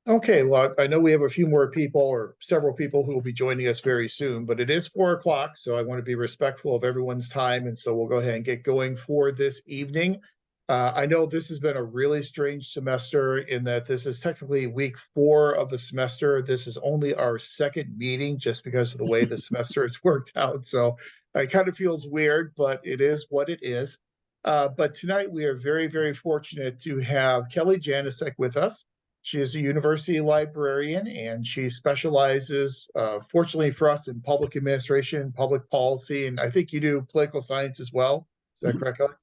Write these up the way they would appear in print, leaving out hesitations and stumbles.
Okay, well, I know we have a few more people or several people who will be joining us very soon, but it is 4 o'clock, so I want to be respectful of everyone's time. And so we'll go ahead and get going for this evening. I know this has been a really strange semester in that this is technically week 4 of the semester. This is only our second meeting just because of the way the semester has worked out. So it kind of feels weird, but it is what it is. But tonight we are very, very fortunate to have Kelly Janicek with us. She is a university librarian and she specializes, fortunately for us, in public administration, public policy, and I think you do political science as well. Is that correct, Kelly?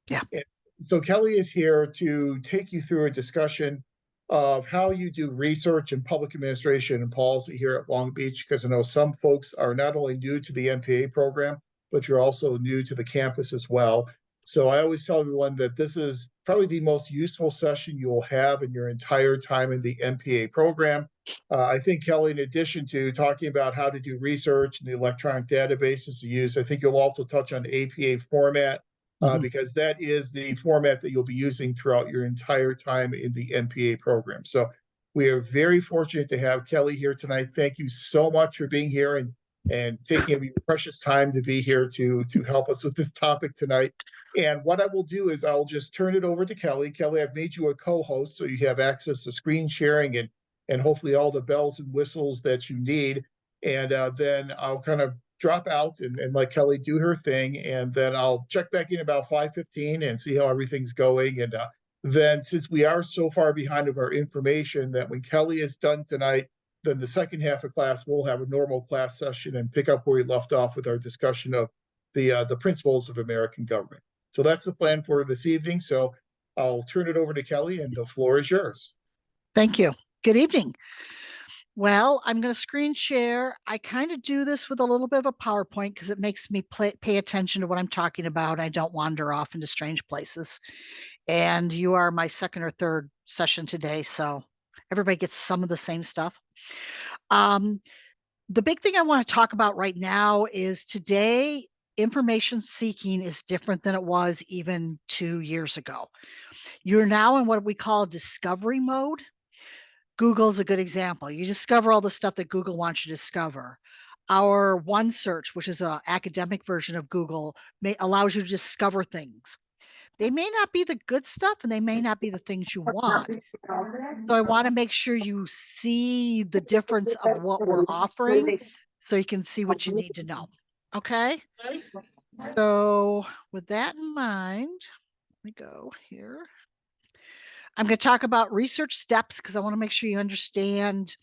Yeah. And so Kelly is here to take you through a discussion of how you do research in public administration and policy here at Long Beach, because I know some folks are not only new to the MPA program, but you're also new to the campus as well. So I always tell everyone that this is probably the most useful session you will have in your entire time in the MPA program. I think, Kelly, in addition to talking about how to do research and the electronic databases to use, I think you'll also touch on APA format, because that is the format that you'll be using throughout your entire time in the MPA program. So we are very fortunate to have Kelly here tonight. Thank you so much for being here and taking your precious time to be here to help us with this topic tonight. And what I will do is I'll just turn it over to Kelly. Kelly, I've made you a co-host, so you have access to screen sharing and hopefully all the bells and whistles that you need. And then I'll kind of drop out and let Kelly do her thing, and then I'll check back in about 5:15 and see how everything's going. And then, since we are so far behind of our information, that when Kelly is done tonight, then the second half of class we'll have a normal class session and pick up where we left off with our discussion of the principles of American government. So that's the plan for this evening. So I'll turn it over to Kelly, and the floor is yours. Thank you. Good evening. Well, I'm going to screen share. I kind of do this with a little bit of a PowerPoint because it makes me pay attention to what I'm talking about. I don't wander off into strange places. And you are my second or third session today, so everybody gets some of the same stuff. The big thing I want to talk about right now is today, information seeking is different than it was even 2 years ago. You're now in what we call discovery mode. Google's a good example. You discover all the stuff that Google wants you to discover. Our OneSearch, which is an academic version of Google, allows you to discover things. They may not be the good stuff and they may not be the things you want. So I want to make sure you see the difference of what we're offering so you can see what you need to know. Okay? So with that in mind, let me go here. I'm going to talk about research steps because I want to make sure you understand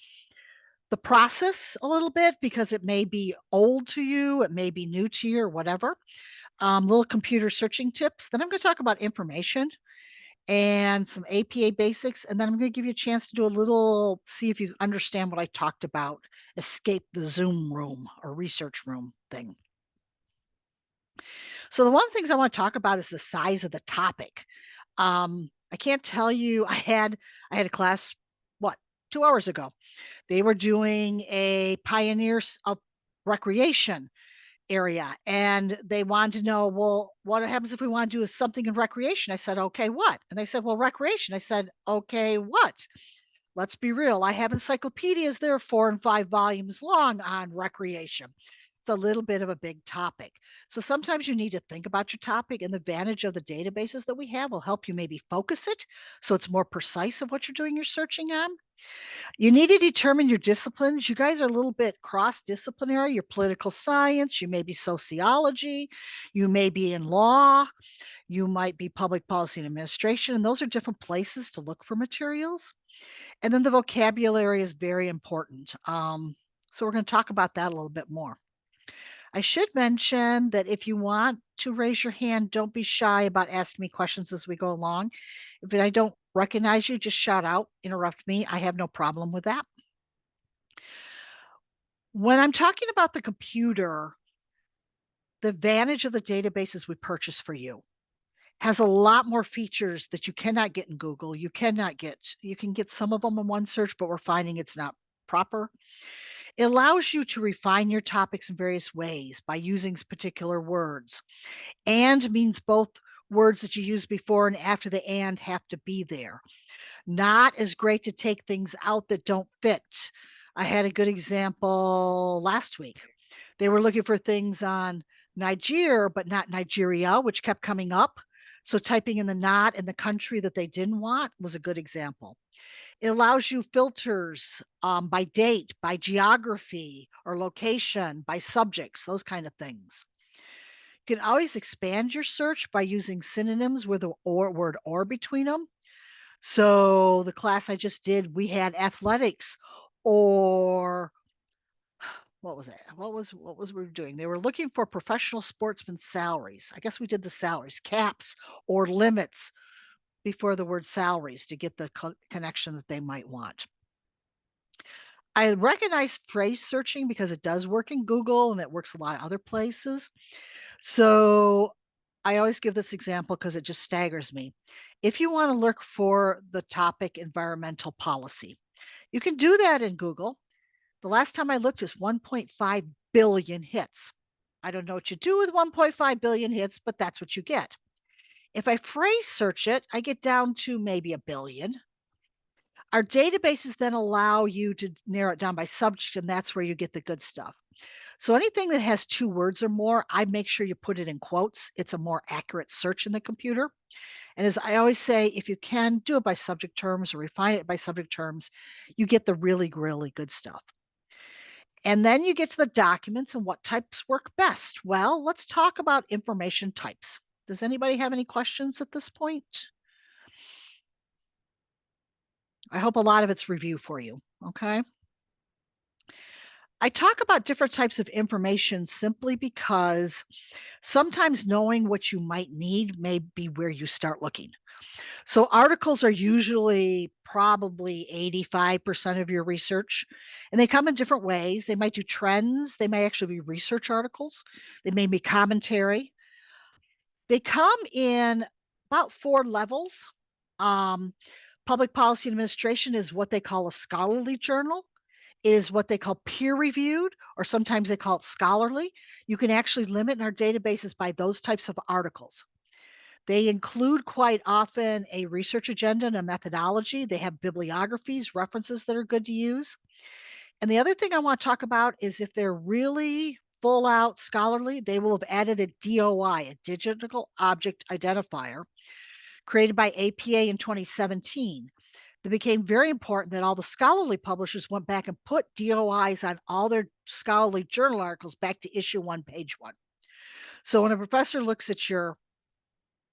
the process a little bit because it may be old to you, it may be new to you or whatever. Little computer searching tips. Then I'm going to talk about information and some APA basics. And then I'm going to give you a chance to do a little, see if you understand what I talked about, escape the Zoom room or research room thing. So the one things I want to talk about is the size of the topic. I can't tell you, I had a class, 2 hours ago. They were doing a pioneers of recreation area and they wanted to know, well, what happens if we want to do something in recreation? I said, okay, what? And they said, well, recreation. I said, okay, what? Let's be real. I have encyclopedias. They're 4 and 5 volumes long on recreation. It's a little bit of a big topic. So sometimes you need to think about your topic, and the advantage of the databases that we have will help you maybe focus it so it's more precise of what you're doing your searching on. You need to determine your disciplines. You guys are a little bit cross-disciplinary. You're political science, you may be sociology, you may be in law, you might be public policy and administration, and those are different places to look for materials. And then the vocabulary is very important. So we're going to talk about that a little bit more. I should mention that if you want to raise your hand, don't be shy about asking me questions as we go along. If I don't recognize you, just shout out, interrupt me. I have no problem with that. When I'm talking about the computer, the advantage of the databases we purchase for you has a lot more features that you cannot get in Google. You can get some of them in OneSearch, but we're finding it's not proper. It allows you to refine your topics in various ways by using particular words. And means both words that you use before and after the and have to be there. Not as great to take things out that don't fit. I had a good example last week. They were looking for things on Niger, but not Nigeria, which kept coming up. So typing in the not and the country that they didn't want was a good example. It allows you filters by date, by geography or location, by subjects, those kind of things. You can always expand your search by using synonyms with the word or between them. So the class I just did, we had athletics or what was it? What was we doing? They were looking for professional sportsmen salaries. I guess we did the salaries, caps or limits before the word salaries to get the connection that they might want. I recognize phrase searching because it does work in Google and it works a lot of other places. So I always give this example because it just staggers me. If you want to look for the topic environmental policy, you can do that in Google. The last time I looked is 1.5 billion hits. I don't know what you do with 1.5 billion hits, but that's what you get. If I phrase search it, I get down to maybe a billion. Our databases then allow you to narrow it down by subject, and that's where you get the good stuff. So anything that has 2 words or more, I make sure you put it in quotes. It's a more accurate search in the computer. And as I always say, if you can do it by subject terms or refine it by subject terms, you get the really, really good stuff. And then you get to the documents and what types work best. Well, let's talk about information types. Does anybody have any questions at this point? I hope a lot of it's review for you. Okay. I talk about different types of information simply because sometimes knowing what you might need may be where you start looking. So articles are usually probably 85% of your research, and they come in different ways. They might do trends, they may actually be research articles, they may be commentary. They come in about 4 levels. Um, Public policy administration is what they call a scholarly journal, is what they call peer reviewed, or sometimes they call it scholarly. You can actually limit in our databases by those types of articles. They include quite often a research agenda and a methodology. They have bibliographies, references that are good to use. And the other thing I want to talk about is if they're really full out scholarly, they will have added a DOI, a digital object identifier, created by APA in 2017. It became very important that all the scholarly publishers went back and put DOIs on all their scholarly journal articles back to issue 1, page 1. So when a professor looks at your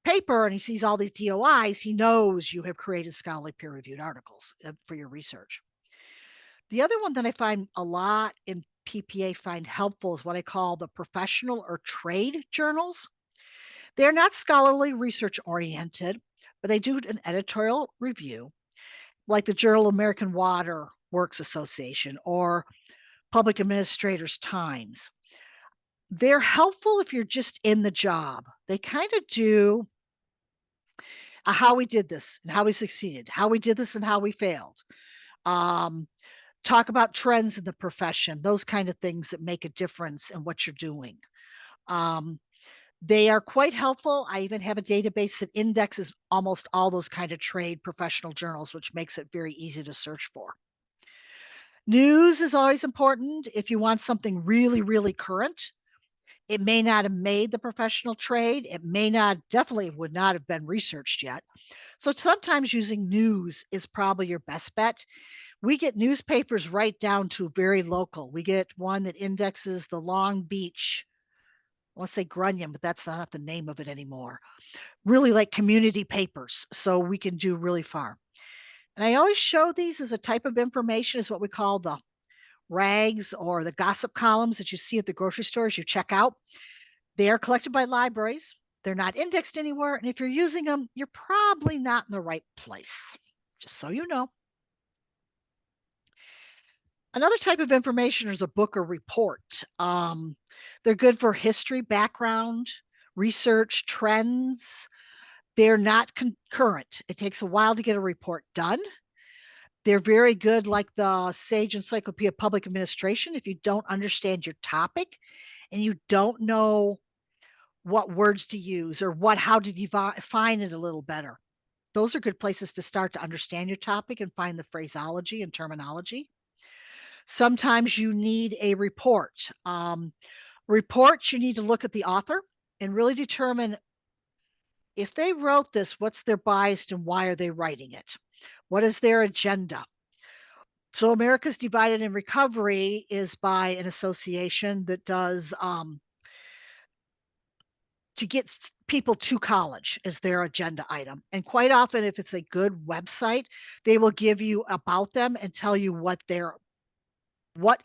paper and he sees all these DOIs, he knows you have created scholarly peer-reviewed articles for your research. The other one that I find a lot in PPA find helpful is what I call the professional or trade journals. They're not scholarly research oriented, but they do an editorial review, like the Journal of American Water Works Association or Public Administrators Times. They're helpful if you're just in the job. They kind of do how we did this and how we succeeded, how we did this and how we failed. Um, Talk about trends in the profession, those kind of things that make a difference in what you're doing. Um, they are quite helpful. I even have a database that indexes almost all those kind of trade professional journals, which makes it very easy to search for. News is always important. If you want something really, really current, it may not have made the professional trade. It may not, definitely would not have been researched yet. So sometimes using news is probably your best bet. We get newspapers right down to very local. We get one that indexes the Long Beach, I want to say Grunion, but that's not the name of it anymore. Really like community papers. So we can do really far. And I always show these as a type of information is what we call the rags or the gossip columns that you see at the grocery stores you check out. They are collected by libraries. They're not indexed anywhere. And if you're using them, you're probably not in the right place. Just so you know. Another type of information is a book or report. They're good for history, background, research, trends. They're not concurrent. It takes a while to get a report done. They're very good, like the Sage Encyclopedia of Public Administration. If you don't understand your topic and you don't know what words to use or how to define it a little better, Those are good places to start to understand your topic and find the phraseology and terminology. Sometimes you need a report. Reports, you need to look at the author and really determine if they wrote this, what's their bias and why are they writing it? What is their agenda? So America's Divided in Recovery is by an association that does to get people to college is their agenda item. And quite often, if it's a good website, they will give you about them and tell you what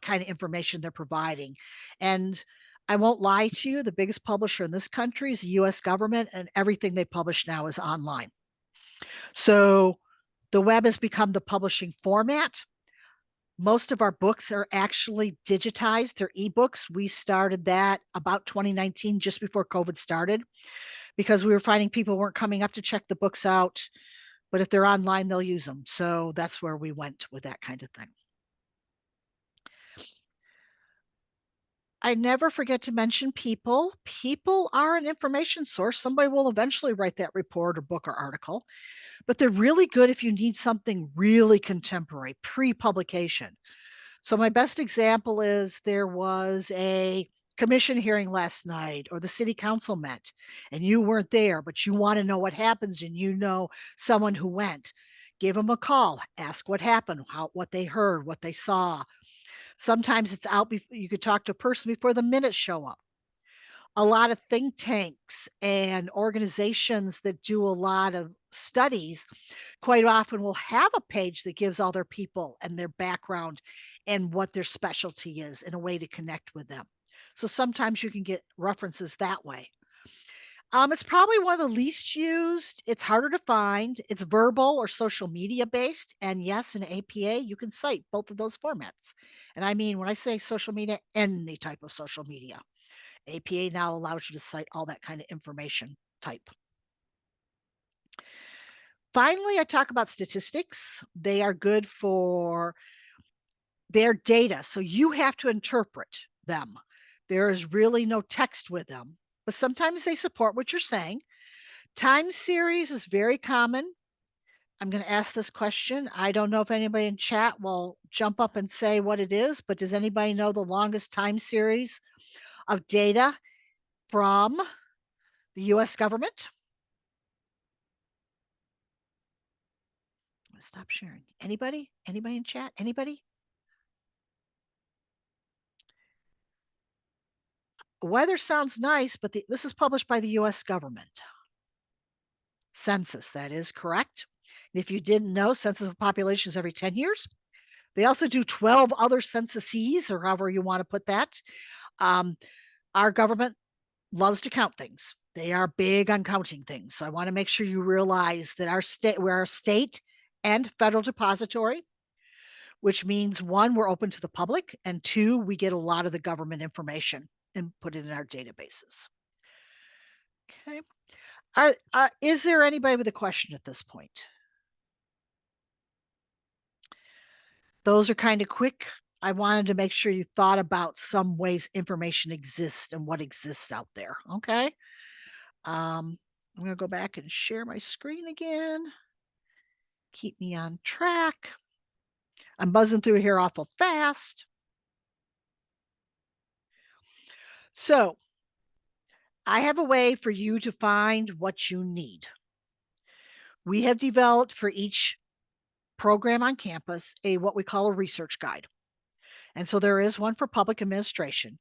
kind of information they're providing. And I won't lie to you, the biggest publisher in this country is the US government, and everything they publish now is online. So the web has become the publishing format. Most of our books are actually digitized. They're ebooks. We started that about 2019, just before COVID started, because we were finding people weren't coming up to check the books out. But if they're online, they'll use them. So that's where we went with that kind of thing. I never forget to mention people. People are an information source. Somebody will eventually write that report or book or article, but they're really good if you need something really contemporary, pre-publication. So my best example is there was a commission hearing last night or the city council met and you weren't there, but you want to know what happens and you know someone who went. Give them a call, ask what happened, what they heard, what they saw. Sometimes it's out before you could talk to a person before the minutes show up. A lot of think tanks and organizations that do a lot of studies quite often will have a page that gives all their people and their background and what their specialty is in a way to connect with them. So sometimes you can get references that way. It's probably one of the least used. It's harder to find. It's verbal or social media based. And yes, in APA, you can cite both of those formats. And I mean, when I say social media, any type of social media. APA now allows you to cite all that kind of information type. Finally, I talk about statistics. They are good for their data, so you have to interpret them. There is really no text with them, but sometimes they support what you're saying. Time series is very common. I'm going to ask this question. I don't know if anybody in chat will jump up and say what it is, but does anybody know the longest time series of data from the US government? Stop sharing. Anybody? Anybody in chat? Anybody? Weather sounds nice, but this is published by the US government. Census, that is correct. If you didn't know, census of populations every 10 years. They also do 12 other censuses, or however you want to put that. Our government loves to count things. They are big on counting things. So I want to make sure you realize that we're a state and federal depository, which means one, we're open to the public, and two, we get a lot of the government information and put it in our databases. Okay. Is there anybody with a question at this point? Those are kind of quick. I wanted to make sure you thought about some ways information exists and what exists out there. Okay. I'm going to go back and share my screen again. Keep me on track. I'm buzzing through here awful fast. So I have a way for you to find what you need. We have developed for each program on campus what we call a research guide. And so there is one for public administration.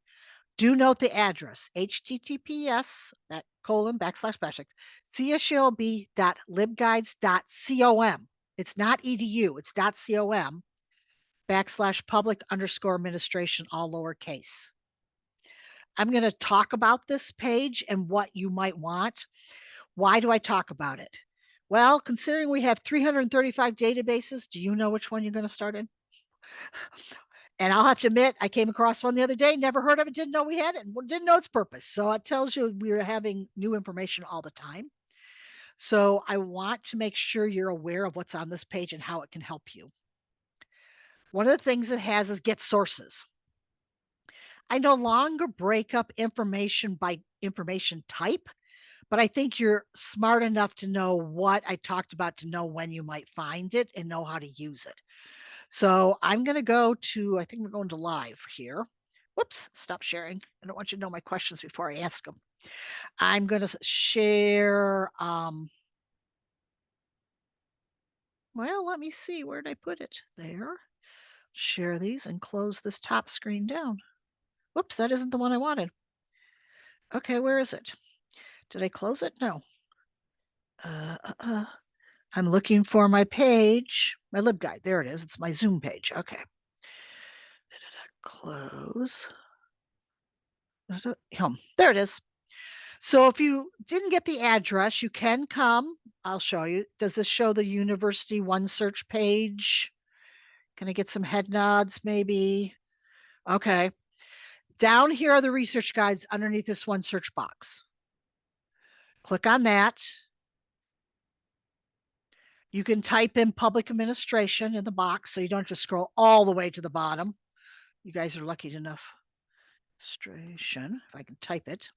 Do note the address, https://cslb.libguides.com. It's not edu, it's .com /public_administration, all lowercase. I'm going to talk about this page and what you might want. Why do I talk about it? Well, considering we have 335 databases, do you know which one you're going to start in? And I'll have to admit, I came across one the other day, never heard of it, didn't know we had it, and didn't know its purpose. So it tells you we're having new information all the time. So I want to make sure you're aware of what's on this page and how it can help you. One of the things it has is get sources. I no longer break up information by information type, but I think you're smart enough to know what I talked about to know when you might find it and know how to use it. So I'm going to go to, I think we're going to live here. Whoops, stop sharing. I don't want you to know my questions before I ask them. I'm going to share, well, let me see, where did I put it? There. Share these and close this top screen down. Whoops, that isn't the one I wanted. Okay, where is it? Did I close it? No. Uh, uh, uh. I'm looking for my page, my LibGuide. There it is. It's my Zoom page. Okay. Close. There it is. So if you didn't get the address, you can come. I'll show you. Does this show the university one search page? Can I get some head nods maybe? Okay. Down here are the research guides underneath this one search box. Click on that. You can type in public administration in the box so you don't have to scroll all the way to the bottom. You guys are lucky enough. Administration, if I can type it,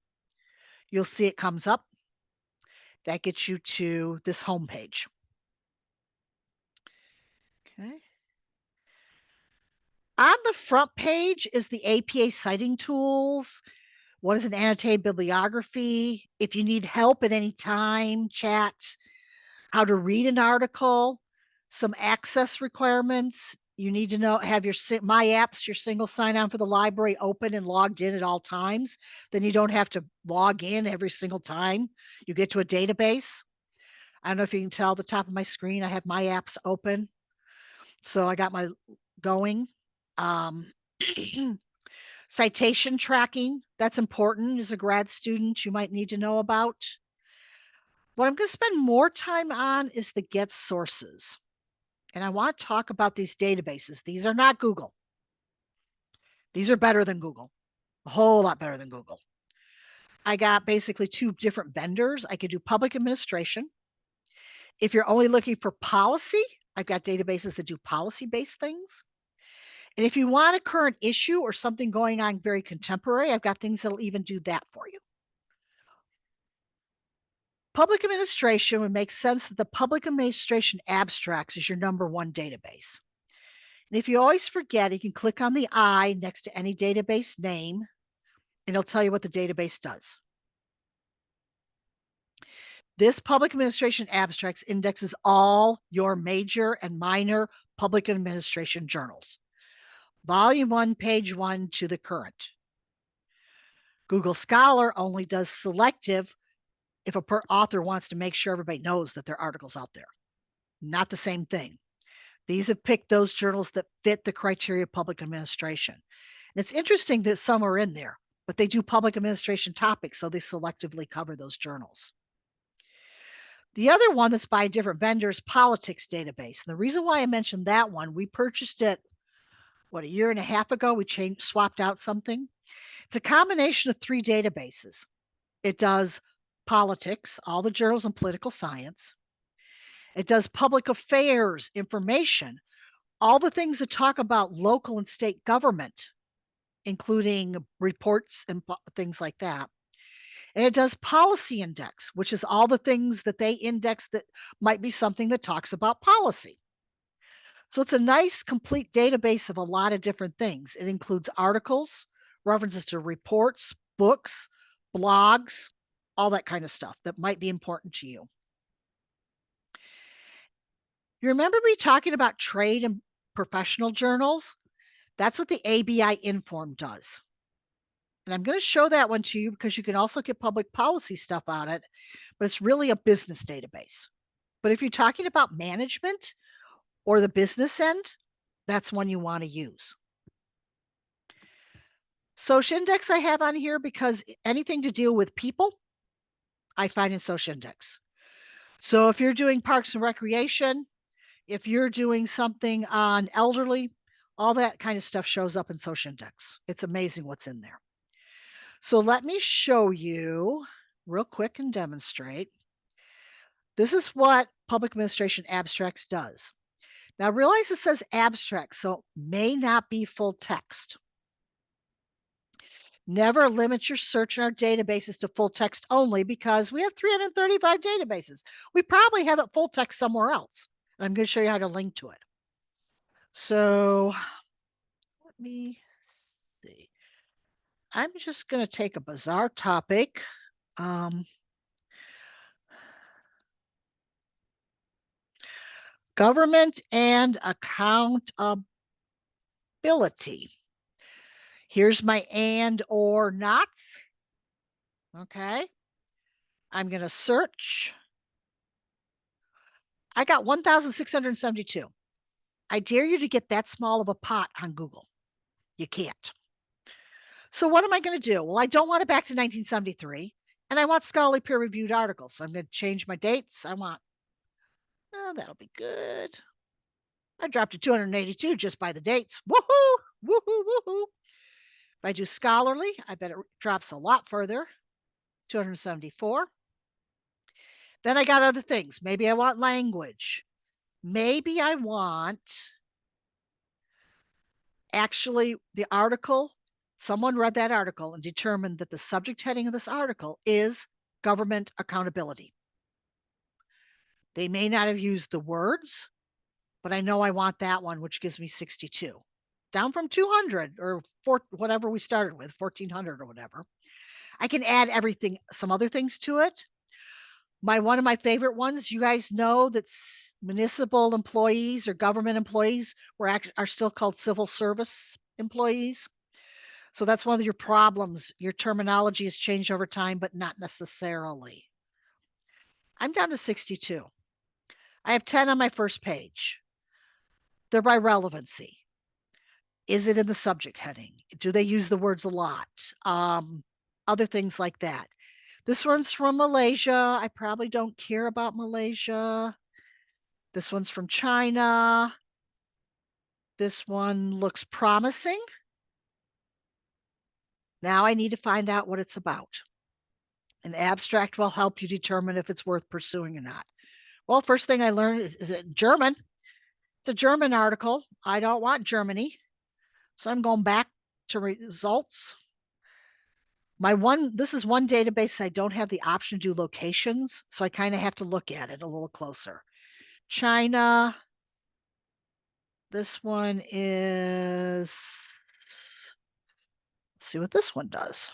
you'll see it comes up. That gets you to this home page. Okay. On the front page is the APA citing tools. What is an annotated bibliography? If you need help at any time, chat, how to read an article, some access requirements. You need to know, have your My Apps, your single sign-on for the library open and logged in at all times. Then you don't have to log in every single time you get to a database. I don't know if you can tell the top of my screen, I have My Apps open. So I got my going. Citation tracking, that's important as a grad student, you might need to know about. What I'm going to spend more time on is the get sources. And I want to talk about these databases. These are not Google. These are better than Google, a whole lot better than Google. I got basically two different vendors. I could do public administration. If you're only looking for policy, I've got databases that do policy-based things. And if you want a current issue or something going on very contemporary, I've got things that'll even do that for you. Public administration would make sense that the public administration abstracts is your number one database. And if you always forget, you can click on the I next to any database name, and it'll tell you what the database does. This public administration abstracts indexes all your major and minor public administration journals. Volume 1, page 1 to the current. Google Scholar only does selective if a author wants to make sure everybody knows that there are articles out there. Not the same thing. These have picked those journals that fit the criteria of public administration. And it's interesting that some are in there, but they do public administration topics, so they selectively cover those journals. The other one that's by a different vendor is Politics Database. And the reason why I mentioned that one, we purchased it, a year and a half ago, we swapped out something. It's a combination of three databases. It does politics, all the journals in political science. It does public affairs, information, all the things that talk about local and state government, including reports and things like that. And it does policy index, which is all the things that they index that might be something that talks about policy. So it's a nice complete database of a lot of different things. It includes articles, references to reports, books, blogs, all that kind of stuff that might be important to you. You remember me talking about trade and professional journals? That's what the ABI Inform does. And I'm going to show that one to you because you can also get public policy stuff on it, but it's really a business database. But if you're talking about management or the business end, that's one you want to use. Social Index I have on here because anything to deal with people, I find in Social Index. So if you're doing parks and recreation, if you're doing something on elderly, all that kind of stuff shows up in Social Index. It's amazing what's in there. So let me show you real quick and demonstrate. This is what Public Administration Abstracts does. Now realize it says abstract, so it may not be full text. Never limit your search in our databases to full text only because we have 335 databases. We probably have it full text somewhere else. I'm going to show you how to link to it. So let me see. I'm just going to take a bizarre topic. Government and accountability. Here's my and or nots. Okay. I'm going to search. I got 1,672. I dare you to get that small of a pot on Google. You can't. So what am I going to do? Well, I don't want it back to 1973, and I want scholarly peer-reviewed articles. So I'm going to change my dates. I want, oh, that'll be good. I dropped to 282 just by the dates. Woohoo! Woohoo! Woohoo! If I do scholarly, I bet it drops a lot further. 274. Then I got other things. Maybe I want language. Maybe I want actually the article. Someone read that article and determined that the subject heading of this article is government accountability. They may not have used the words, but I know I want that one, which gives me 62. Down from 200 or whatever we started with, 1,400 or whatever. I can add everything, some other things to it. One of my favorite ones, you guys know that municipal employees or government employees are still called civil service employees. So that's one of your problems. Your terminology has changed over time, but not necessarily. I'm down to 62. I have 10 on my first page. They're by relevancy. Is it in the subject heading? Do they use the words a lot? Other things like that. This one's from Malaysia. I probably don't care about Malaysia. This one's from China. This one looks promising. Now I need to find out what it's about. An abstract will help you determine if it's worth pursuing or not. Well, first thing I learned is it German. It's a German article. I don't want Germany. So I'm going back to results. This is one database I don't have the option to do locations. So I kind of have to look at it a little closer. China. This one is, let's see what this one does.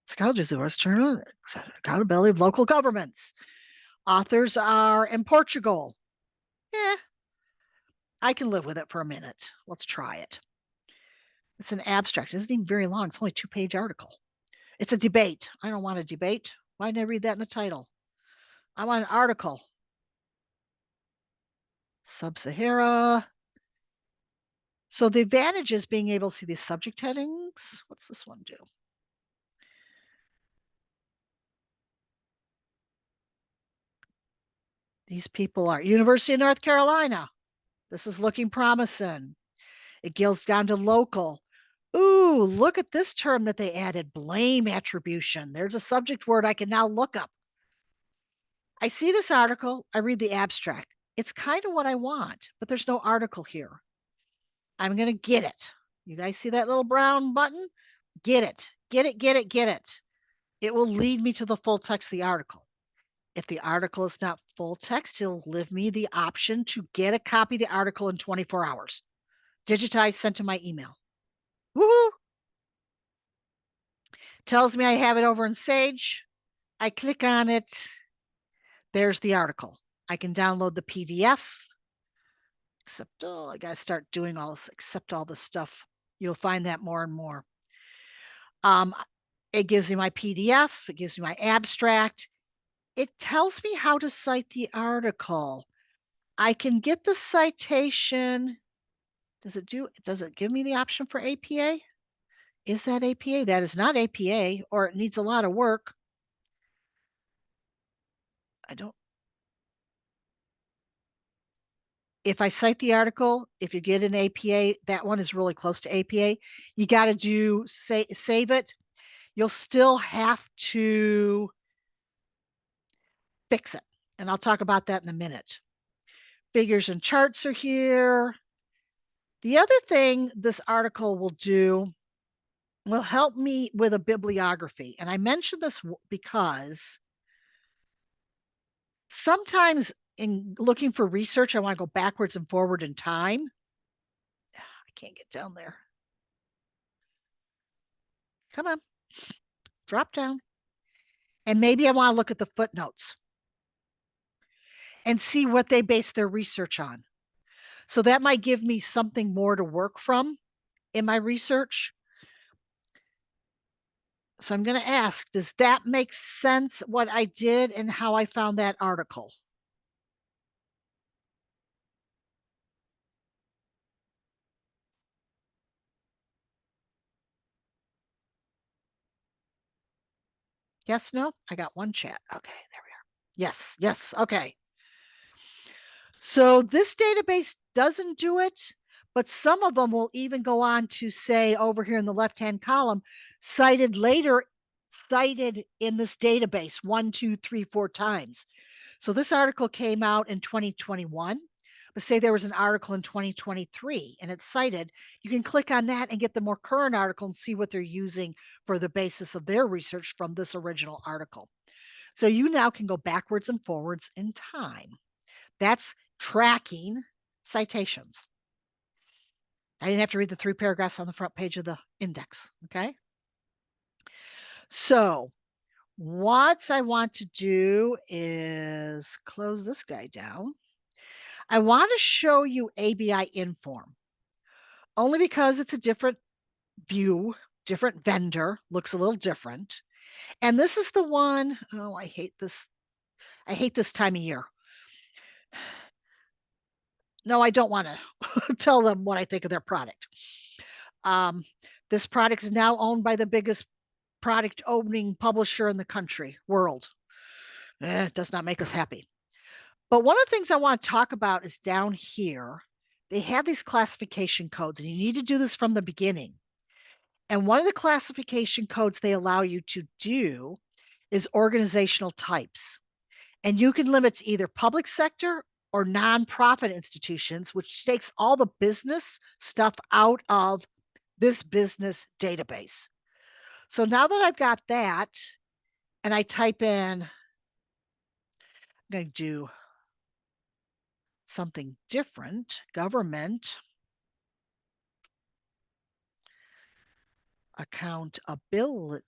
Psychology of accountability of local governments. Authors are in Portugal. Yeah, I can live with it for a minute. Let's try it. It's an abstract. It isn't even very long. It's only a 2-page article. It's a debate. I don't want a debate. Why didn't I read that in the title? I want an article. Sub-Sahara. So the advantage is being able to see these subject headings. What's this one do? These people are University of North Carolina. This is looking promising. It goes down to local. Ooh, look at this term that they added, blame attribution. There's a subject word I can now look up. I see this article, I read the abstract. It's kind of what I want, but there's no article here. I'm going to get it. You guys see that little brown button? Get it, get it, get it, get it. It will lead me to the full text of the article. If the article is not full text, it'll give me the option to get a copy of the article in 24 hours. Digitized, sent to my email. Woohoo! Tells me I have it over in Sage. I click on it. There's the article. I can download the PDF. Except, oh, I got to start doing all this, accept all this stuff. You'll find that more and more. It gives me my PDF. It gives me my abstract. It tells me how to cite the article. I can get the citation. Does it give me the option for APA? Is that APA? That is not APA, or it needs a lot of work. If I cite the article, if you get an APA, that one is really close to APA. You got to save it. You'll still have to fix it. And I'll talk about that in a minute. Figures and charts are here. The other thing this article will help me with a bibliography. And I mention this because sometimes in looking for research, I want to go backwards and forward in time. I can't get down there. Come on, drop down. And maybe I want to look at the footnotes and see what they base their research on. So that might give me something more to work from in my research. So I'm going to ask, does that make sense what I did and how I found that article? Yes, no? I got one chat. Okay, there we are. Yes, yes, okay. So this database doesn't do it, but some of them will even go on to say over here in the left-hand column, cited in this database 1, 2, 3, 4 times. So this article came out in 2021, but say there was an article in 2023 and it's cited, you can click on that and get the more current article and see what they're using for the basis of their research from this original article. So you now can go backwards and forwards in time. That's tracking citations. I didn't have to read the 3 paragraphs on the front page of the index, okay? So what I want to do is close this guy down. I want to show you ABI Inform, only because it's a different view, different vendor, looks a little different. And this is the one, oh, I hate this. I hate this time of year. No, I don't want to tell them what I think of their product. This product is now owned by the biggest product owning publisher in the world. It does not make us happy. But one of the things I want to talk about is down here. They have these classification codes, and you need to do this from the beginning. And one of the classification codes they allow you to do is organizational types. And you can limit to either public sector or nonprofit institutions, which takes all the business stuff out of this business database. So now that I've got that, and I type in, I'm going to do something different, government accountability.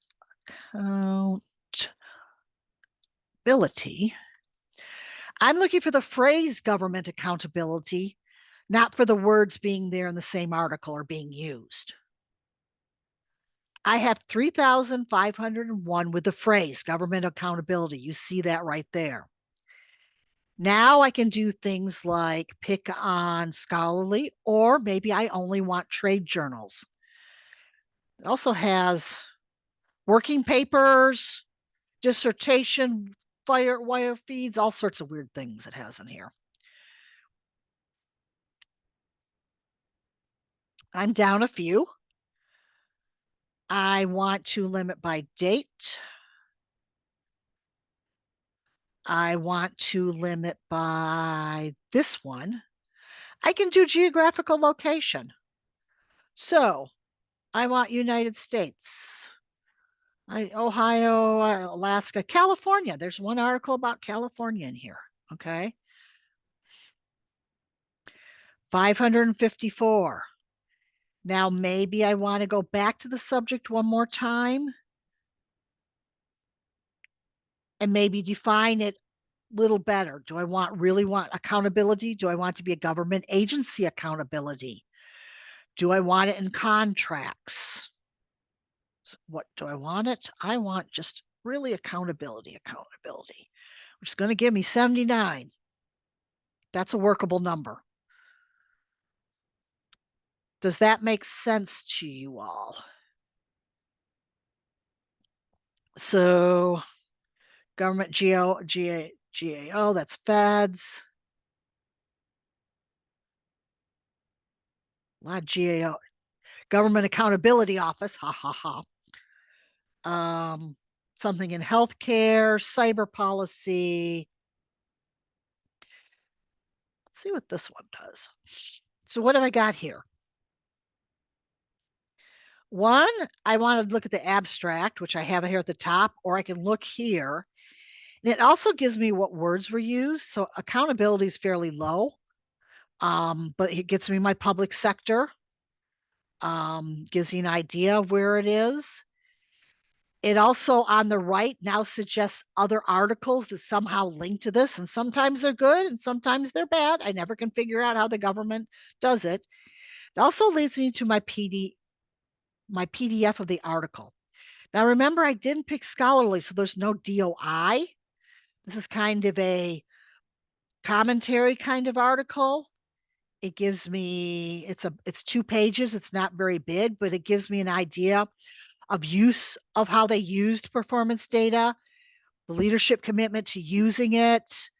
I'm looking for the phrase government accountability, not for the words being there in the same article or being used. I have 3,501 with the phrase government accountability. You see that right there. Now I can do things like pick on scholarly, or maybe I only want trade journals. It also has working papers, dissertation, wire feeds, all sorts of weird things it has in here. I'm down a few. I want to limit by date. I want to limit by this one. I can do geographical location. So I want United States. Ohio, Alaska, California. There's one article about California in here. Okay. 554. Now, maybe I want to go back to the subject one more time and maybe define it a little better. Do I really want accountability? Do I want to be a government agency accountability? Do I want it in contracts? What do I want it? I want just really accountability, which is going to give me 79. That's a workable number. Does that make sense to you all? So government GAO, that's feds. A lot of GAO. Government Accountability Office, ha ha ha. Something in healthcare, cyber policy. Let's see what this one does. So what have I got here? One, I want to look at the abstract, which I have here at the top, or I can look here. And it also gives me what words were used. So accountability is fairly low, but it gets me my public sector, gives you an idea of where it is. It also on the right now suggests other articles that somehow link to this, and sometimes they're good and sometimes they're bad. I never can figure out how the government does it. It also leads me to my PDF of the article. Now remember, I didn't pick scholarly, so there's no DOI. This is kind of a commentary kind of article. It gives me, it's 2 pages. It's not very big, but it gives me an idea of use of how they used performance data, the leadership commitment to using it,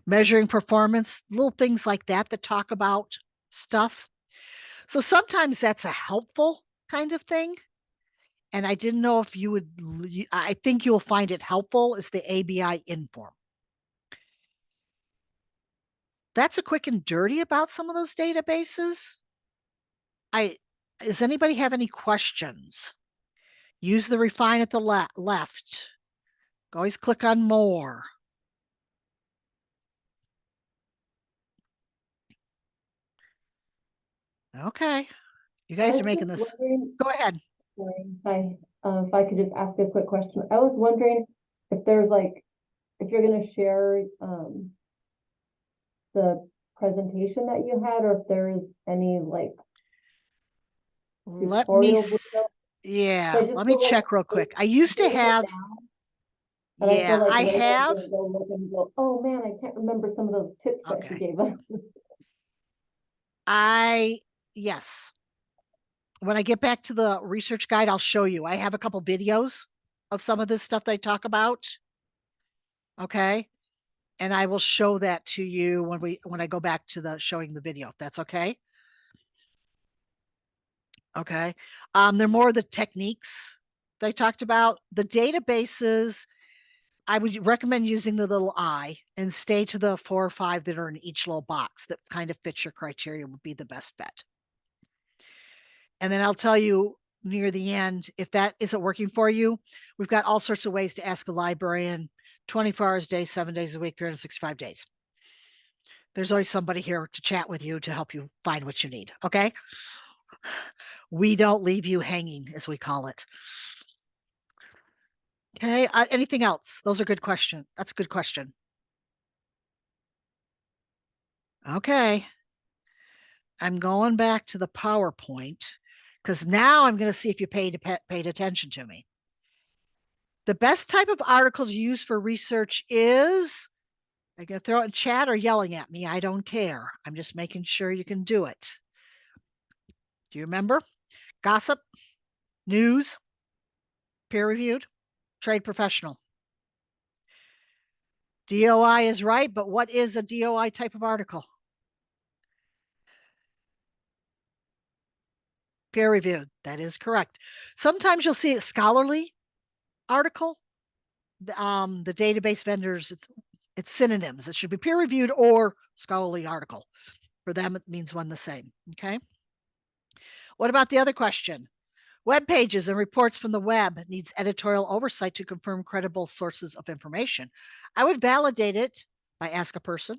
measuring performance, little things like that that talk about stuff. So sometimes that's a helpful kind of thing. And I didn't know if you would, I think you'll find it helpful is the ABI Inform. That's a quick and dirty about some of those databases. Does anybody have any questions? Use the refine at the left. Always click on more. Okay. You I guys are was making just this. wondering, Go ahead. sorry, hi, if I could just ask a quick question. I was wondering if there's like, if you're gonna share the presentation that you had, or if there's any like Let me, tutorial video. I yeah, just let me feel like check real quick. I I'm used to doing it have, now, and I feel yeah, like I later I'm have, gonna go look and go, oh man, I can't remember some of those tips that she okay. gave us. Yes. When I get back to the research guide, I'll show you. I have a couple videos of some of this stuff they talk about. Okay. And I will show that to you when I go back to the showing the video, if that's okay. Okay. They're more of the techniques they talked about. The databases, I would recommend using the little I and stay to the 4 or 5 that are in each little box that kind of fits your criteria would be the best bet. And then I'll tell you near the end, if that isn't working for you, we've got all sorts of ways to ask a librarian 24 hours a day, 7 days a week, 365 days. There's always somebody here to chat with you to help you find what you need. Okay. We don't leave you hanging, as we call it. Okay. Anything else? Those are good questions. That's a good question. Okay. I'm going back to the PowerPoint because now I'm going to see if you paid attention to me. The best type of article to use for research is, I can throw it in chat or yelling at me. I don't care. I'm just making sure you can do it. Do you remember? Gossip, news, peer-reviewed, trade professional. DOI is right, but what is a DOI type of article? Peer-reviewed. That is correct. Sometimes you'll see a scholarly article. The database vendors, it's synonyms. It should be peer-reviewed or scholarly article. For them, it means one the same. Okay. What about the other question? Web pages and reports from the web needs editorial oversight to confirm credible sources of information. I would validate it by ask a person,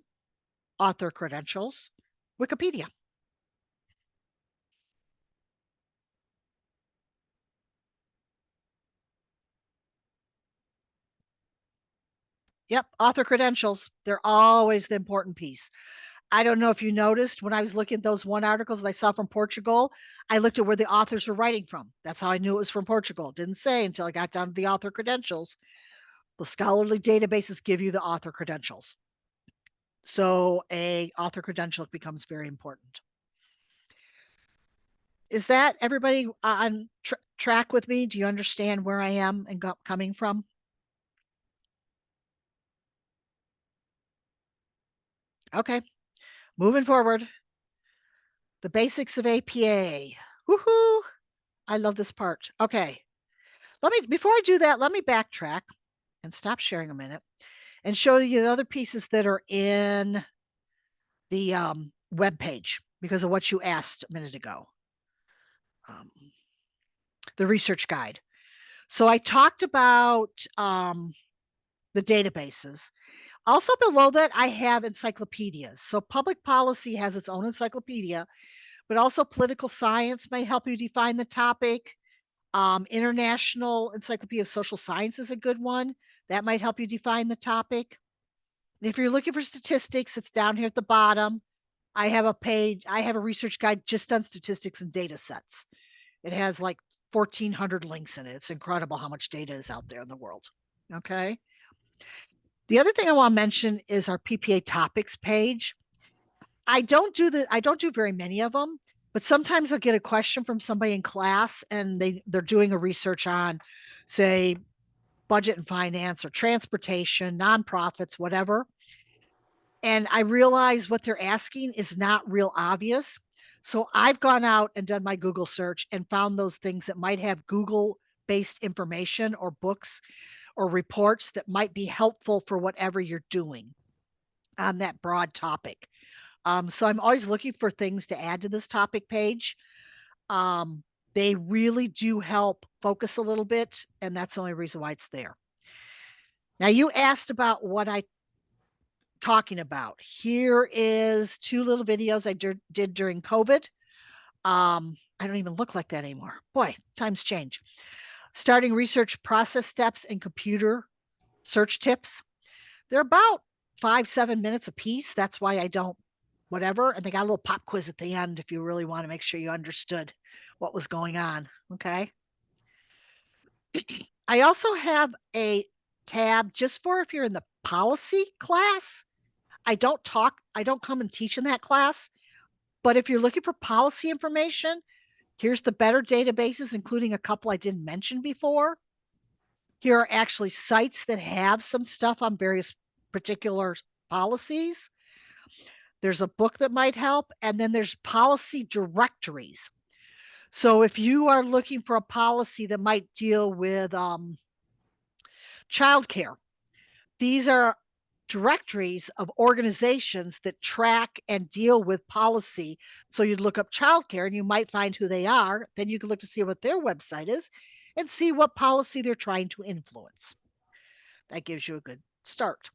author credentials, Wikipedia. Yep, author credentials. They're always the important piece. I don't know if you noticed when I was looking at those one articles that I saw from Portugal, I looked at where the authors were writing from. That's how I knew it was from Portugal. It didn't say until I got down to the author credentials. The scholarly databases give you the author credentials. So a author credential becomes very important. Is that everybody on track with me? Do you understand where I am and coming from? Okay, moving forward. The basics of APA. Woohoo! I love this part. Okay, before I do that, let me backtrack and stop sharing a minute and show you the other pieces that are in the web page. because of what you asked a minute ago. The research guide. So I talked about the databases. Also below that, I have encyclopedias. So public policy has its own encyclopedia, but also political science may help you define the topic. International Encyclopedia of Social Science is a good one. That might help you define the topic. If you're looking for statistics, it's down here at the bottom. I have a research guide just on statistics and data sets. It has like 1,400 links in it. It's incredible how much data is out there in the world. Okay. The other thing I want to mention is our PPA topics page. I don't do very many of them, but sometimes I'll get a question from somebody in class and they're doing a research on, say, budget and finance or transportation, nonprofits, whatever. And I realize what they're asking is not real obvious. So I've gone out and done my Google search and found those things that might have Google-based information or books or reports that might be helpful for whatever you're doing on that broad topic. So I'm always looking for things to add to this topic page. They really do help focus a little bit, and that's the only reason why it's there. Now, you asked about what I'm talking about. Here is 2 little videos I did during COVID. I don't even look like that anymore. Boy, times change. Starting research process steps and computer search tips. They're about 5-7 minutes a piece. That's why I don't whatever. And they got a little pop quiz at the end if you really want to make sure you understood what was going on. Okay. I also have a tab just for if you're in the policy class. I don't come and teach in that class, but if you're looking for policy information, here's the better databases, including a couple I didn't mention before. Here are actually sites that have some stuff on various particular policies. There's a book that might help, and then there's policy directories. So if you are looking for a policy that might deal with childcare, these are directories of organizations that track and deal with policy. So you'd look up childcare and you might find who they are. Then you can look to see what their website is and see what policy they're trying to influence. That gives you a good start.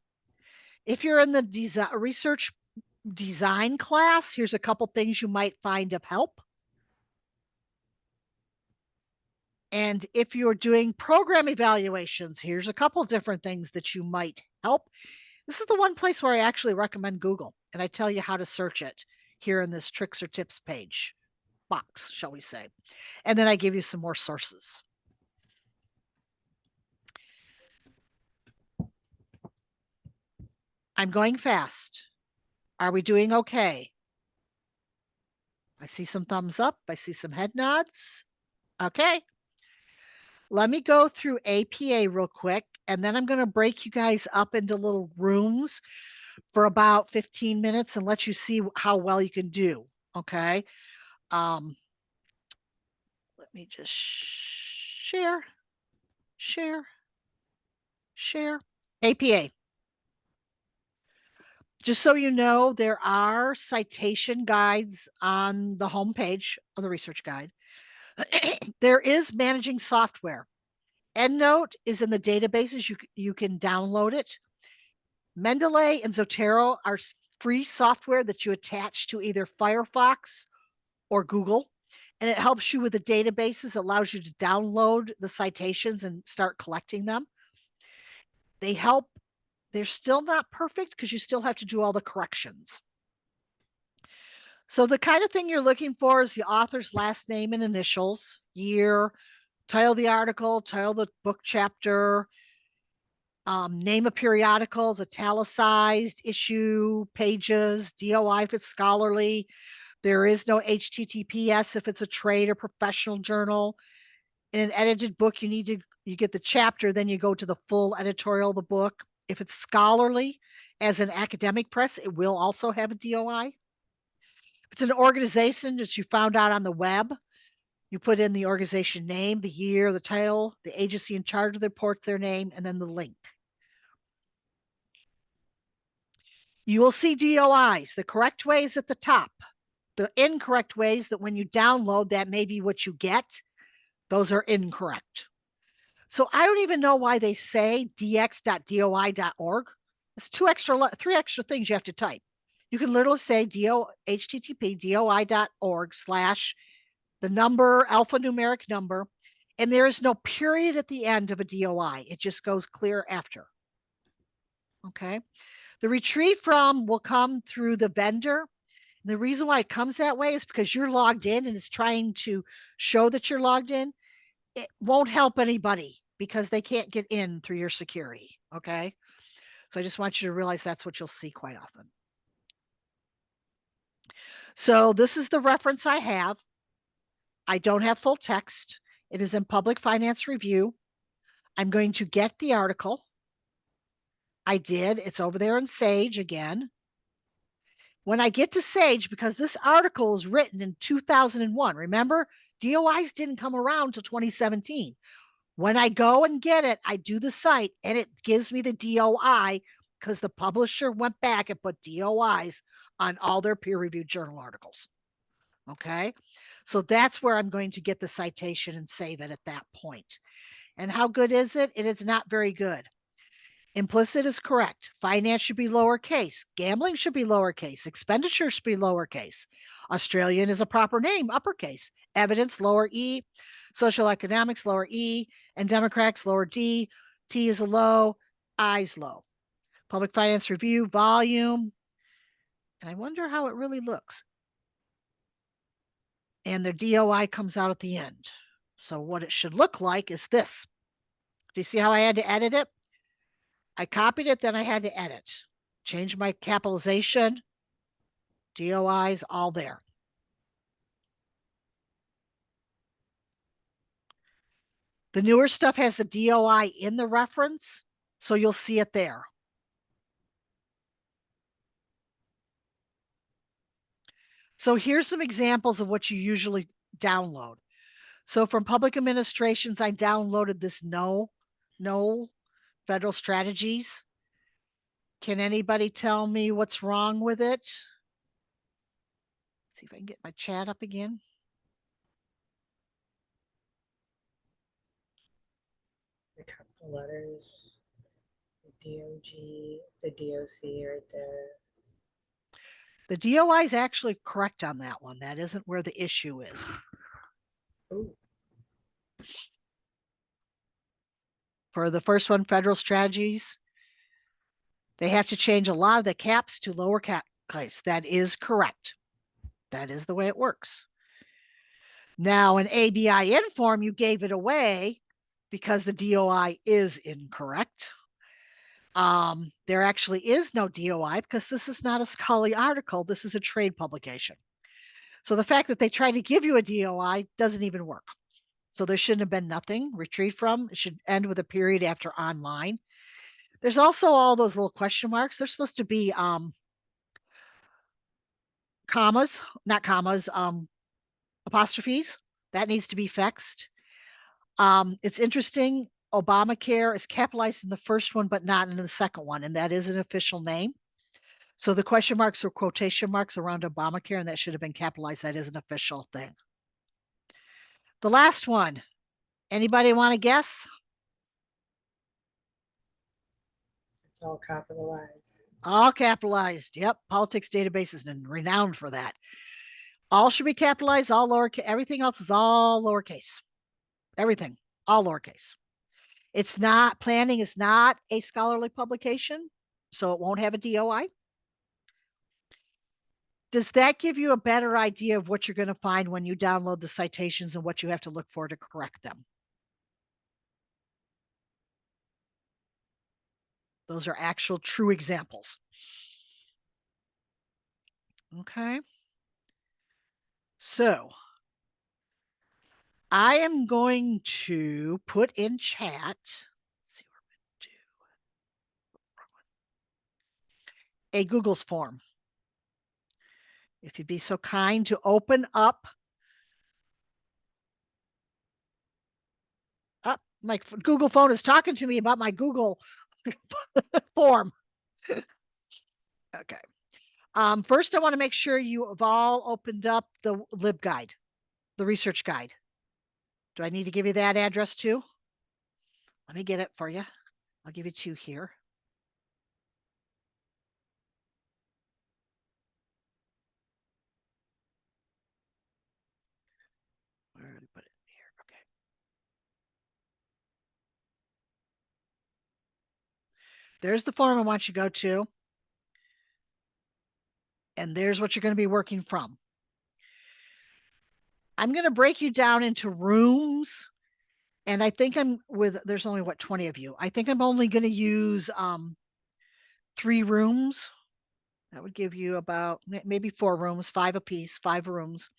If you're in the research design class, here's a couple things you might find of help. And if you're doing program evaluations, here's a couple different things that you might help. This is the one place where I actually recommend Google, and I tell you how to search it here in this tricks or tips page box, shall we say. And then I give you some more sources. I'm going fast. Are we doing okay? I see some thumbs up. I see some head nods. Okay. Let me go through APA real quick, and then I'm going to break you guys up into little rooms for about 15 minutes and let you see how well you can do. Okay. Let me just share. APA. Just so you know, there are citation guides on the homepage of the research guide. There is managing software. EndNote is in the databases. You can download it. Mendeley and Zotero are free software that you attach to either Firefox or Google, and it helps you with the databases, allows you to download the citations and start collecting them. They help. They're still not perfect because you still have to do all the corrections. So the kind of thing you're looking for is the author's last name and initials, year, title of the article, title of the book chapter, name of periodicals, italicized, issue, pages, DOI if it's scholarly. There is no HTTPS if it's a trade or professional journal. In an edited book, you get the chapter, then you go to the full editorial of the book. If it's scholarly, as an academic press, it will also have a DOI. If it's an organization that you found out on the web, you put in the organization name, the year, the title, the agency in charge of the report, their name, and then the link. You will see DOIs. The correct way is at the top. The incorrect ways that when you download, that may be what you get. Those are incorrect. So I don't even know why they say dx.doi.org. It's three extra things you have to type. You can literally say http://doi.org/ the number, alphanumeric number, and there is no period at the end of a DOI. It just goes clear after. Okay. The retrieve from will come through the vendor. And the reason why it comes that way is because you're logged in and it's trying to show that you're logged in. It won't help anybody because they can't get in through your security. Okay. So I just want you to realize that's what you'll see quite often. So this is the reference I have. I don't have full text. It is in Public Finance Review. I'm going to get the article. I did. It's over there in Sage again. When I get to Sage, because this article is written in 2001, remember, DOIs didn't come around until 2017. When I go and get it, I do the site and it gives me the DOI because the publisher went back and put DOIs on all their peer-reviewed journal articles. Okay, so that's where I'm going to get the citation and save it at that point. And how good is it? It is not very good. Implicit is correct. Finance should be lowercase. Gambling should be lowercase. Expenditure should be lowercase. Australian is a proper name, uppercase. Evidence, lower E. Social economics, lower E. And Democrats, lower D. T is a low, I is low. Public Finance Review, volume. And I wonder how it really looks. And their DOI comes out at the end. So what it should look like is this. Do you see how I had to edit it? I copied it, then I had to edit. Change my capitalization, DOIs, all there. The newer stuff has the DOI in the reference, so you'll see it there. So here's some examples of what you usually download. So from Public Administrations, I downloaded this No Federal Strategies. Can anybody tell me what's wrong with it? See if I can get my chat up again. The capital letters, the DOG, the DOC right there. The DOI is actually correct on that one. That isn't where the issue is. Ooh. For the first one, Federal Strategies, they have to change a lot of the caps to lower case. That is correct. That is the way it works. Now, in ABI Inform, you gave it away because the DOI is incorrect. There actually is no DOI because this is not a scholarly article. This is a trade publication. So the fact that they try to give you a DOI doesn't even work. So there shouldn't have been nothing. Retrieve from, it should end with a period after online. There's also all those little question marks. They're supposed to be commas, not commas, apostrophes. That needs to be fixed. It's interesting. Obamacare is capitalized in the first one, but not in the second one, and that is an official name. So the question marks or quotation marks around Obamacare, and that should have been capitalized. That is an official thing. The last one, anybody want to guess? It's all capitalized. All capitalized. Yep. Politics database is renowned for that. All should be capitalized, all lowercase. Everything else is all lowercase. Everything, all lowercase. It's not, planning is not a scholarly publication, so it won't have a DOI. Does that give you a better idea of what you're going to find when you download the citations and what you have to look for to correct them? Those are actual true examples. Okay. So I am going to put in chat. Let's see what I'm going to do. A Google's form. If you'd be so kind to open up. My Google phone is talking to me about my Google form. Okay. First, I want to make sure you have all opened up the LibGuide, the research guide. Do I need to give you that address too? Let me get it for you. I'll give it to you here. Where did I put it? Here. Okay. There's the form I want you to go to. And there's what you're going to be working from. I'm going to break you down into rooms. And I think there's only 20 of you. I think I'm only going to use 3 rooms. That would give you about maybe 4 rooms, 5 apiece, 5 rooms.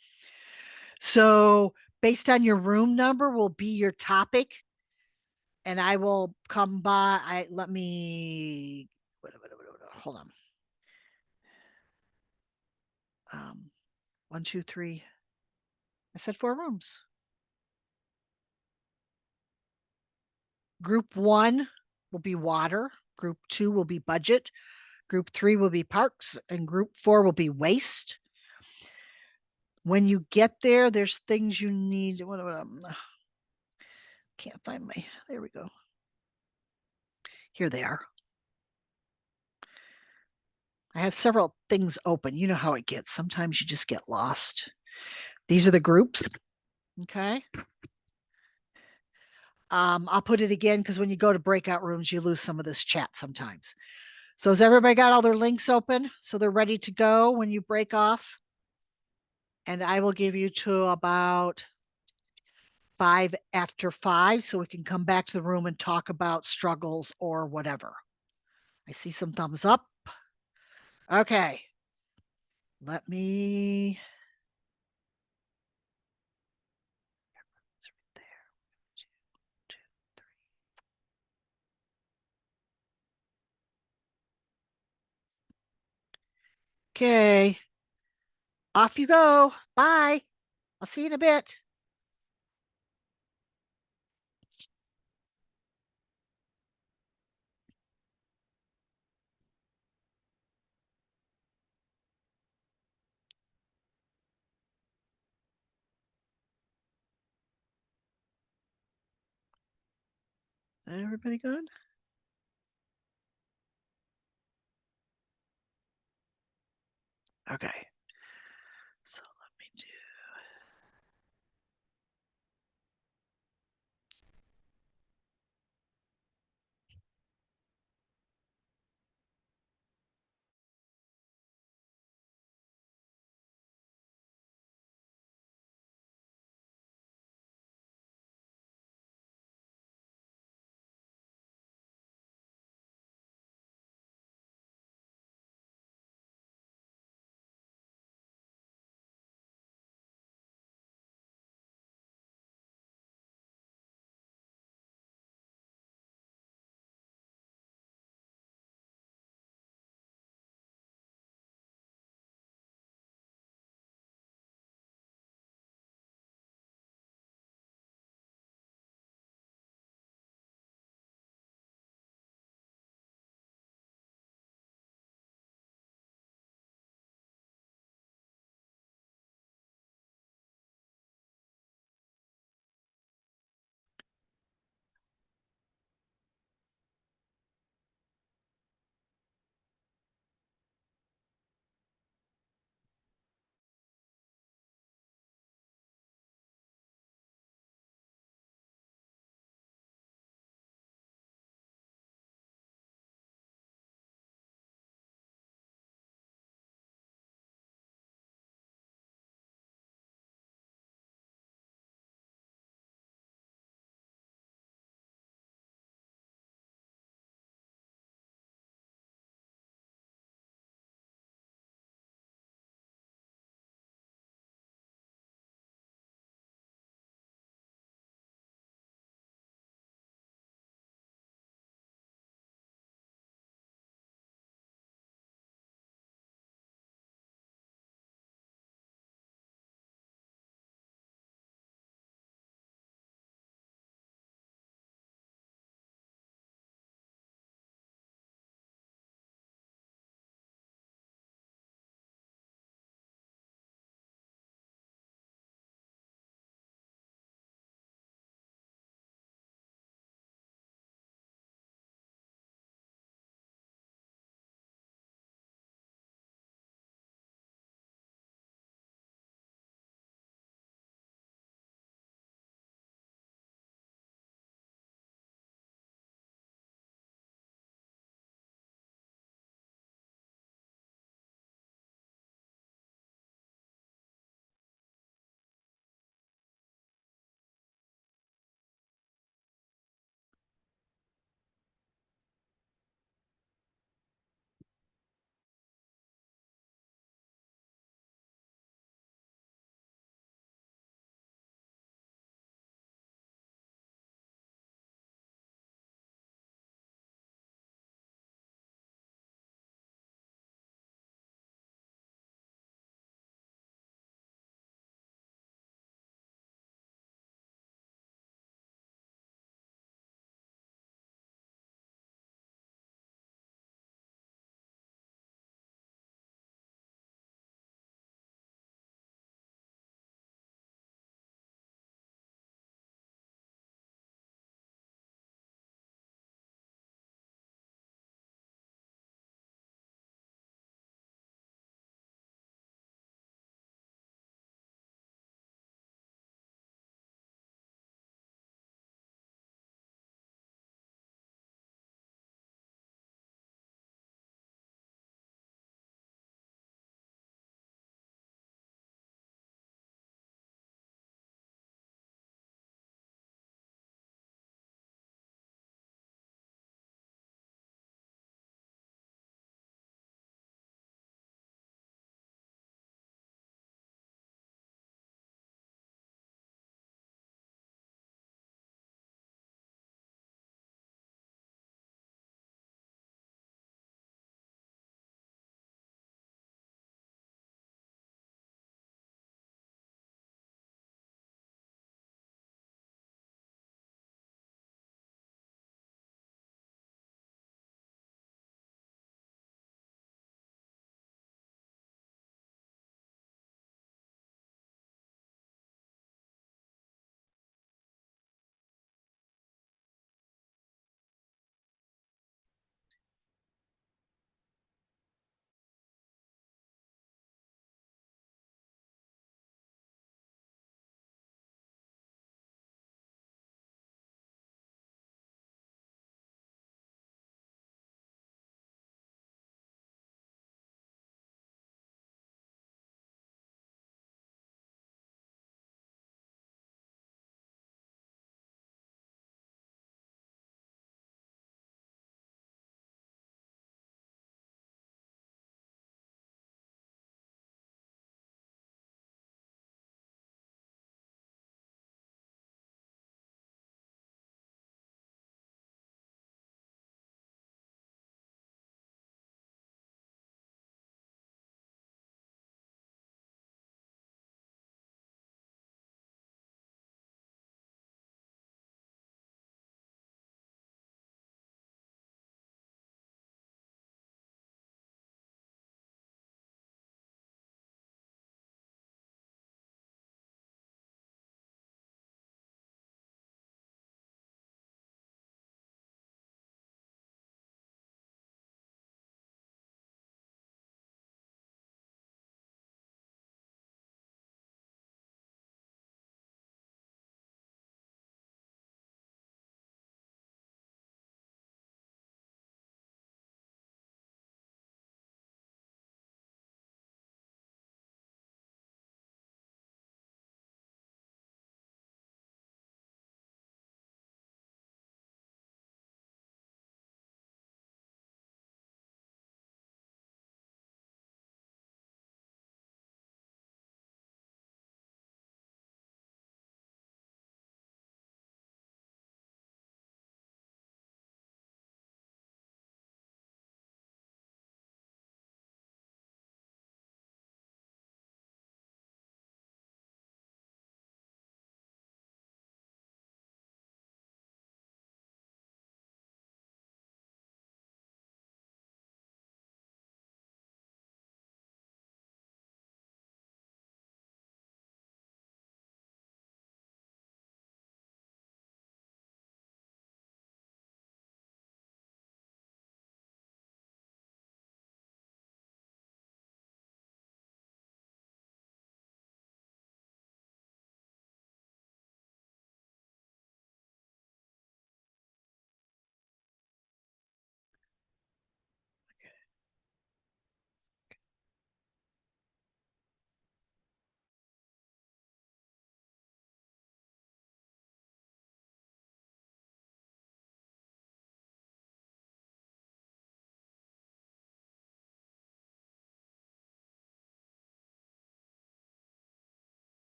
So based on your room number will be your topic. And I will come by. Hold on. 1, 2, 3. I said 4 rooms. Group 1 will be water. Group 2 will be budget. Group 3 will be parks, and group 4 will be waste. When you get there, there's things you need. Can't find there we go. Here they are. I have several things open. You know how it gets. Sometimes you just get lost. These are the groups. Okay. I'll put it again because when you go to breakout rooms, you lose some of this chat sometimes. So has everybody got all their links open? So they're ready to go when you break off? And I will give you to about 5 after 5 so we can come back to the room and talk about struggles or whatever. I see some thumbs up. Okay. Let me. It's right there. 1, 2, 2, 3. Okay. Off you go. Bye. I'll see you in a bit. Is everybody good? Okay. So let me do.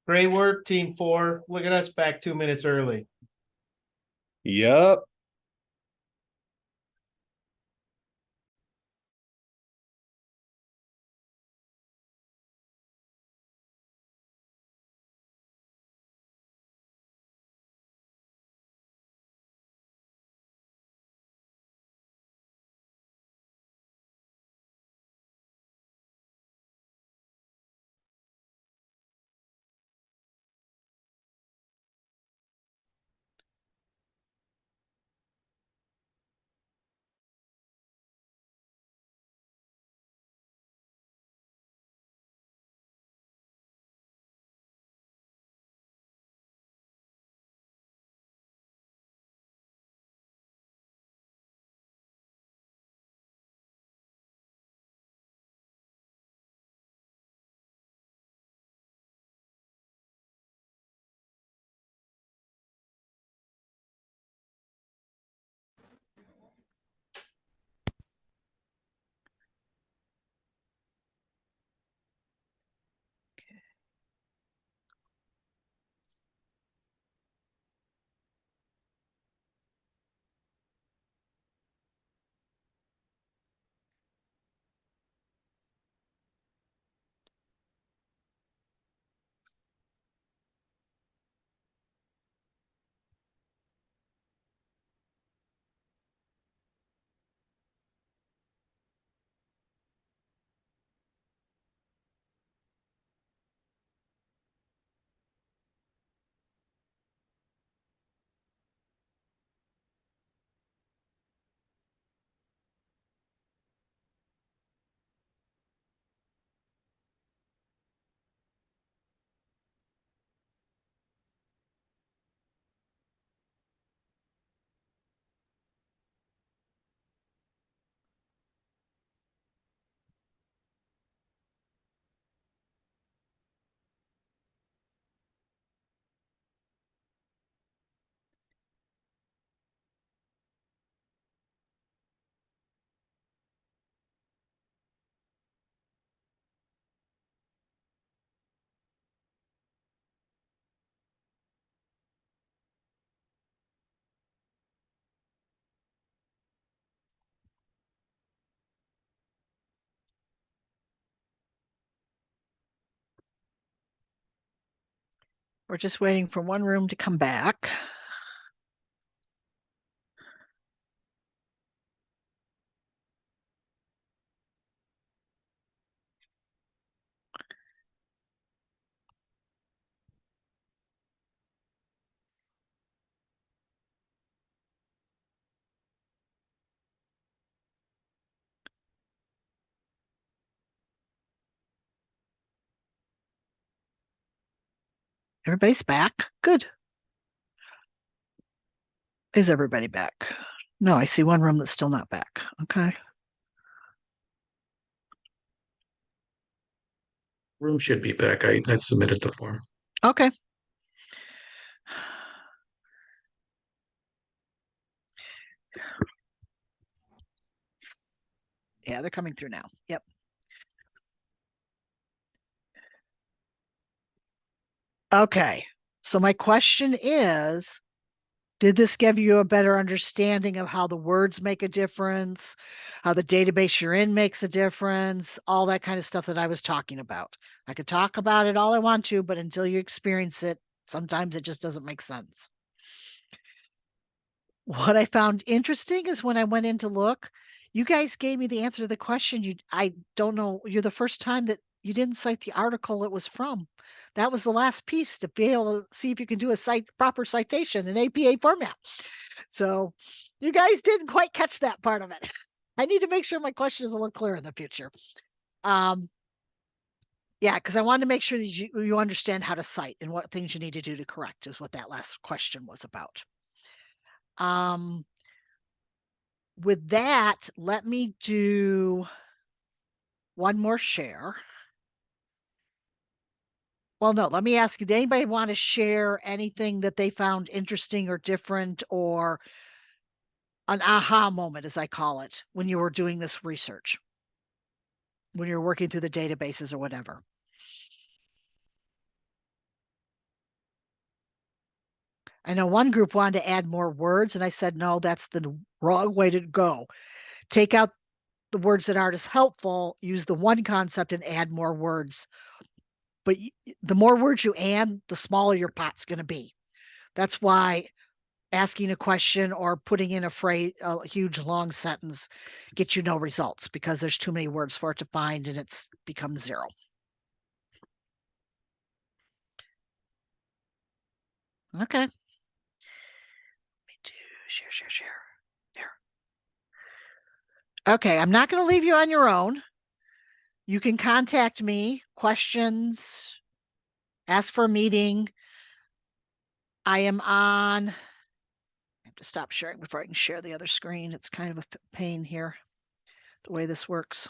Great work, Team 4. Look at us back 2 minutes early. Yep. We're just waiting for one room to come back. Everybody's back. Good. Is everybody back? No, I see one room that's still not back. Okay. Room should be back. I submitted the form. Okay. Yeah, they're coming through now. Yep. Okay. So my question is, did this give you a better understanding of how the words make a difference, how the database you're in makes a difference, all that kind of stuff that I was talking about? I could talk about it all I want to, but until you experience it, sometimes it just doesn't make sense. What I found interesting is when I went in to look, you guys gave me the answer to the question. I don't know, you're the first time that you didn't cite the article it was from. That was the last piece to be able to see if you can do a proper citation in APA format. So you guys didn't quite catch that part of it. I need to make sure my question is a little clearer in the future. Yeah, because I wanted to make sure that you understand how to cite and what things you need to do to correct is what that last question was about. With that, let me do one more share. Well, no, let me ask you, did anybody want to share anything that they found interesting or different or an aha moment, as I call it, when you were doing this research, when you're working through the databases or whatever? I know one group wanted to add more words, and I said, no, that's the wrong way to go. Take out the words that aren't as helpful, use the one concept and add more words. But the more words you add, the smaller your pot's going to be. That's why asking a question or putting in a huge long sentence gets you no results, because there's too many words for it to find and it's becomes zero. Okay. Let me do share. There. Okay, I'm not going to leave you on your own. You can contact me, questions, ask for a meeting. I have to stop sharing before I can share the other screen. It's kind of a pain here, the way this works.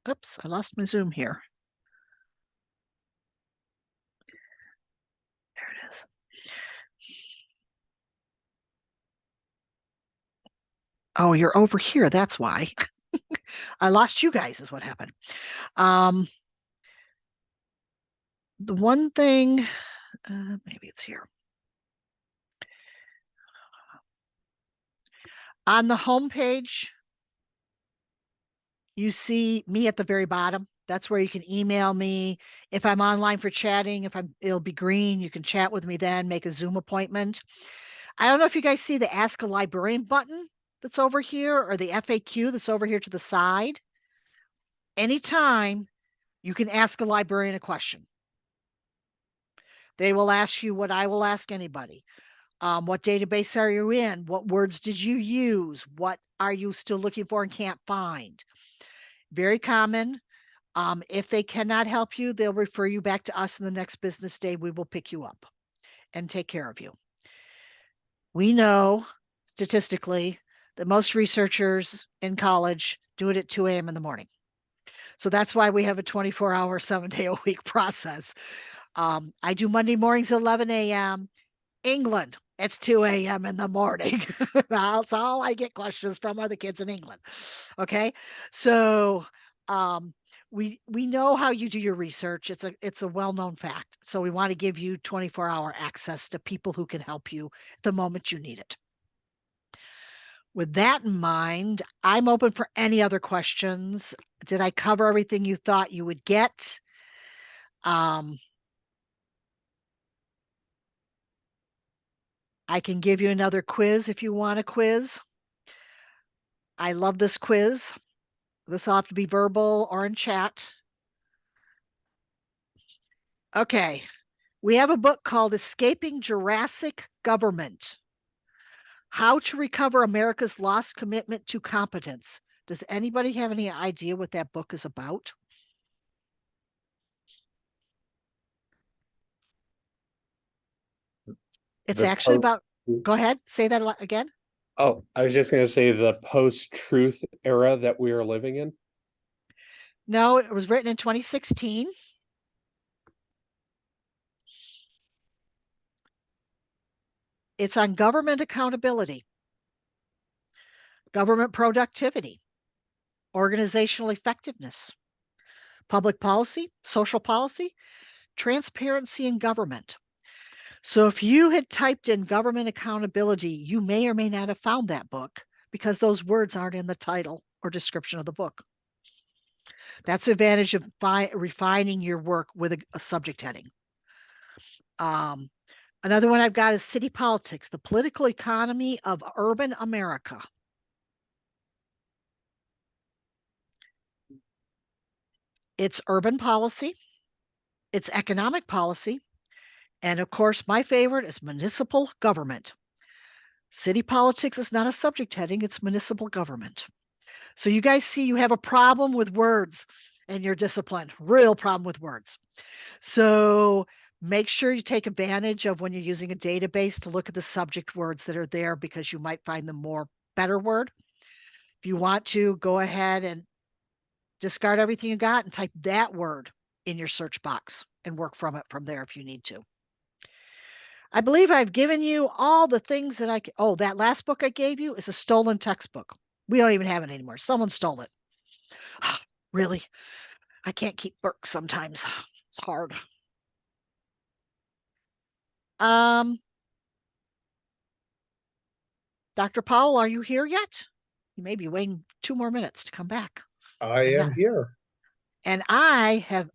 Oops, I lost my Zoom here. There it is. Oh, you're over here. That's why. I lost you guys is what happened. The one thing, maybe it's here. On the home page, you see me at the very bottom. That's where you can email me. If I'm online for chatting, it'll be green. You can chat with me then, make a Zoom appointment. I don't know if you guys see the Ask a Librarian button that's over here, or the FAQ that's over here to the side. Anytime you can ask a librarian a question. They will ask you what I will ask anybody. What database are you in? What words did you use? What are you still looking for and can't find? Very common. If they cannot help you, they'll refer you back to us in the next business day. We will pick you up and take care of you. We know statistically that most researchers in college do it at 2 a.m. in the morning. So that's why we have a 24-hour, 7-day-a-week process. I do Monday mornings at 11 a.m. England, it's 2 a.m. in the morning. That's all I get questions from are the kids in England. Okay. So we know how you do your research. It's a well-known fact. So we want to give you 24-hour access to people who can help you the moment you need it. With that in mind, I'm open for any other questions. Did I cover everything you thought you would get? I can give you another quiz if you want a quiz. I love this quiz. This will have to be verbal or in chat. Okay. We have a book called Escaping Jurassic Government: How to Recover America's Lost Commitment to Competence. Does anybody have any idea what that book is about? It's The actually po- about, go ahead, say that again. Oh, I was just going to say the post-truth era that we are living in. No, it was written in 2016. It's on government accountability, government productivity, organizational effectiveness, public policy, social policy, transparency in government. So if you had typed in government accountability, you may or may not have found that book because those words aren't in the title or description of the book. That's the advantage of refining your work with a subject heading. Another one I've got is City Politics, the Political Economy of Urban America. It's urban policy, it's economic policy, and of course, my favorite is municipal government. City politics is not a subject heading, it's municipal government. So you guys see you have a problem with words in your discipline, real problem with words. So make sure you take advantage of when you're using a database to look at the subject words that are there because you might find them more better word. If you want to, go ahead and discard everything you got and type that word in your search box and work from it from there if you need to. I believe I've given you all the things that oh, that last book I gave you is a stolen textbook. We don't even have it anymore. Someone stole it. Really? I can't keep books sometimes. It's hard. Dr. Powell, are you here yet? You may be waiting 2 more minutes to come back. I am here. And I have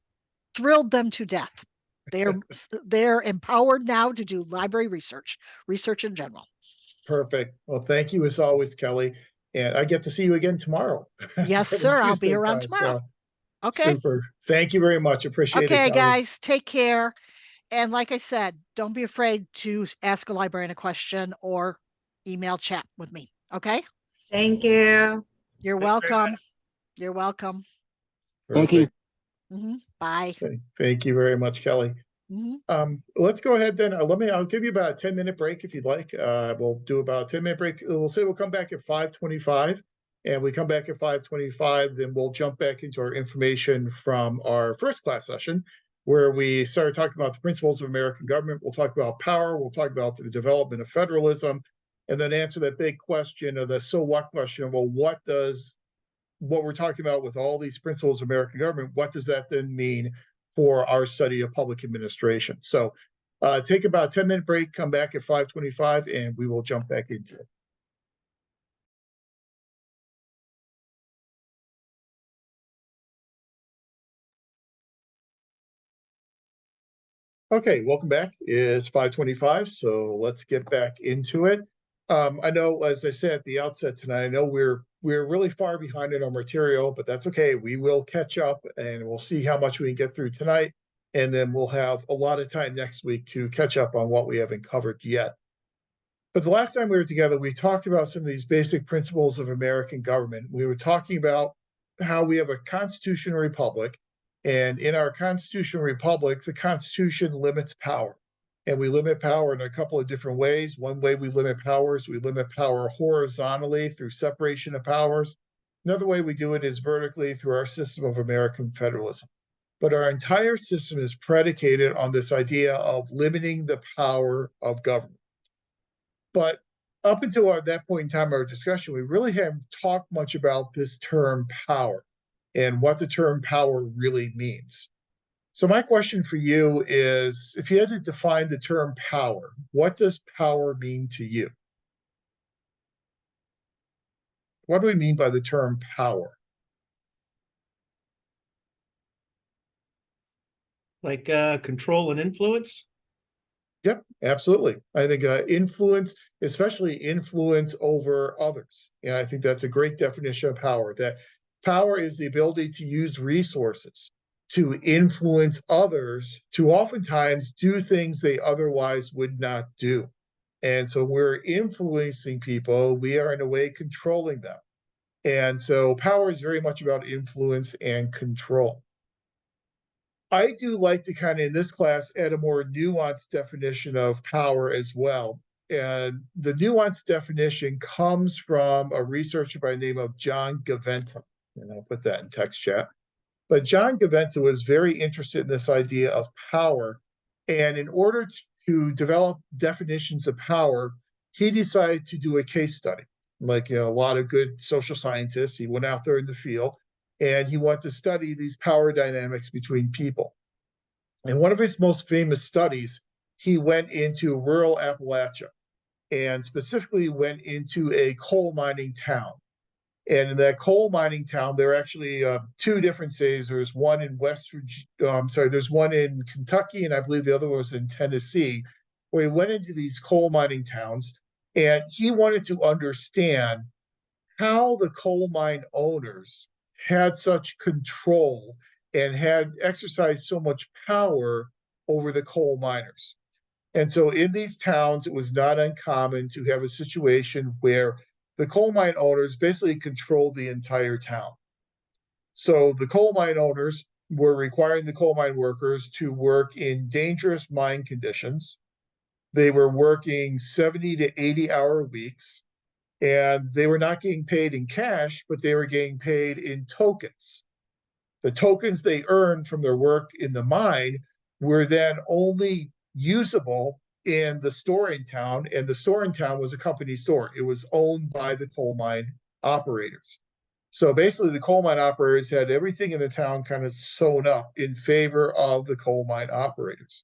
thrilled them to death. They're empowered now to do library research in general. Perfect. Well, thank you as always, Kelly. And I get to see you again tomorrow. Yes, for the sir. I'll be Tuesday around class, tomorrow. so Okay. super. Thank you very much. Appreciate it, Okay, Kelly. guys, take care. And like I said, don't be afraid to ask a librarian a question or email chat with me. Okay? Thank you. You're welcome. You're welcome. Thank you. Bye. Thank you very much, Kelly. Let's go ahead then. I'll give you about a 10-minute break if you'd like. We'll do about a 10-minute break. We'll say we'll come back at 5:25, and we come back at 5:25, then we'll jump back into our information from our first class session, where we started talking about the principles of American government. We'll talk about power. We'll talk about the development of federalism, and then answer that big question of the so what question. Well, what we're talking about with all these principles of American government, what does that then mean for our study of public administration? So take about a 10-minute break, come back at 5:25, and we will jump back into it. Okay, welcome back. It's 5:25, so let's get back into it. I know, as I said at the outset tonight, I know we're really far behind in our material, but that's okay. We will catch up, and we'll see how much we can get through tonight, and then we'll have a lot of time next week to catch up on what we haven't covered yet. But the last time we were together, we talked about some of these basic principles of American government. We were talking about how we have a constitutional republic, and in our constitutional republic, the Constitution limits power. And we limit power in a couple of different ways. One way we limit power is we limit power horizontally through separation of powers. Another way we do it is vertically through our system of American federalism. But our entire system is predicated on this idea of limiting the power of government. But up until that point in time, our discussion, we really haven't talked much about this term power and what the term power really means. So my question for you is, if you had to define the term power, what does power mean to you? What do we mean by the term power? Like control and influence? Yep, absolutely. I think influence, especially influence over others. And I think that's a great definition of power, that power is the ability to use resources to influence others to oftentimes do things they otherwise would not do. And so we're influencing people, we are in a way controlling them. And so power is very much about influence and control. I do like to kind of in this class add a more nuanced definition of power as well. And the nuanced definition comes from a researcher by the name of John Gaventa. And I'll put that in text chat. But John Gaventa was very interested in this idea of power. And in order to develop definitions of power, he decided to do a case study. Like a lot of good social scientists, he went out there in the field and he wanted to study these power dynamics between people. And one of his most famous studies, he went into rural Appalachia and specifically went into a coal mining town. And in that coal mining town, there are actually two different cities. There's one in there's one in Kentucky, and I believe the other one was in Tennessee, where he went into these coal mining towns, and he wanted to understand how the coal mine owners had such control and had exercised so much power over the coal miners. And so in these towns, it was not uncommon to have a situation where the coal mine owners basically controlled the entire town. So the coal mine owners were requiring the coal mine workers to work in dangerous mine conditions. They were working 70 to 80-hour weeks, and they were not getting paid in cash, but they were getting paid in tokens. The tokens they earned from their work in the mine were then only usable in the store in town, and the store in town was a company store. It was owned by the coal mine operators. So basically, the coal mine operators had everything in the town kind of sewn up in favor of the coal mine operators.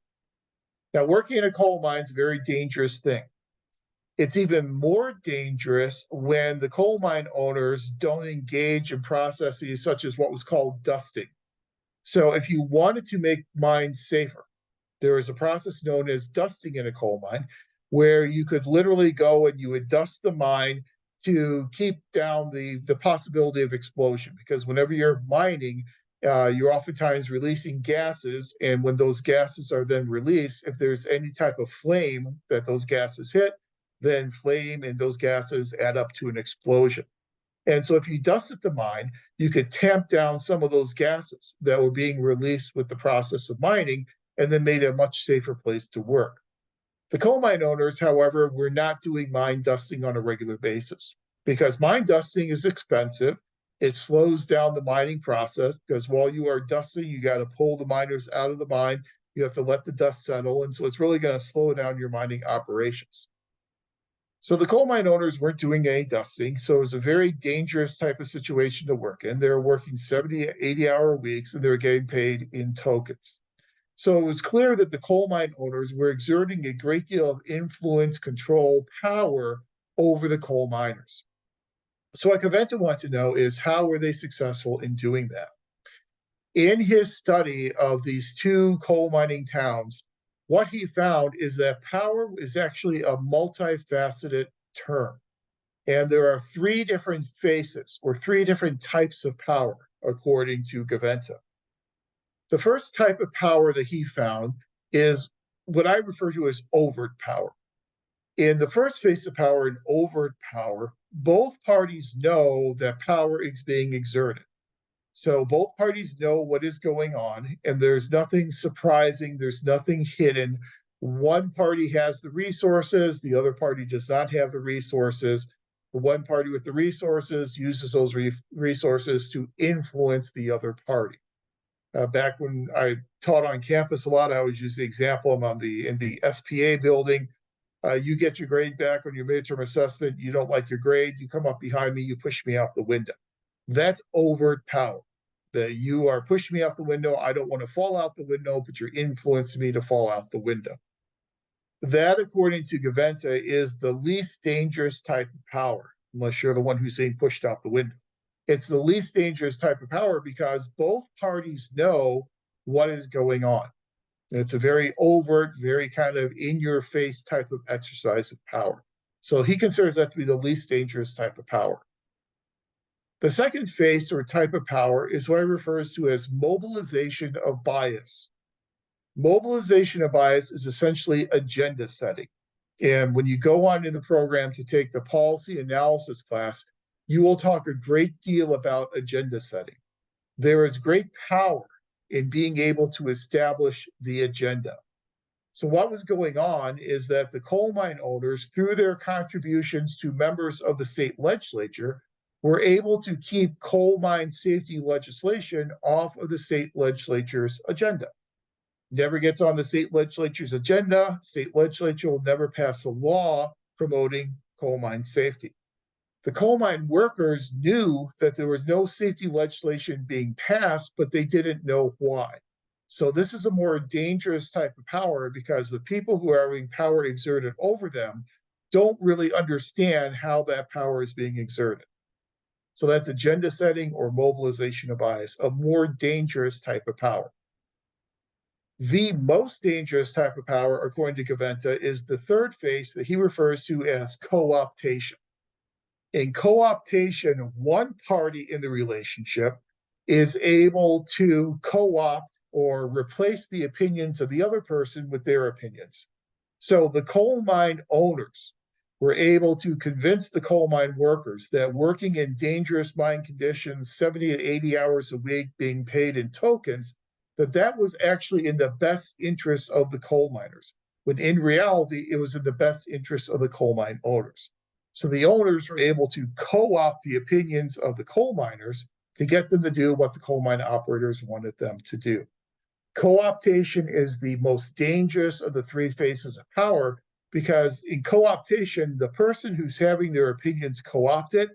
Now, working in a coal mine is a very dangerous thing. It's even more dangerous when the coal mine owners don't engage in processes such as what was called dusting. So if you wanted to make mines safer, there is a process known as dusting in a coal mine, where you could literally go and you would dust the mine to keep down the possibility of explosion. Because whenever you're mining, you're oftentimes releasing gases. And when those gases are then released, if there's any type of flame that those gases hit, then flame and those gases add up to an explosion. And so if you dusted the mine, you could tamp down some of those gases that were being released with the process of mining, and then made it a much safer place to work. The coal mine owners, however, were not doing mine dusting on a regular basis because mine dusting is expensive. It slows down the mining process because while you are dusting, you got to pull the miners out of the mine. You have to let the dust settle. And so it's really going to slow down your mining operations. So the coal mine owners weren't doing any dusting. So it was a very dangerous type of situation to work in. They were working 70, 80-hour weeks, and they were getting paid in tokens. So it was clear that the coal mine owners were exerting a great deal of influence, control, power over the coal miners. So what Gaventa wanted to know is how were they successful in doing that? In his study of these two coal mining towns, what he found is that power is actually a multifaceted term. And there are three different faces or three different types of power, according to Gaventa. The first type of power that he found is what I refer to as overt power. In the first phase of power, in overt power, both parties know that power is being exerted. So both parties know what is going on, and there's nothing surprising, there's nothing hidden. One party has the resources, the other party does not have the resources. The one party with the resources uses those resources to influence the other party. Back when I taught on campus a lot, I always use the example. I'm in the SPA building. You get your grade back on your midterm assessment. You don't like your grade. You come up behind me. You push me out the window. That's overt power. That you are pushing me out the window. I don't want to fall out the window, but you're influencing me to fall out the window. That, according to Gaventa, is the least dangerous type of power. unless you're the one who's being pushed out the window. It's the least dangerous type of power because both parties know what is going on. It's a very overt, very kind of in your face type of exercise of power. So he considers that to be the least dangerous type of power. The second phase or type of power is what he refers to as mobilization of bias. Mobilization of bias is essentially agenda setting. And when you go on in the program to take the policy analysis class, you will talk a great deal about agenda setting. There is great power in being able to establish the agenda. So what was going on is that the coal mine owners, through their contributions to members of the state legislature, were able to keep coal mine safety legislation off of the state legislature's agenda. Never gets on the state legislature's agenda, state legislature will never pass a law promoting coal mine safety. The coal mine workers knew that there was no safety legislation being passed, but they didn't know why. So this is a more dangerous type of power because the people who are having power exerted over them don't really understand how that power is being exerted. So that's agenda setting or mobilization of bias, a more dangerous type of power. The most dangerous type of power, according to Gaventa, is the third phase that he refers to as co-optation. In co-optation, one party in the relationship is able to co-opt or replace the opinions of the other person with their opinions. So the coal mine owners were able to convince the coal mine workers that working in dangerous mine conditions, 70 to 80 hours a week, being paid in tokens, that was actually in the best interest of the coal miners, when in reality, it was in the best interest of the coal mine owners. So the owners were able to co-opt the opinions of the coal miners to get them to do what the coal mine operators wanted them to do. Co-optation is the most dangerous of the three phases of power because in co-optation, the person who's having their opinions co-opted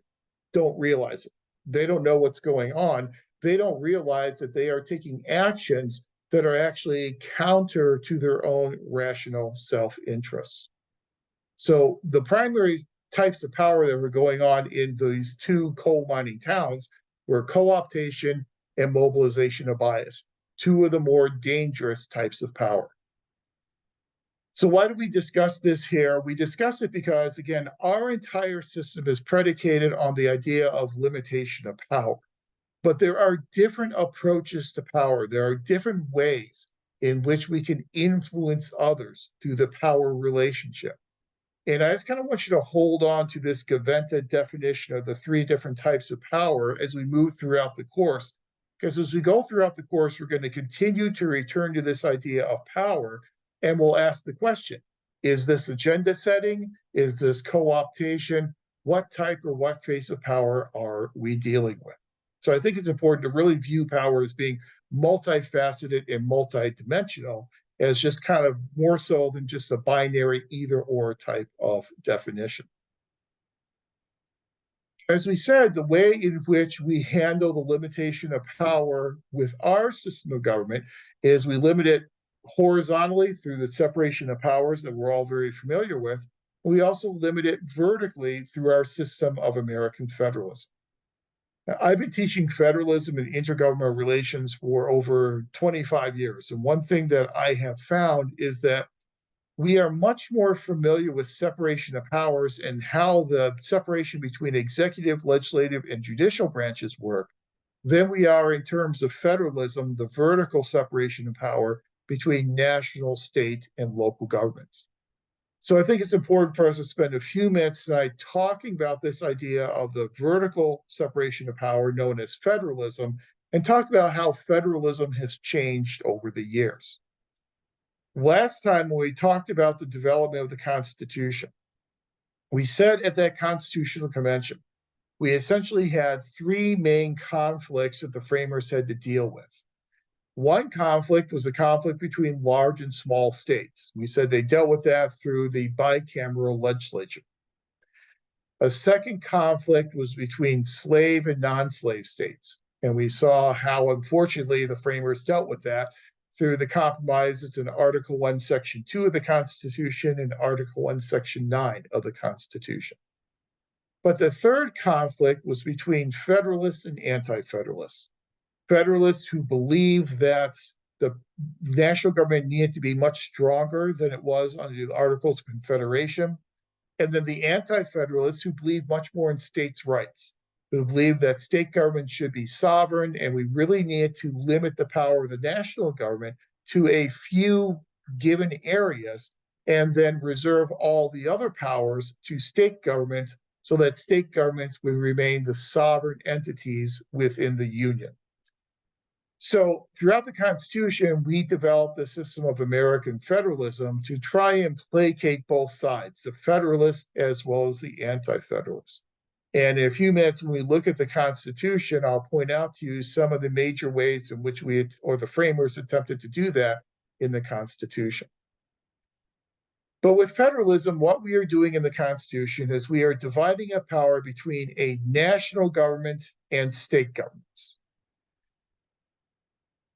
don't realize it. They don't know what's going on. They don't realize that they are taking actions that are actually counter to their own rational self-interests. So the primary types of power that were going on in these two coal mining towns were co-optation and mobilization of bias, two of the more dangerous types of power. So why do we discuss this here? We discuss it because, again, our entire system is predicated on the idea of limitation of power. But there are different approaches to power. There are different ways in which we can influence others through the power relationship. And I just kind of want you to hold on to this Gaventa definition of the three different types of power as we move throughout the course. Because as we go throughout the course, we're going to continue to return to this idea of power, and we'll ask the question, is this agenda setting? Is this co-optation? What type or what phase of power are we dealing with? So I think it's important to really view power as being multifaceted and multidimensional, as just kind of more so than just a binary either or type of definition. As we said, the way in which we handle the limitation of power with our system of government is we limit it horizontally through the separation of powers that we're all very familiar with. We also limit it vertically through our system of American federalism. Now, I've been teaching federalism and intergovernmental relations for over 25 years. And one thing that I have found is that we are much more familiar with separation of powers and how the separation between executive, legislative, and judicial branches work than we are in terms of federalism, the vertical separation of power between national, state, and local governments. So I think it's important for us to spend a few minutes tonight talking about this idea of the vertical separation of power known as federalism and talk about how federalism has changed over the years. Last time when we talked about the development of the Constitution, we said at that Constitutional Convention, we essentially had three main conflicts that the framers had to deal with. One conflict was a conflict between large and small states. We said they dealt with that through the bicameral legislature. A second conflict was between slave and non-slave states. And we saw how, unfortunately, the framers dealt with that through the compromises in Article 1, Section 2 of the Constitution and Article 1, Section 9 of the Constitution. But the third conflict was between Federalists and anti-Federalists. Federalists who believed that the national government needed to be much stronger than it was under the Articles of Confederation. And then the anti-Federalists who believed much more in states' rights, who believed that state government should be sovereign and we really needed to limit the power of the national government to a few given areas and then reserve all the other powers to state governments so that state governments would remain the sovereign entities within the Union. So throughout the Constitution, we developed a system of American federalism to try and placate both sides, the Federalists as well as the anti-Federalists. And in a few minutes, when we look at the Constitution, I'll point out to you some of the major ways in which we, or the framers, attempted to do that in the Constitution. But with federalism, what we are doing in the Constitution is we are dividing up power between a national government and state governments.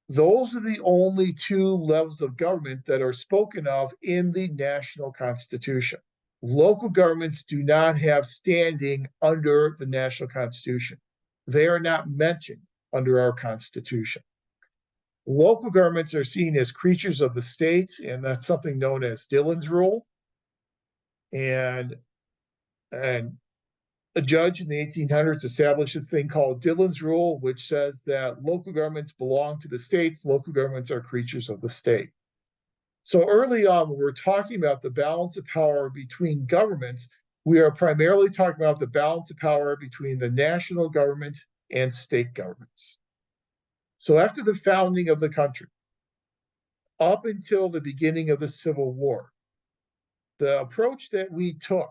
Those are the only two levels of government that are spoken of in the national Constitution. Local governments do not have standing under the national Constitution. They are not mentioned under our Constitution. Local governments are seen as creatures of the state, and that's something known as Dillon's rule. And a judge in the 1800s established a thing called Dillon's rule, which says that local governments belong to the states, local governments are creatures of the state. So early on, when we're talking about the balance of power between governments, we are primarily talking about the balance of power between the national government and state governments. So after the founding of the country, up until the beginning of the Civil War, the approach that we took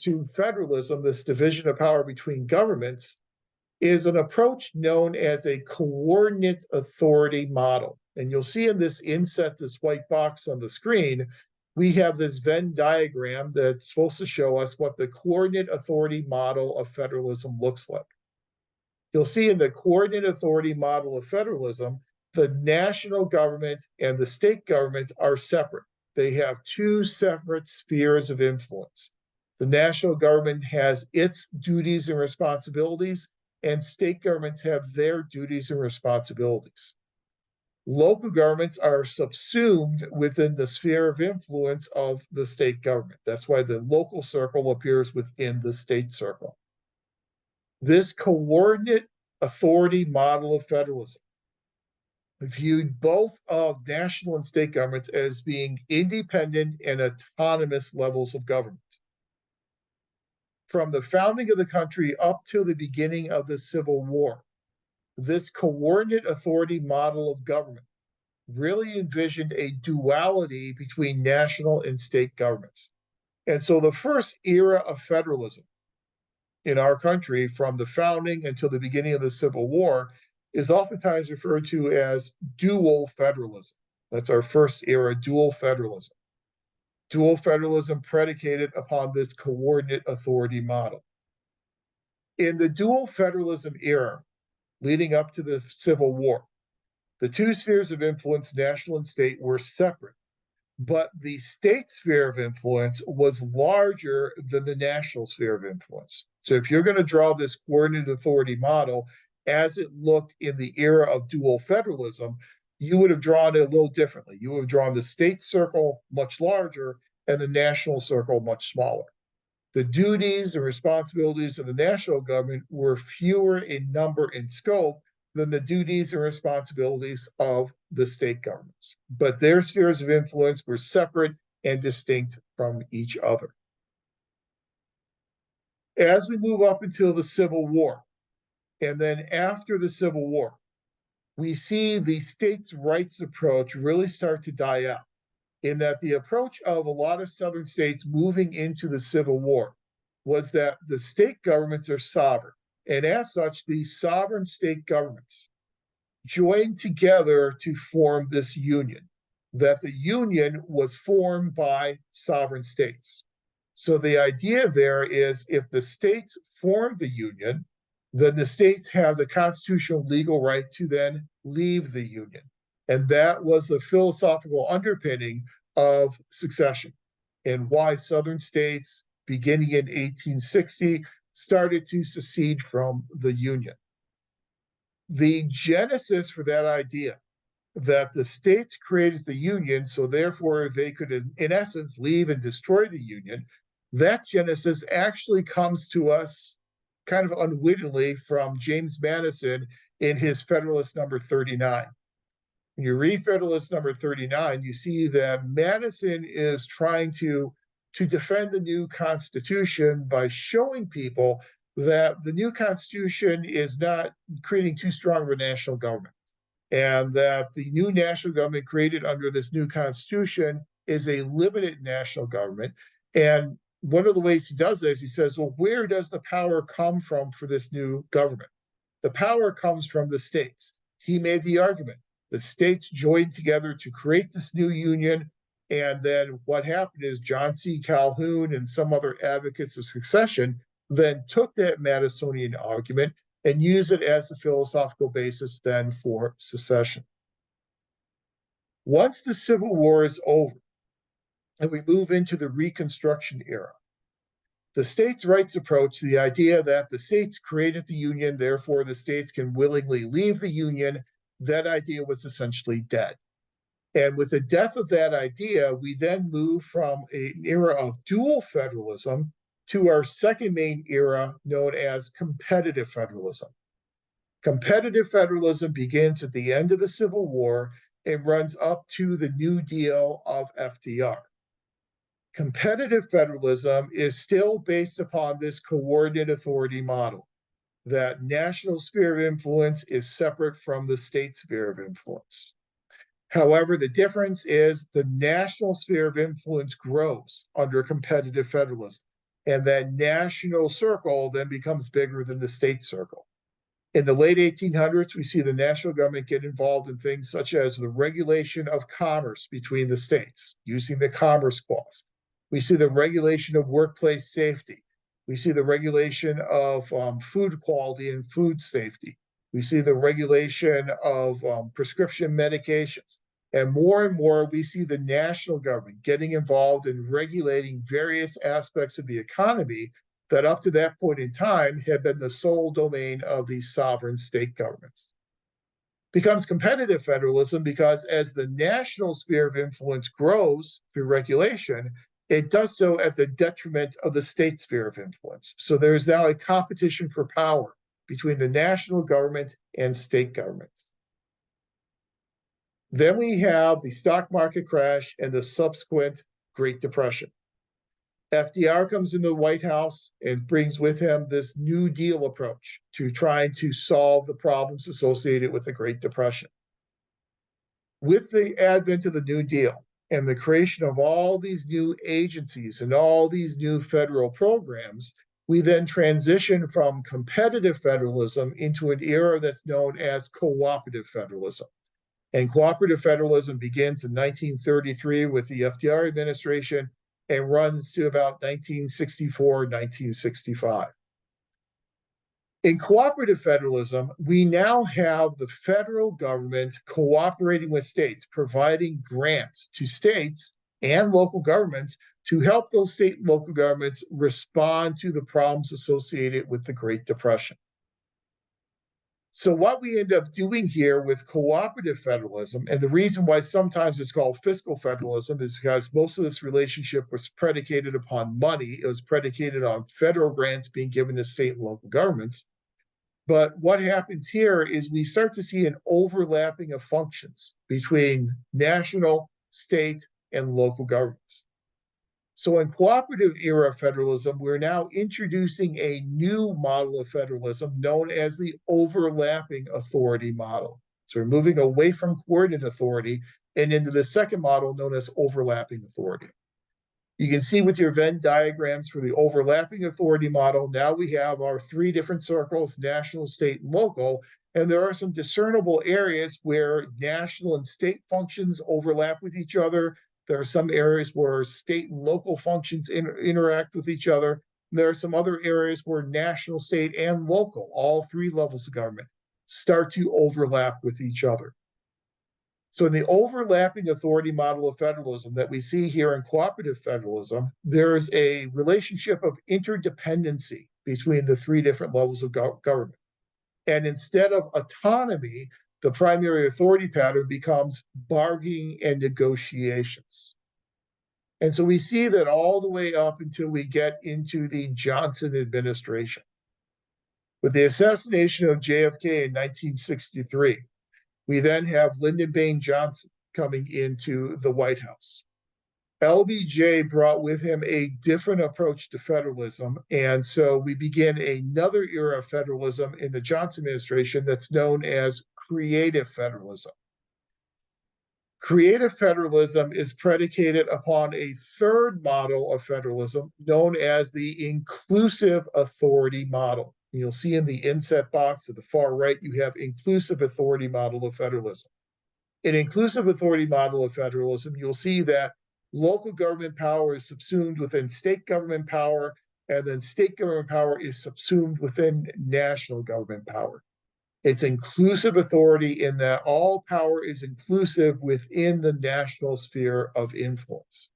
to federalism, this division of power between governments, is an approach known as a coordinate authority model. And you'll see in this inset, this white box on the screen, we have this Venn diagram that's supposed to show us what the coordinate authority model of federalism looks like. You'll see in the coordinate authority model of federalism, the national government and the state government are separate. They have two separate spheres of influence. The national government has its duties and responsibilities, and state governments have their duties and responsibilities. Local governments are subsumed within the sphere of influence of the state government. That's why the local circle appears within the state circle. This coordinate authority model of federalism viewed both of national and state governments as being independent and autonomous levels of government. From the founding of the country up to the beginning of the Civil War, this coordinate authority model of government really envisioned a duality between national and state governments. And so the first era of federalism in our country, from the founding until the beginning of the Civil War, is oftentimes referred to as dual federalism. That's our first era, dual federalism. Dual federalism predicated upon this coordinate authority model. In the dual federalism era, leading up to the Civil War, the two spheres of influence, national and state, were separate, but the state sphere of influence was larger than the national sphere of influence. So if you're going to draw this coordinated authority model as it looked in the era of dual federalism, you would have drawn it a little differently. You would have drawn the state circle much larger and the national circle much smaller. The duties and responsibilities of the national government were fewer in number and scope than the duties and responsibilities of the state governments. But their spheres of influence were separate and distinct from each other. As we move up until the Civil War, and then after the Civil War, we see the states' rights approach really start to die out, in that the approach of a lot of southern states moving into the Civil War was that the state governments are sovereign. And as such, these sovereign state governments joined together to form this union, that the union was formed by sovereign states. So the idea there is if the states form the union, then the states have the constitutional legal right to then leave the union. And that was the philosophical underpinning of succession and why southern states, beginning in 1860, started to secede from the Union. The genesis for that idea that the states created the Union, so therefore they could, in essence, leave and destroy the Union, that genesis actually comes to us kind of unwittingly from James Madison in his Federalist number 39. When you read Federalist number 39, you see that Madison is trying to defend the new Constitution by showing people that the new Constitution is not creating too strong of a national government, and that the new national government created under this new Constitution is a limited national government. And one of the ways he does this, he says, well, where does the power come from for this new government? The power comes from the states. He made the argument. The states joined together to create this new union. And then what happened is John C. Calhoun and some other advocates of secession then took that Madisonian argument and used it as the philosophical basis then for secession. Once the Civil War is over and we move into the Reconstruction era, the states' rights approach, the idea that the states created the Union, therefore the states can willingly leave the Union, that idea was essentially dead. And with the death of that idea, we then move from an era of dual federalism to our second main era known as competitive federalism. Competitive federalism begins at the end of the Civil War and runs up to the New Deal of FDR. Competitive federalism is still based upon this coordinate authority model, that national sphere of influence is separate from the state sphere of influence. However, the difference is the national sphere of influence grows under competitive federalism, and that national circle then becomes bigger than the state circle. In the late 1800s, we see the national government get involved in things such as the regulation of commerce between the states, using the Commerce Clause. We see the regulation of workplace safety. We see the regulation of food quality and food safety. We see the regulation of prescription medications. And more, we see the national government getting involved in regulating various aspects of the economy that up to that point in time had been the sole domain of these sovereign state governments. Becomes competitive federalism because as the national sphere of influence grows through regulation, it does so at the detriment of the state sphere of influence. So there is now a competition for power between the national government and state governments. Then we have the stock market crash and the subsequent Great Depression. FDR comes into the White House and brings with him this New Deal approach to trying to solve the problems associated with the Great Depression. With the advent of the New Deal and the creation of all these new agencies and all these new federal programs, we then transition from competitive federalism into an era that's known as cooperative federalism. And cooperative federalism begins in 1933 with the FDR administration and runs to about 1964, 1965. In cooperative federalism, we now have the federal government cooperating with states, providing grants to states and local governments to help those state and local governments respond to the problems associated with the Great Depression. So what we end up doing here with cooperative federalism, and the reason why sometimes it's called fiscal federalism is because most of this relationship was predicated upon money. It was predicated on federal grants being given to state and local governments. But what happens here is we start to see an overlapping of functions between national, state, and local governments. So in cooperative era federalism, we're now introducing a new model of federalism known as the overlapping authority model. So we're moving away from coordinate authority and into the second model known as overlapping authority. You can see with your Venn diagrams for the overlapping authority model, now we have our three different circles, national, state, and local, and there are some discernible areas where national and state functions overlap with each other. There are some areas where state and local functions interact with each other. There are some other areas where national, state, and local, all three levels of government, start to overlap with each other. So in the overlapping authority model of federalism that we see here in cooperative federalism, there's a relationship of interdependency between the three different levels of government. And instead of autonomy, the primary authority pattern becomes bargaining and negotiations. And so we see that all the way up until we get into the Johnson administration. With the assassination of JFK in 1963, we then have Lyndon Baines Johnson coming into the White House. LBJ brought with him a different approach to federalism. And so we begin another era of federalism in the Johnson administration that's known as creative federalism. Creative federalism is predicated upon a third model of federalism known as the inclusive authority model. You'll see in the inset box at the far right, you have inclusive authority model of federalism. In inclusive authority model of federalism, you'll see that local government power is subsumed within state government power, and then state government power is subsumed within national government power. It's inclusive authority in that all power is inclusive within the national sphere of influence.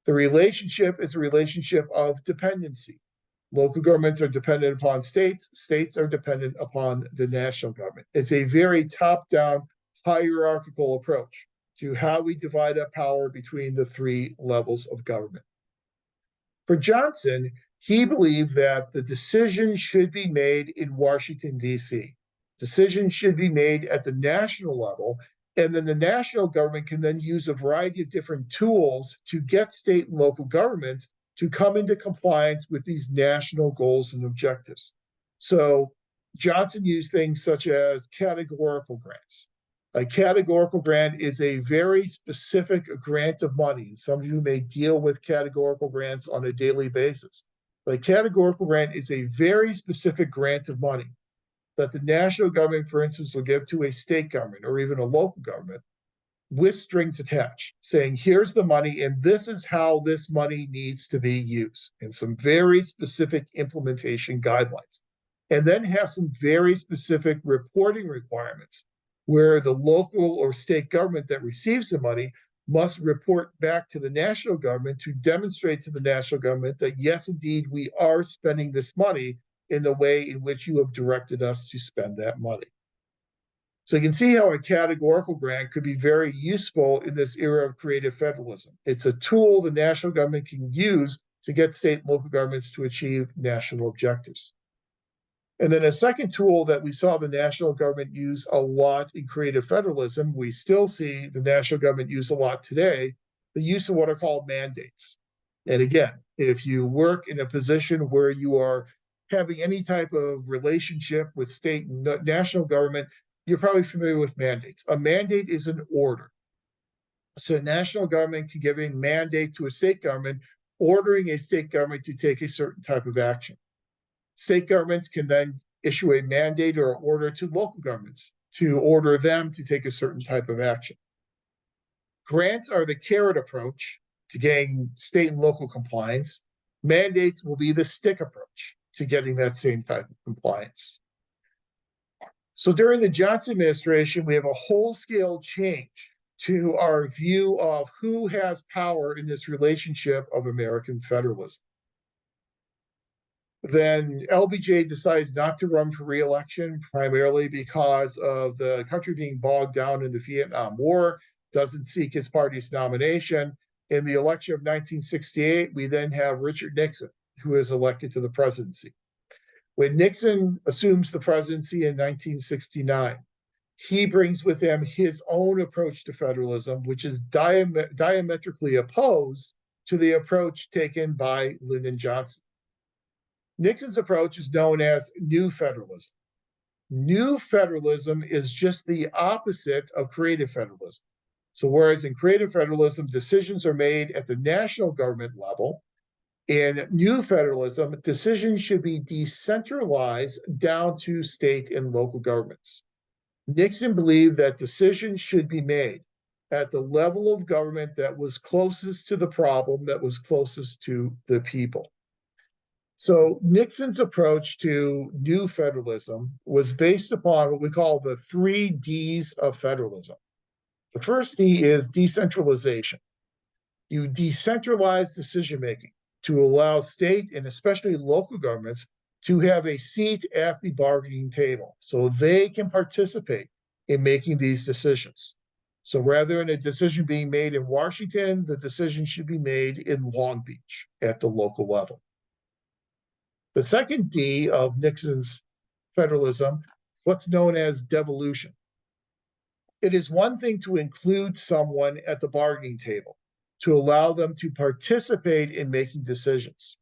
The relationship is a relationship of dependency. Local governments are dependent upon states, states are dependent upon the national government. It's a very top-down, hierarchical approach to how we divide up power between the three levels of government. For Johnson, he believed that the decision should be made in Washington, D.C. Decisions should be made at the national level, and then the national government can then use a variety of different tools to get state and local governments to come into compliance with these national goals and objectives. So Johnson used things such as categorical grants. A categorical grant is a very specific grant of money. Some of you may deal with categorical grants on a daily basis. But a categorical grant is a very specific grant of money that the national government, for instance, will give to a state government or even a local government with strings attached, saying, here's the money, and this is how this money needs to be used, and some very specific implementation guidelines. And then have some very specific reporting requirements where the local or state government that receives the money must report back to the national government to demonstrate to the national government that, yes, indeed, we are spending this money in the way in which you have directed us to spend that money. So you can see how a categorical grant could be very useful in this era of creative federalism. It's a tool the national government can use to get state and local governments to achieve national objectives. And then a second tool that we saw the national government use a lot in creative federalism, we still see the national government use a lot today, the use of what are called mandates. And again, if you work in a position where you are having any type of relationship with state and national government, you're probably familiar with mandates. A mandate is an order. So a national government can give a mandate to a state government, ordering a state government to take a certain type of action. State governments can then issue a mandate or order to local governments to order them to take a certain type of action. Grants are the carrot approach to getting state and local compliance. Mandates will be the stick approach to getting that same type of compliance. So during the Johnson administration, we have a whole-scale change to our view of who has power in this relationship of American federalism. Then LBJ decides not to run for re-election, primarily because of the country being bogged down in the Vietnam War, doesn't seek his party's nomination. In the election of 1968, we then have Richard Nixon, who is elected to the presidency. When Nixon assumes the presidency in 1969, he brings with him his own approach to federalism, which is diametrically opposed to the approach taken by Lyndon Johnson. Nixon's approach is known as New Federalism. New Federalism is just the opposite of creative federalism. So whereas in creative federalism, decisions are made at the national government level, in New Federalism, decisions should be decentralized down to state and local governments. Nixon believed that decisions should be made at the level of government that was closest to the problem, that was closest to the people. So Nixon's approach to New Federalism was based upon what we call the 3 Ds of federalism. The first D is decentralization. You decentralize decision-making to allow state and especially local governments to have a seat at the bargaining table so they can participate in making these decisions. So rather than a decision being made in Washington, the decision should be made in Long Beach at the local level. The second D of Nixon's federalism is what's known as devolution. It is one thing to include someone at the bargaining table, to allow them to participate in making decisions.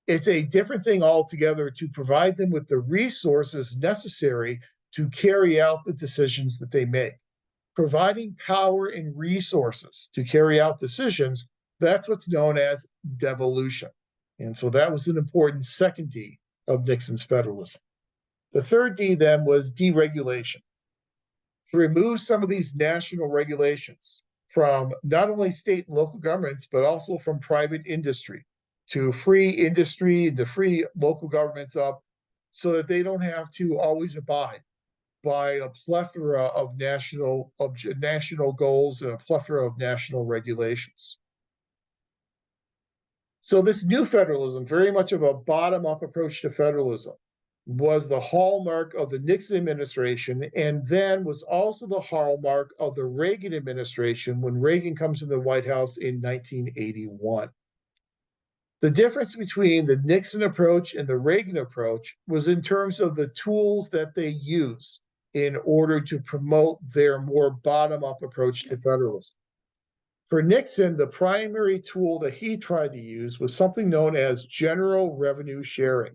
It's a different thing altogether to provide them with the resources necessary to carry out the decisions that they make. Providing power and resources to carry out decisions, that's what's known as devolution. And so that was an important second D of Nixon's federalism. The third D then was deregulation. To remove some of these national regulations from not only state and local governments, but also from private industry, to free industry and to free local governments up so that they don't have to always abide by a plethora of national goals and a plethora of national regulations. So this new federalism, very much of a bottom-up approach to federalism, was the hallmark of the Nixon administration, and then was also the hallmark of the Reagan administration when Reagan comes to the White House in 1981. The difference between the Nixon approach and the Reagan approach was in terms of the tools that they use in order to promote their more bottom-up approach to federalism. For Nixon, the primary tool that he tried to use was something known as general revenue sharing.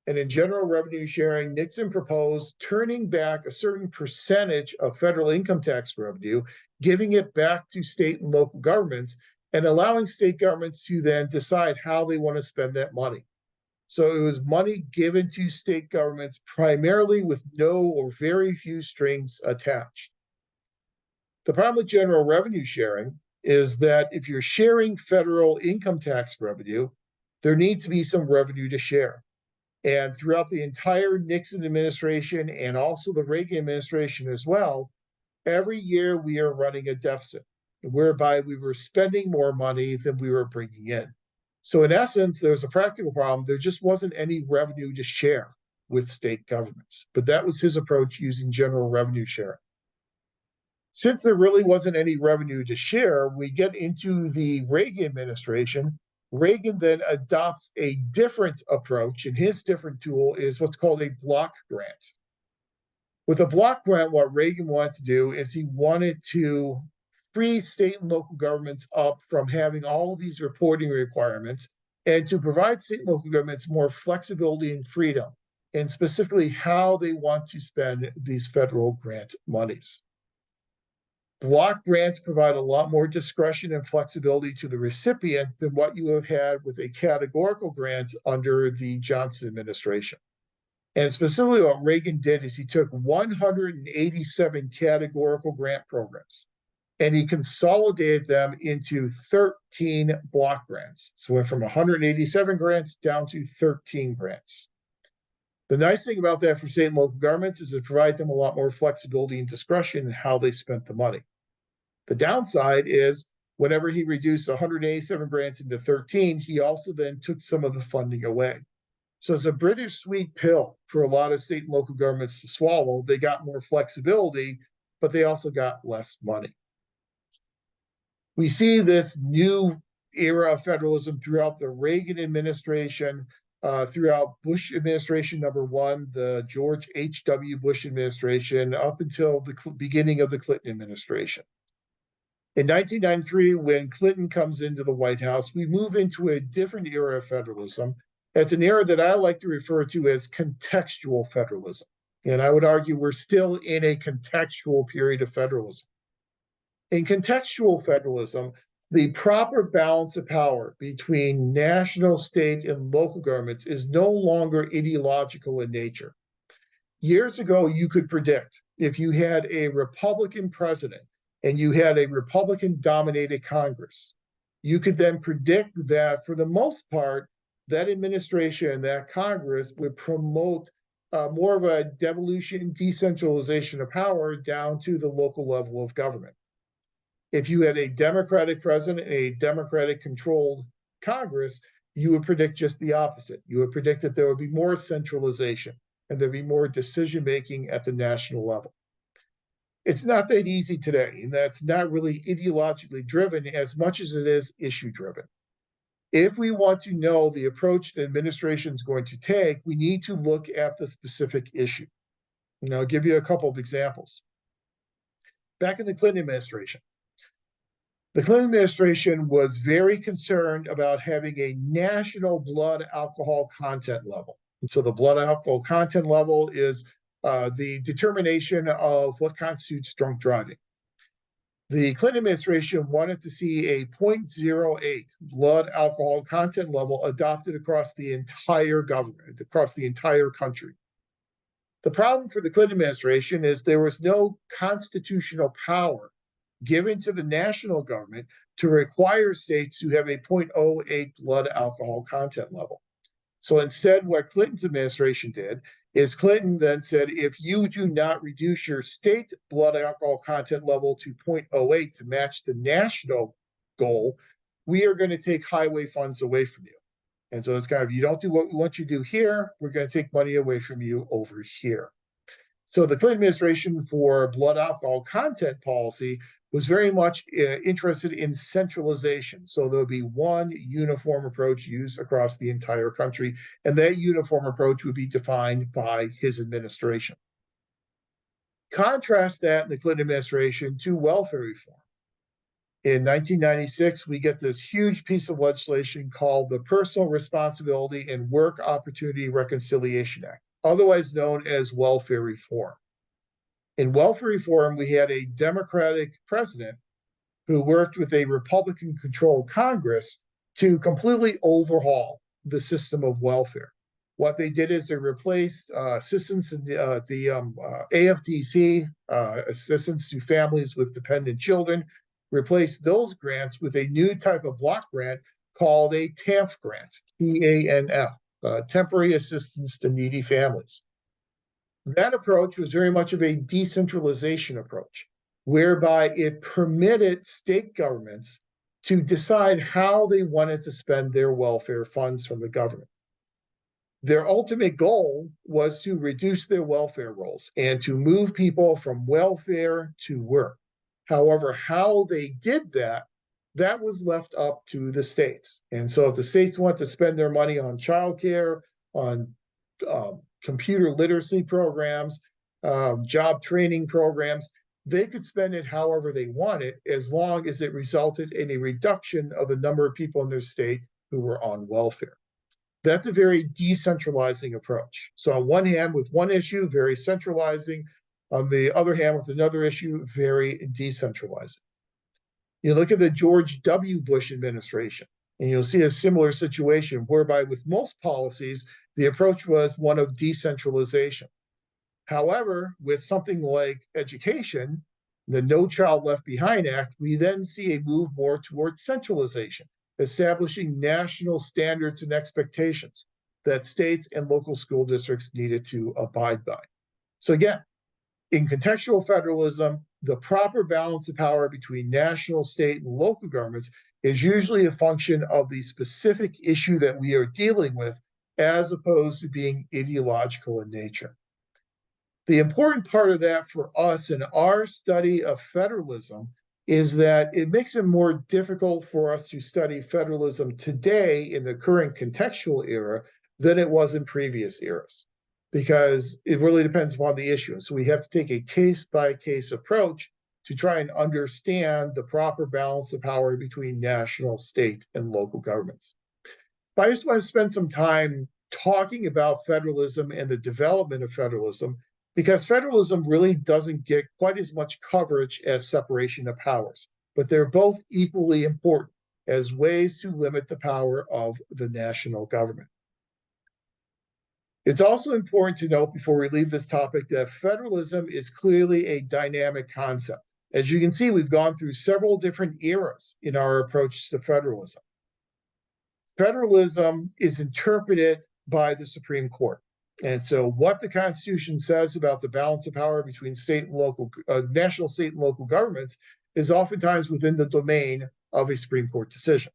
And in general revenue sharing, Nixon proposed turning back a certain percentage of federal income tax revenue, giving it back to state and local governments, and allowing state governments to then decide how they want to spend that money. So it was money given to state governments primarily with no or very few strings attached. The problem with general revenue sharing is that if you're sharing federal income tax revenue, there needs to be some revenue to share. And throughout the entire Nixon administration and also the Reagan administration as well, every year we are running a deficit, whereby we were spending more money than we were bringing in. So in essence, there's a practical problem. There just wasn't any revenue to share with state governments. But that was his approach using general revenue sharing. Since there really wasn't any revenue to share, we get into the Reagan administration. Reagan then adopts a different approach, and his different tool is what's called a block grant. With a block grant, what Reagan wanted to do is he wanted to free state and local governments up from having all of these reporting requirements and to provide state and local governments more flexibility and freedom, and specifically how they want to spend these federal grant monies. Block grants provide a lot more discretion and flexibility to the recipient than what you have had with a categorical grant under the Johnson administration. And specifically what Reagan did is he took 187 categorical grant programs and he consolidated them into 13 block grants. So it went from 187 grants down to 13 grants. The nice thing about that for state and local governments is it provides them a lot more flexibility and discretion in how they spent the money. The downside is whenever he reduced 187 grants into 13, he also then took some of the funding away. So it's a British sweet pill for a lot of state and local governments to swallow. They got more flexibility, but they also got less money. We see this new era of federalism throughout the Reagan administration, throughout Bush administration #1, the George H.W. Bush administration, up until the beginning of the Clinton administration. In 1993, when Clinton comes into the White House, we move into a different era of federalism. It's an era that I like to refer to as contextual federalism. And I would argue we're still in a contextual period of federalism. In contextual federalism, the proper balance of power between national, state, and local governments is no longer ideological in nature. Years ago, you could predict if you had a Republican president and you had a Republican-dominated Congress, you could then predict that for the most part, that administration, that Congress would promote more of a devolution, decentralization of power down to the local level of government. If you had a Democratic president and a Democratic-controlled Congress, you would predict just the opposite. You would predict that there would be more centralization and there'd be more decision-making at the national level. It's not that easy today, and that's not really ideologically driven as much as it is issue-driven. If we want to know the approach the administration is going to take, we need to look at the specific issue. And I'll give you a couple of examples. Back in the Clinton administration, the Clinton administration was very concerned about having a national blood alcohol content level. And so the blood alcohol content level is the determination of what constitutes drunk driving. The Clinton administration wanted to see a 0.08 blood alcohol content level adopted across the entire government, across the entire country. The problem for the Clinton administration is there was no constitutional power given to the national government to require states to have a 0.08 blood alcohol content level. So instead, what Clinton's administration did is Clinton then said, if you do not reduce your state blood alcohol content level to 0.08 to match the national goal, we are going to take highway funds away from you. And so it's kind of, you don't do what we want you to do here, we're going to take money away from you over here. So the Clinton administration for blood alcohol content policy was very much interested in centralization. So there would be one uniform approach used across the entire country, and that uniform approach would be defined by his administration. Contrast that in the Clinton administration to welfare reform. In 1996, we get this huge piece of legislation called the Personal Responsibility and Work Opportunity Reconciliation Act, otherwise known as welfare reform. In welfare reform, we had a Democratic president who worked with a Republican-controlled Congress to completely overhaul the system of welfare. What they did is they replaced assistance in the AFDC, assistance to families with dependent children, replaced those grants with a new type of block grant called a TANF grant, TANF, Temporary Assistance to Needy Families. That approach was very much of a decentralization approach, whereby it permitted state governments to decide how they wanted to spend their welfare funds from the government. Their ultimate goal was to reduce their welfare rolls and to move people from welfare to work. However, how they did that, that was left up to the states. And so if the states want to spend their money on childcare, on computer literacy programs, job training programs, they could spend it however they wanted, as long as it resulted in a reduction of the number of people in their state who were on welfare. That's a very decentralizing approach. So on one hand, with one issue, very centralizing. On the other hand, with another issue, very decentralizing. You look at the George W. Bush administration, and you'll see a similar situation whereby with most policies, the approach was one of decentralization. However, with something like education, the No Child Left Behind Act, we then see a move more towards centralization, establishing national standards and expectations that states and local school districts needed to abide by. So again, in contextual federalism, the proper balance of power between national, state, and local governments is usually a function of the specific issue that we are dealing with, as opposed to being ideological in nature. The important part of that for us in our study of federalism is that it makes it more difficult for us to study federalism today in the current contextual era than it was in previous eras, because it really depends upon the issue. So we have to take a case-by-case approach to try and understand the proper balance of power between national, state, and local governments. But I just want to spend some time talking about federalism and the development of federalism, because federalism really doesn't get quite as much coverage as separation of powers, but they're both equally important as ways to limit the power of the national government. It's also important to note before we leave this topic that federalism is clearly a dynamic concept. As you can see, we've gone through several different eras in our approach to federalism. Federalism is interpreted by the Supreme Court. And so what the Constitution says about the balance of power between state and local, national, state, and local governments is oftentimes within the domain of a Supreme Court decision.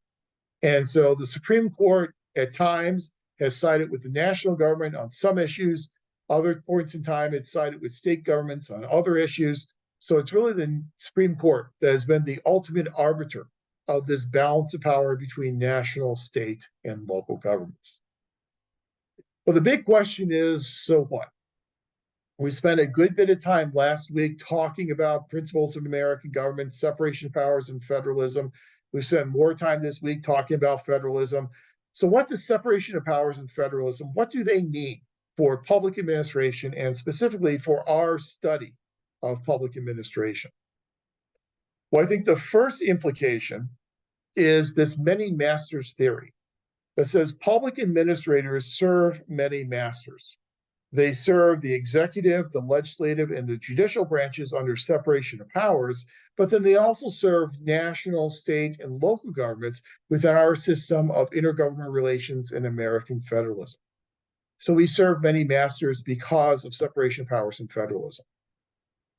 And so the Supreme Court at times has sided with the national government on some issues. Other points in time, it's sided with state governments on other issues. So it's really the Supreme Court that has been the ultimate arbiter of this balance of power between national, state, and local governments. Well, the big question is, so what? We spent a good bit of time last week talking about principles of American government, separation of powers, and federalism. We spent more time this week talking about federalism. So what does separation of powers and federalism, what do they mean for public administration and specifically for our study of public administration? Well, I think the first implication is this many masters theory that says public administrators serve many masters. They serve the executive, the legislative, and the judicial branches under separation of powers, but then they also serve national, state, and local governments within our system of intergovernmental relations and American federalism. So we serve many masters because of separation of powers and federalism.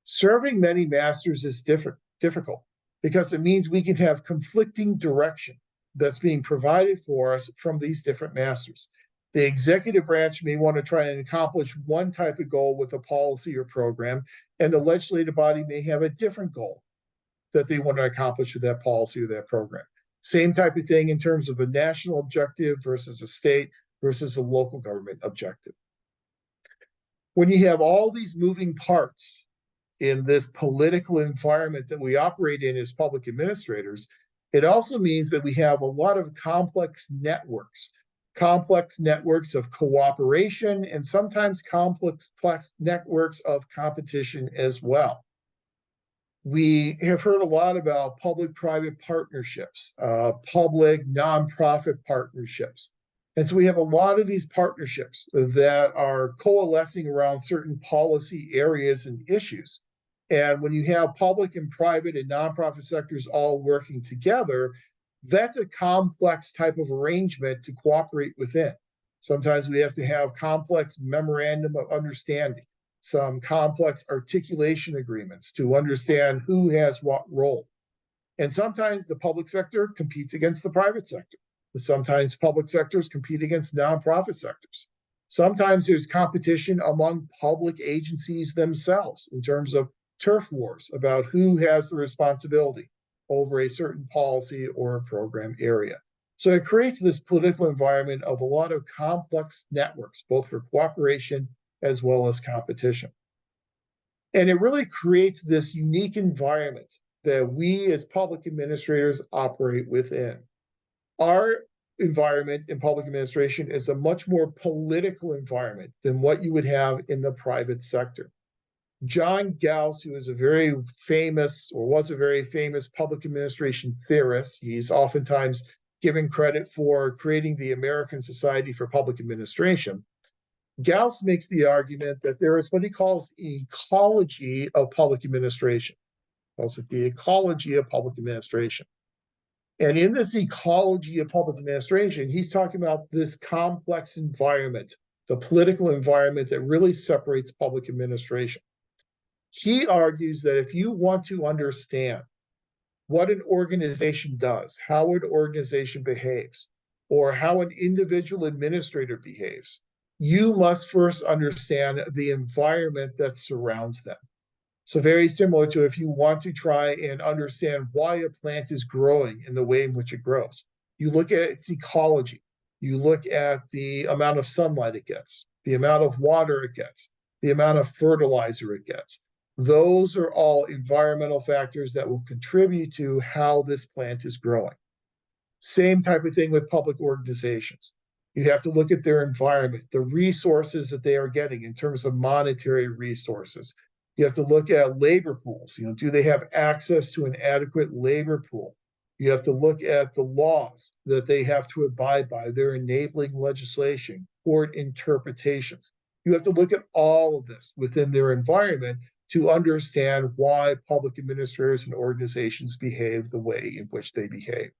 Serving many masters is difficult because it means we can have conflicting direction that's being provided for us from these different masters. The executive branch may want to try and accomplish one type of goal with a policy or program, and the legislative body may have a different goal that they want to accomplish with that policy or that program. Same type of thing in terms of a national objective versus a state versus a local government objective. When you have all these moving parts in this political environment that we operate in as public administrators, it also means that we have a lot of complex networks of cooperation, and sometimes complex networks of competition as well. We have heard a lot about public-private partnerships, public nonprofit partnerships. And so we have a lot of these partnerships that are coalescing around certain policy areas and issues. And when you have public and private and nonprofit sectors all working together, that's a complex type of arrangement to cooperate within. Sometimes we have to have complex memorandum of understanding, some complex articulation agreements to understand who has what role. And sometimes the public sector competes against the private sector. Sometimes public sectors compete against nonprofit sectors. Sometimes there's competition among public agencies themselves in terms of turf wars about who has the responsibility over a certain policy or a program area. So it creates this political environment of a lot of complex networks, both for cooperation as well as competition. And it really creates this unique environment that we as public administrators operate within. Our environment in public administration is a much more political environment than what you would have in the private sector. John Gauss, who is a very famous, or was a very famous public administration theorist, he's oftentimes given credit for creating the American Society for Public Administration. Gauss makes the argument that there is what he calls ecology of public administration. He calls it the ecology of public administration. And in this ecology of public administration, he's talking about this complex environment, the political environment that really separates public administration. He argues that if you want to understand what an organization does, how an organization behaves, or how an individual administrator behaves, you must first understand the environment that surrounds them. So very similar to if you want to try and understand why a plant is growing in the way in which it grows, you look at its ecology, you look at the amount of sunlight it gets, the amount of water it gets, the amount of fertilizer it gets. Those are all environmental factors that will contribute to how this plant is growing. Same type of thing with public organizations. You have to look at their environment, the resources that they are getting in terms of monetary resources. You have to look at labor pools. Do they have access to an adequate labor pool? You have to look at the laws that they have to abide by, their enabling legislation, court interpretations. You have to look at all of this within their environment to understand why public administrators and organizations behave the way in which they behave.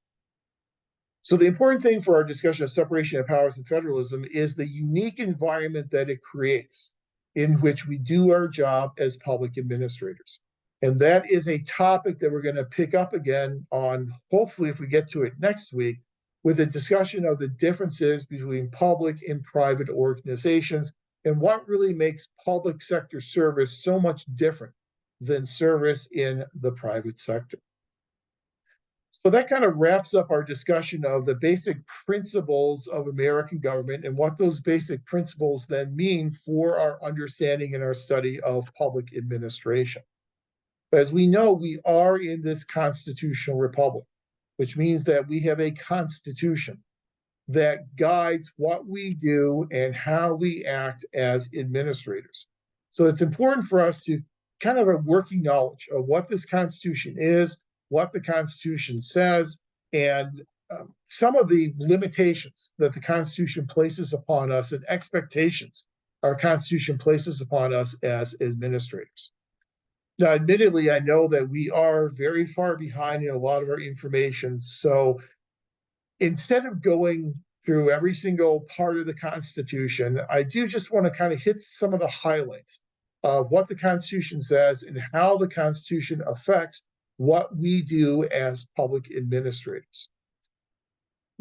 So the important thing for our discussion of separation of powers and federalism is the unique environment that it creates in which we do our job as public administrators. And that is a topic that we're going to pick up again on, hopefully if we get to it next week, with a discussion of the differences between public and private organizations and what really makes public sector service so much different than service in the private sector. So that kind of wraps up our discussion of the basic principles of American government and what those basic principles then mean for our understanding and our study of public administration. As we know, we are in this constitutional republic, which means that we have a constitution that guides what we do and how we act as administrators. So it's important for us to kind of have a working knowledge of what this constitution is, what the Constitution says, and some of the limitations that the Constitution places upon us and expectations our Constitution places upon us as administrators. Now, admittedly, I know that we are very far behind in a lot of our information. So instead of going through every single part of the Constitution, I do just want to kind of hit some of the highlights of what the Constitution says and how the Constitution affects what we do as public administrators.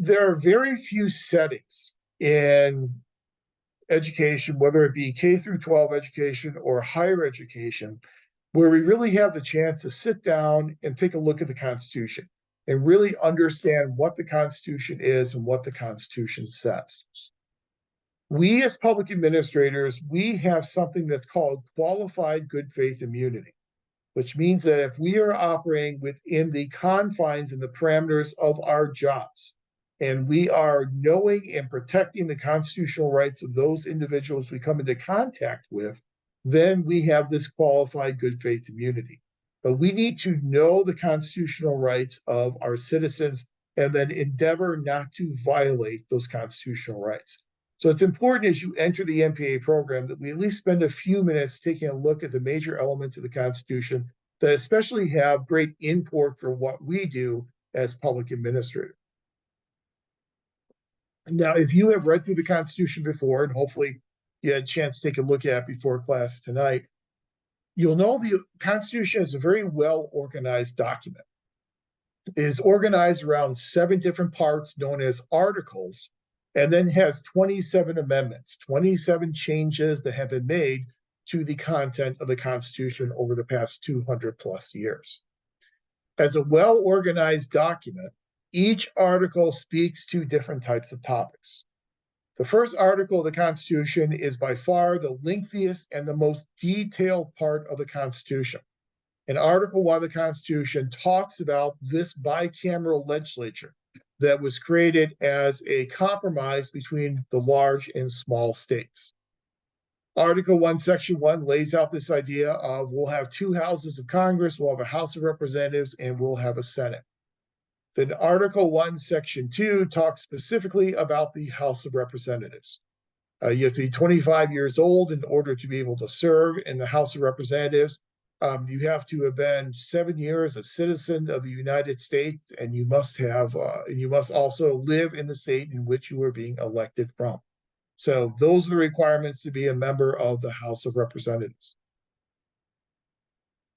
There are very few settings in education, whether it be K through 12 education or higher education, where we really have the chance to sit down and take a look at the Constitution and really understand what the Constitution is and what the Constitution says. We as public administrators, we have something that's called qualified good faith immunity, which means that if we are operating within the confines and the parameters of our jobs, and we are knowing and protecting the constitutional rights of those individuals we come into contact with, then we have this qualified good faith immunity. But we need to know the constitutional rights of our citizens and then endeavor not to violate those constitutional rights. So it's important as you enter the MPA program that we at least spend a few minutes taking a look at the major elements of the Constitution that especially have great import for what we do as public administrators. Now, if you have read through the Constitution before, and hopefully you had a chance to take a look at it before class tonight, you'll know the Constitution is a very well-organized document. It is organized around 7 different parts known as articles, and then has 27 amendments, 27 changes that have been made to the content of the Constitution over the past 200 plus years. As a well-organized document, each article speaks to different types of topics. The first article of the Constitution is by far the lengthiest and the most detailed part of the Constitution. And Article 1 of the Constitution talks about this bicameral legislature that was created as a compromise between the large and small states. Article 1, Section 1 lays out this idea of we'll have 2 houses of Congress, we'll have a House of Representatives, and we'll have a Senate. Then Article 1, Section 2 talks specifically about the House of Representatives. You have to be 25 years old in order to be able to serve in the House of Representatives. You have to have been 7 years a citizen of the United States, and you must also live in the state in which you are being elected from. So those are the requirements to be a member of the House of Representatives.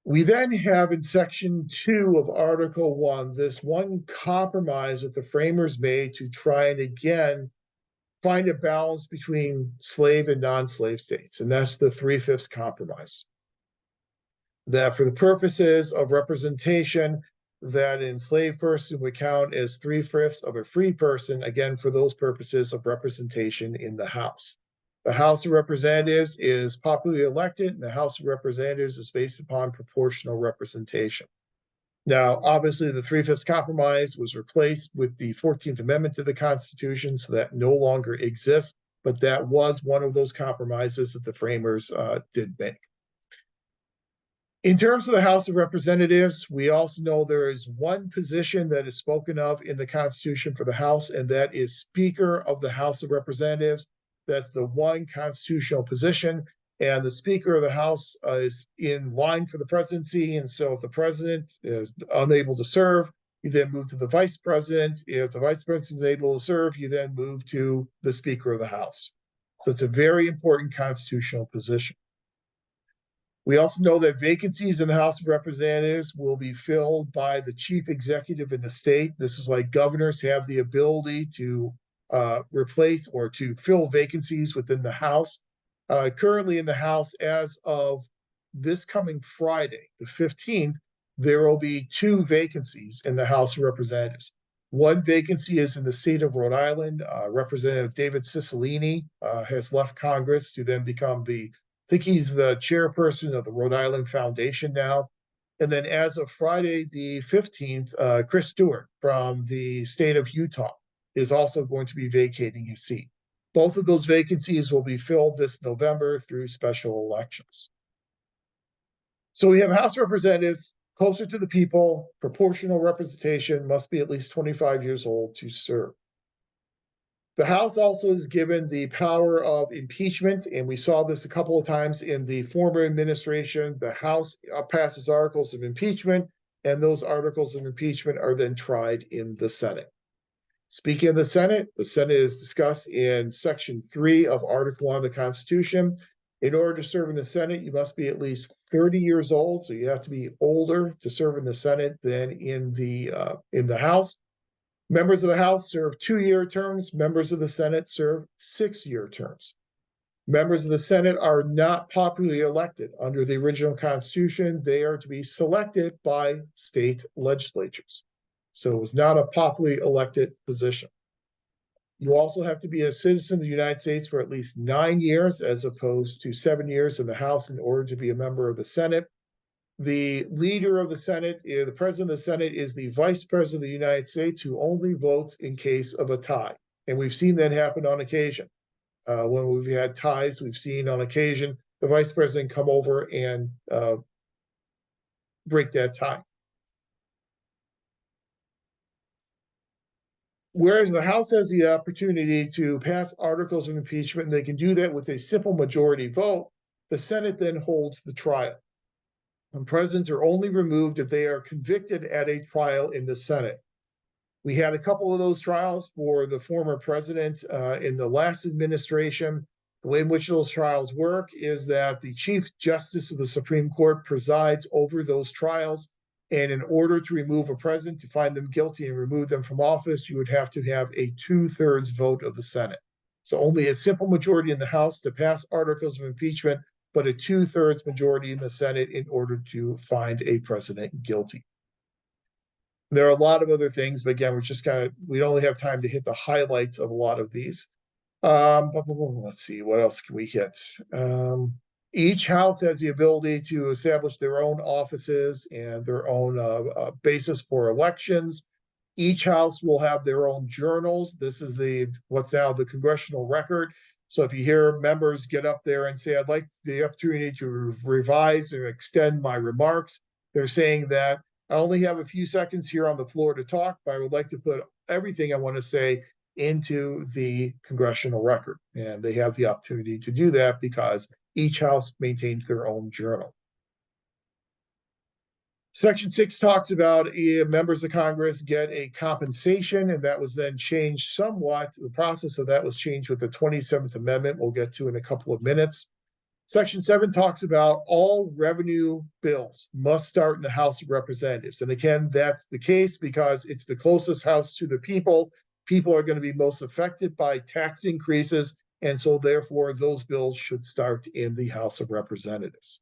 We then have in Section 2 of Article 1, this one compromise that the framers made to try and again find a balance between slave and non-slave states, and that's the 3/5 compromise. That for the purposes of representation, that an enslaved person would count as 3/5 of a free person, again, for those purposes of representation in the House. The House of Representatives is popularly elected, and the House of Representatives is based upon proportional representation. Now, obviously, the 3/5 compromise was replaced with the 14th Amendment to the Constitution, so that no longer exists, but that was one of those compromises that the framers did make. In terms of the House of Representatives, we also know there is one position that is spoken of in the Constitution for the House, and that is Speaker of the House of Representatives. That's the one constitutional position, and the Speaker of the House is in line for the presidency, and so if the president is unable to serve, you then move to the vice president. If the vice president is able to serve, you then move to the Speaker of the House. So it's a very important constitutional position. We also know that vacancies in the House of Representatives will be filled by the chief executive in the state. This is why governors have the ability to replace or to fill vacancies within the House. Currently in the House, as of this coming Friday, the 15th, there will be 2 vacancies in the House of Representatives. One vacancy is in the state of Rhode Island. Representative David Cicilline has left Congress to then become I think he's the chairperson of the Rhode Island Foundation now. And then as of Friday, the 15th, Chris Stewart from the state of Utah is also going to be vacating his seat. Both of those vacancies will be filled this November through special elections. So we have House Representatives closer to the people, proportional representation, must be at least 25 years old to serve. The House also is given the power of impeachment, and we saw this a couple of times in the former administration. The House passes articles of impeachment, and those articles of impeachment are then tried in the Senate. Speaking of the Senate is discussed in Section 3 of Article 1 of the Constitution. In order to serve in the Senate, you must be at least 30 years old, so you have to be older to serve in the Senate than in the House. Members of the House serve 2-year terms. Members of the Senate serve 6-year terms. Members of the Senate are not popularly elected. Under the original Constitution, they are to be selected by state legislatures. So it was not a popularly elected position. You also have to be a citizen of the United States for at least 9 years, as opposed to 7 years in the House in order to be a member of the Senate. The leader of the Senate, the president of the Senate, is the vice president of the United States, who only votes in case of a tie. And we've seen that happen on occasion. When we've had ties, we've seen on occasion the vice president come over and break that tie. Whereas the House has the opportunity to pass articles of impeachment, and they can do that with a simple majority vote, the Senate then holds the trial. And presidents are only removed if they are convicted at a trial in the Senate. We had a couple of those trials for the former president in the last administration. The way in which those trials work is that the Chief Justice of the Supreme Court presides over those trials. And in order to remove a president, to find them guilty and remove them from office, you would have to have a 2/3 vote of the Senate. So only a simple majority in the House to pass articles of impeachment, but a 2/3 majority in the Senate in order to find a president guilty. There are a lot of other things, but again, we only have time to hit the highlights of a lot of these. Let's see, what else can we hit? Each house has the ability to establish their own offices and their own basis for elections. Each house will have their own journals. This is what's now the congressional record. So if you hear members get up there and say, I'd like the opportunity to revise or extend my remarks, they're saying that I only have a few seconds here on the floor to talk, but I would like to put everything I want to say into the congressional record. And they have the opportunity to do that because each house maintains their own journal. Section 6 talks about members of Congress get a compensation, and that was then changed somewhat. The process of that was changed with the 27th Amendment, we'll get to in a couple of minutes. Section 7 talks about all revenue bills must start in the House of Representatives. And again, that's the case because it's the closest house to the people. People are going to be most affected by tax increases, and so therefore those bills should start in the House of Representatives.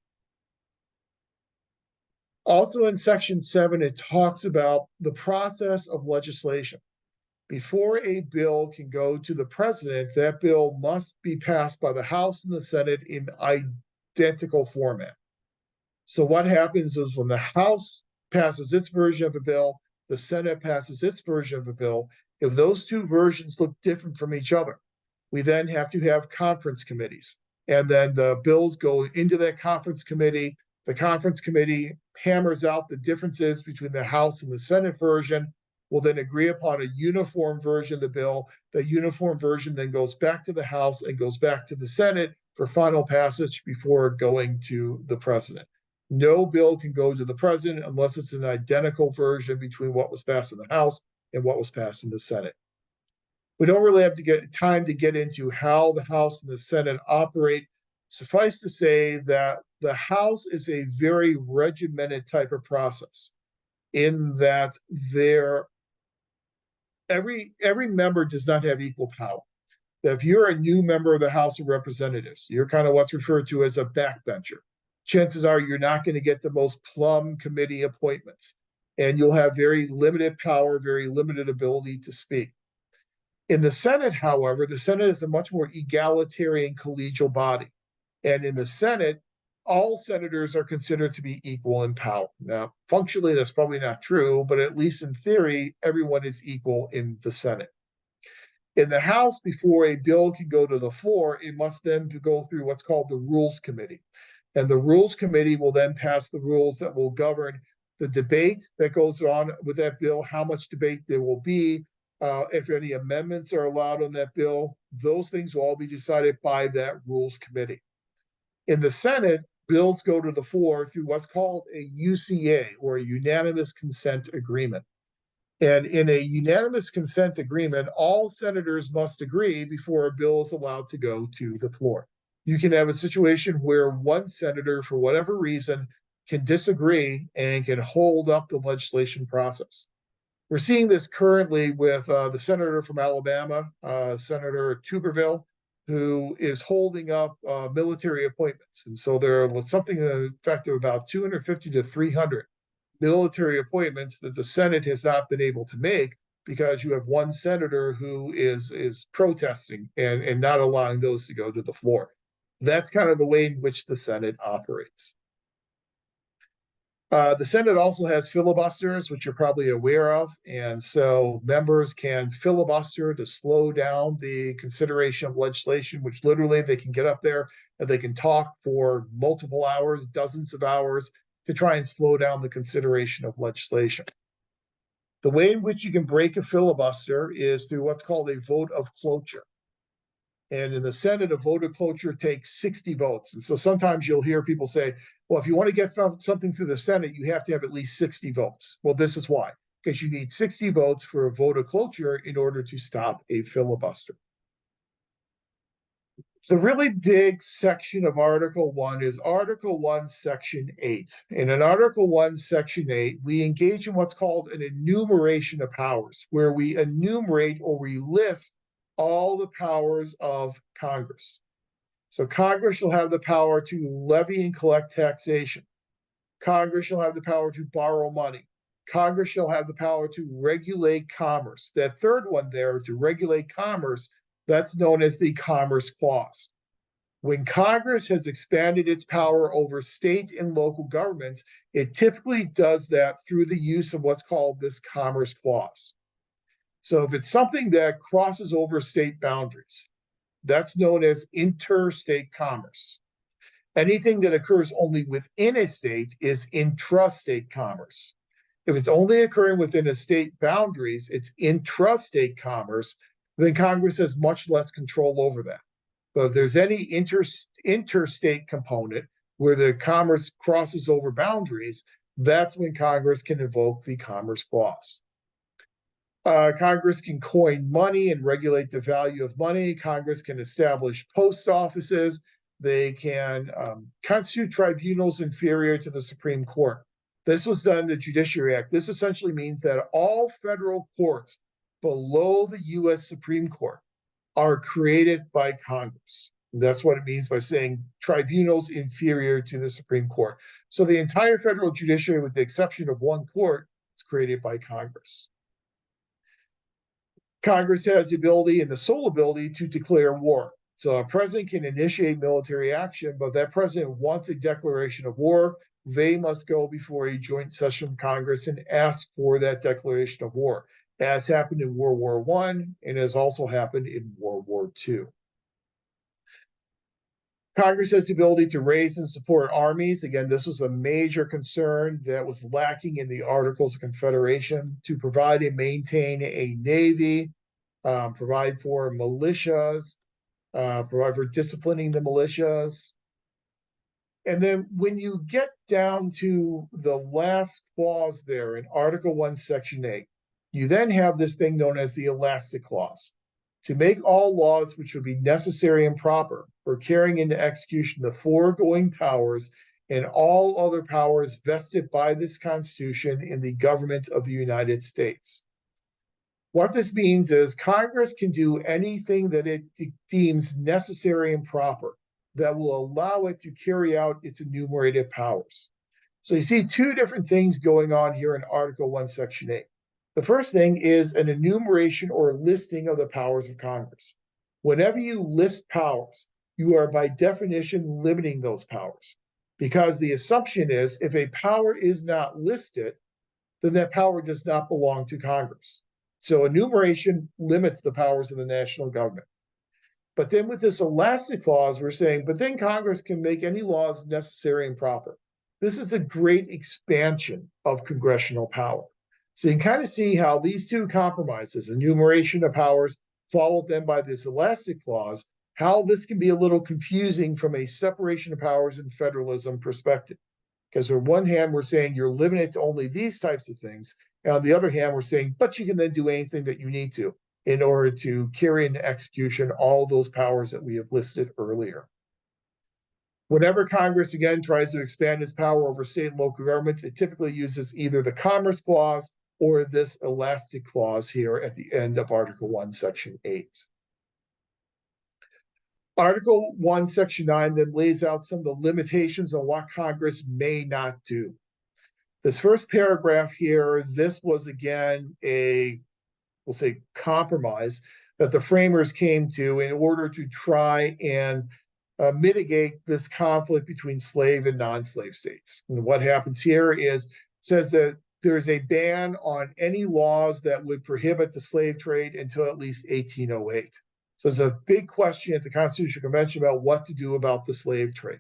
Also in Section 7, it talks about the process of legislation. Before a bill can go to the president, that bill must be passed by the House and the Senate in identical format. So what happens is when the House passes its version of a bill, the Senate passes its version of a bill. If those two versions look different from each other, we then have to have conference committees. And then the bills go into that conference committee. The conference committee hammers out the differences between the House and the Senate version, will then agree upon a uniform version of the bill. The uniform version then goes back to the House and goes back to the Senate for final passage before going to the president. No bill can go to the president unless it's an identical version between what was passed in the House and what was passed in the Senate. We don't really have to get time to get into how the House and the Senate operate. Suffice to say that The House is a very regimented type of process in that every member does not have equal power. If you're a new member of the House of Representatives, you're kind of what's referred to as a backbencher. Chances are you're not going to get the most plum committee appointments, and you'll have very limited power, very limited ability to speak. In the Senate, however, the Senate is a much more egalitarian collegial body. And in the Senate, all senators are considered to be equal in power. Now, functionally, that's probably not true, but at least in theory, everyone is equal in the Senate. In the House, before a bill can go to the floor, it must then go through what's called the Rules Committee. And the Rules Committee will then pass the rules that will govern the debate that goes on with that bill, how much debate there will be, if any amendments are allowed on that bill. Those things will all be decided by that Rules Committee. In the Senate, bills go to the floor through what's called a UCA, or a unanimous consent agreement. And in a unanimous consent agreement, all senators must agree before a bill is allowed to go to the floor. You can have a situation where one senator, for whatever reason, can disagree and can hold up the legislation process. We're seeing this currently with the senator from Alabama, Senator Tuberville, who is holding up military appointments. And so there are something in the effect of about 250 to 300 military appointments that the Senate has not been able to make because you have one senator who is protesting and not allowing those to go to the floor. That's kind of the way in which the Senate operates. The Senate also has filibusters, which you're probably aware of. And so members can filibuster to slow down the consideration of legislation, which literally they can get up there and they can talk for multiple hours, dozens of hours, to try and slow down the consideration of legislation. The way in which you can break a filibuster is through what's called a vote of cloture. And in the Senate, a vote of cloture takes 60 votes. And so sometimes you'll hear people say, well, if you want to get something through the Senate, you have to have at least 60 votes. Well, this is why, because you need 60 votes for a vote of cloture in order to stop a filibuster. The really big section of Article 1 is Article 1, Section 8. And in Article 1, Section 8, we engage in what's called an enumeration of powers, where we enumerate or we list all the powers of Congress. So Congress shall have the power to levy and collect taxation. Congress shall have the power to borrow money. Congress shall have the power to regulate commerce. That third one there, to regulate commerce, that's known as the Commerce Clause. When Congress has expanded its power over state and local governments, it typically does that through the use of what's called this Commerce Clause. So if it's something that crosses over state boundaries, that's known as interstate commerce. Anything that occurs only within a state is intrastate commerce. If it's only occurring within a state boundaries, it's intrastate commerce, then Congress has much less control over that. But if there's any interstate component where the commerce crosses over boundaries, that's when Congress can invoke the Commerce Clause. Congress can coin money and regulate the value of money. Congress can establish post offices. They can constitute tribunals inferior to the Supreme Court. This was done in the Judiciary Act. This essentially means that all federal courts below the U.S. Supreme Court are created by Congress. And that's what it means by saying tribunals inferior to the Supreme Court. So the entire federal judiciary, with the exception of one court, is created by Congress. Congress has the ability and the sole ability to declare war. So a president can initiate military action, but if that president wants a declaration of war, they must go before a joint session of Congress and ask for that declaration of war, as happened in World War I and has also happened in World War II. Congress has the ability to raise and support armies. Again, this was a major concern that was lacking in the Articles of Confederation, to provide and maintain a navy, provide for militias, provide for disciplining the militias. And then when you get down to the last clause there in Article 1, Section 8, you then have this thing known as the Elastic Clause. To make all laws which would be necessary and proper for carrying into execution the foregoing powers and all other powers vested by this Constitution in the government of the United States. What this means is Congress can do anything that it deems necessary and proper that will allow it to carry out its enumerated powers. So you see two different things going on here in Article 1, Section 8. The first thing is an enumeration or listing of the powers of Congress. Whenever you list powers, you are by definition limiting those powers, because the assumption is if a power is not listed, then that power does not belong to Congress. So enumeration limits the powers of the national government. But then with this elastic clause, we're saying, but then Congress can make any laws necessary and proper. This is a great expansion of congressional power. So you can kind of see how these two compromises, enumeration of powers, followed then by this elastic clause, how this can be a little confusing from a separation of powers and federalism perspective. Because on one hand, we're saying you're limited to only these types of things. And on the other hand, we're saying, but you can then do anything that you need to in order to carry into execution all those powers that we have listed earlier. Whenever Congress, again, tries to expand its power over state and local governments, it typically uses either the Commerce Clause or this elastic clause here at the end of Article 1, Section 8. Article 1, Section 9 then lays out some of the limitations on what Congress may not do. This first paragraph here, this was again we'll say, compromise that the framers came to in order to try and mitigate this conflict between slave and non-slave states. And what happens here says that there's a ban on any laws that would prohibit the slave trade until at least 1808. So there's a big question at the Constitutional Convention about what to do about the slave trade.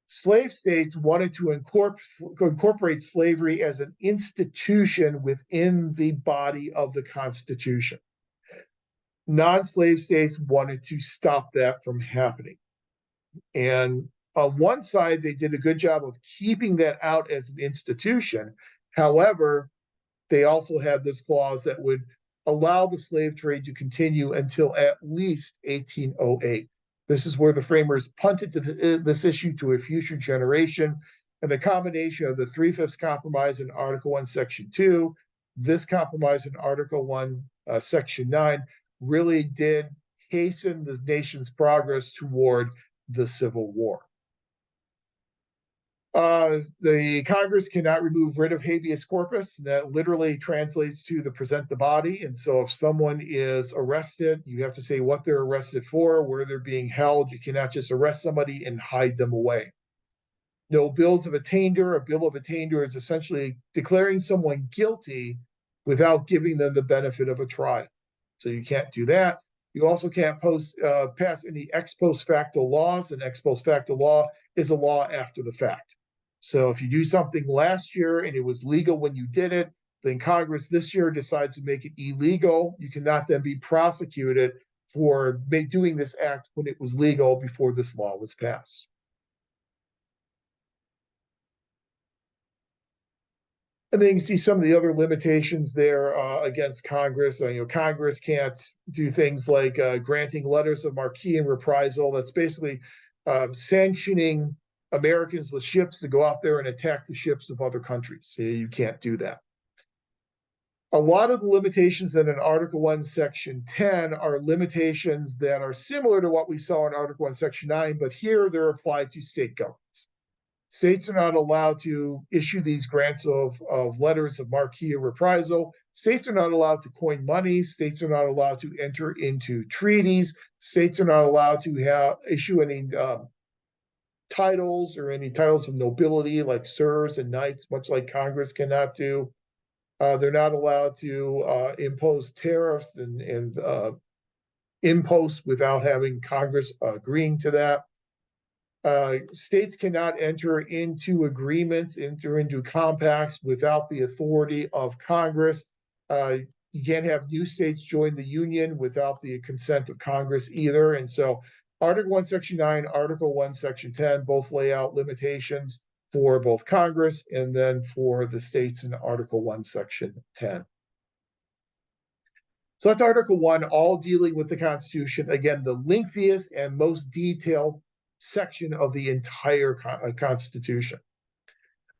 Slave states wanted to incorporate slavery as an institution within the body of the Constitution. Non-slave states wanted to stop that from happening. And on one side, they did a good job of keeping that out as an institution. However, they also had this clause that would allow the slave trade to continue until at least 1808. This is where the framers punted this issue to a future generation. And the combination of the 3/5 compromise in Article 1, Section 2, this compromise in Article 1, Section 9, really did hasten the nation's progress toward the Civil War. The Congress cannot remove writ of habeas corpus. That literally translates to the present the body. And so if someone is arrested, you have to say what they're arrested for, where they're being held. You cannot just arrest somebody and hide them away. No bills of attainder. A bill of attainder is essentially declaring someone guilty without giving them the benefit of a trial. So you can't do that. You also can't pass any ex post facto laws. An ex post facto law is a law after the fact. So if you do something last year and it was legal when you did it, then Congress this year decides to make it illegal. You cannot then be prosecuted for doing this act when it was legal before this law was passed. And then you can see some of the other limitations there against Congress. Congress can't do things like granting letters of marque and reprisal. That's basically sanctioning Americans with ships to go out there and attack the ships of other countries. You can't do that. A lot of the limitations in Article 1, Section 10 are limitations that are similar to what we saw in Article 1, Section 9, but here they're applied to state governments. States are not allowed to issue these grants of letters of marque or reprisal. States are not allowed to coin money. States are not allowed to enter into treaties. States are not allowed to issue any titles or any titles of nobility like sirs and knights, much like Congress cannot do. They're not allowed to impose tariffs and imposts without having Congress agreeing to that. States cannot enter into agreements, enter into compacts without the authority of Congress. You can't have new states join the Union without the consent of Congress either. And so Article 1, Section 9, Article 1, Section 10 both lay out limitations for both Congress and then for the states in Article 1, Section 10. So that's Article 1, all dealing with the Constitution. Again, the lengthiest and most detailed section of the entire Constitution.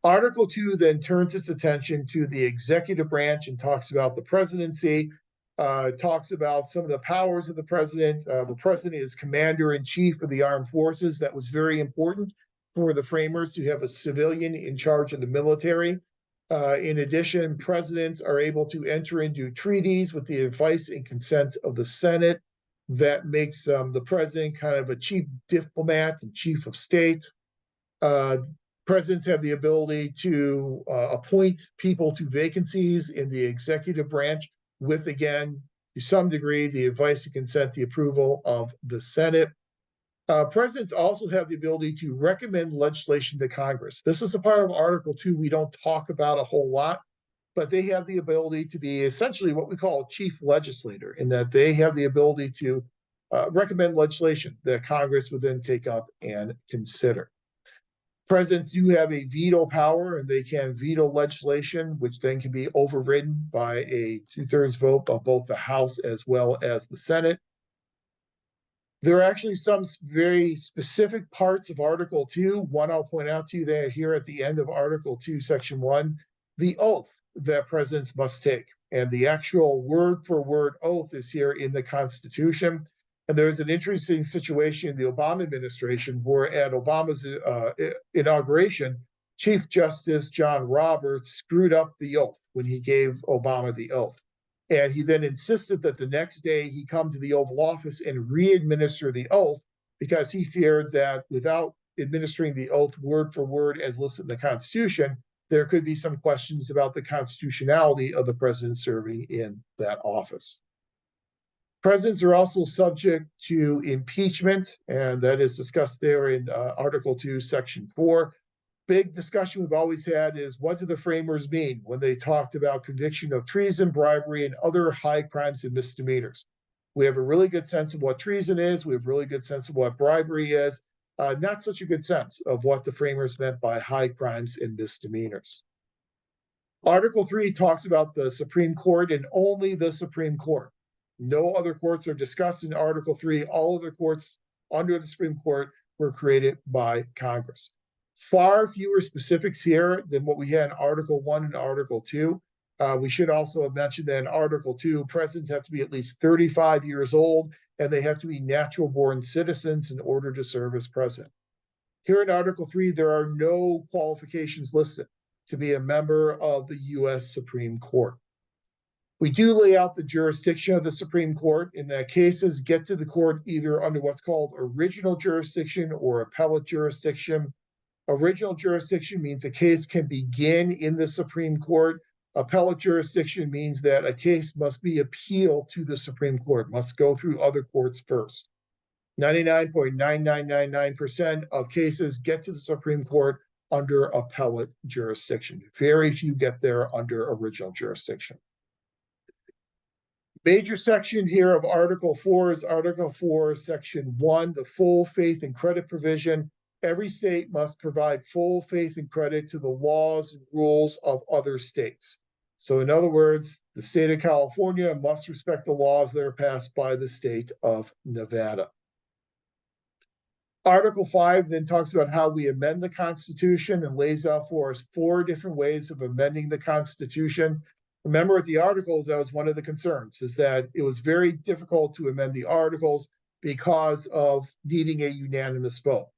Article 2 then turns its attention to the executive branch and talks about the presidency, talks about some of the powers of the president. The president is commander-in-chief of the armed forces. That was very important for the framers to have a civilian in charge of the military. In addition, presidents are able to enter into treaties with the advice and consent of the Senate. That makes the president kind of a chief diplomat and chief of state. Presidents have the ability to appoint people to vacancies in the executive branch with, again, to some degree, the advice and consent, the approval of the Senate. Presidents also have the ability to recommend legislation to Congress. This is a part of Article 2 we don't talk about a whole lot, but they have the ability to be essentially what we call a chief legislator, in that they have the ability to recommend legislation that Congress would then take up and consider. Presidents do have a veto power, and they can veto legislation, which then can be overridden by a 2/3 vote of both the House as well as the Senate. There are actually some very specific parts of Article 2. One I'll point out to you there here at the end of Article 2, Section 1, the oath that presidents must take. And the actual word-for-word oath is here in the Constitution. And there's an interesting situation in the Obama administration where at Obama's inauguration, Chief Justice John Roberts screwed up the oath when he gave Obama the oath. And he then insisted that the next day he come to the Oval Office and re-administer the oath, because he feared that without administering the oath word for word as listed in the Constitution, there could be some questions about the constitutionality of the president serving in that office. Presidents are also subject to impeachment, and that is discussed there in Article 2, Section 4. Big discussion we've always had is, what do the framers mean when they talked about conviction of treason, bribery, and other high crimes and misdemeanors? We have a really good sense of what treason is. We have a really good sense of what bribery is. Not such a good sense of what the framers meant by high crimes and misdemeanors. Article 3 talks about the Supreme Court and only the Supreme Court. No other courts are discussed in Article 3. All other courts under the Supreme Court were created by Congress. Far fewer specifics here than what we had in Article 1 and Article 2. We should also have mentioned that in Article 2, presidents have to be at least 35 years old, and they have to be natural-born citizens in order to serve as president. Here in Article 3, there are no qualifications listed to be a member of the U.S. Supreme Court. We do lay out the jurisdiction of the Supreme Court, in that cases get to the court either under what's called original jurisdiction or appellate jurisdiction. Original jurisdiction means a case can begin in the Supreme Court. Appellate jurisdiction means that a case must be appealed to the Supreme Court, must go through other courts first. 99.9999% of cases get to the Supreme Court under appellate jurisdiction. Very few get there under original jurisdiction. Major section here of Article 4 is Article 4, Section 1, the full faith and credit provision. Every state must provide full faith and credit to the laws and rules of other states. So in other words, the state of California must respect the laws that are passed by the state of Nevada. Article 5 then talks about how we amend the Constitution and lays out for us 4 different ways of amending the Constitution. Remember, with the Articles, that was one of the concerns, is that it was very difficult to amend the Articles because of needing a unanimous vote.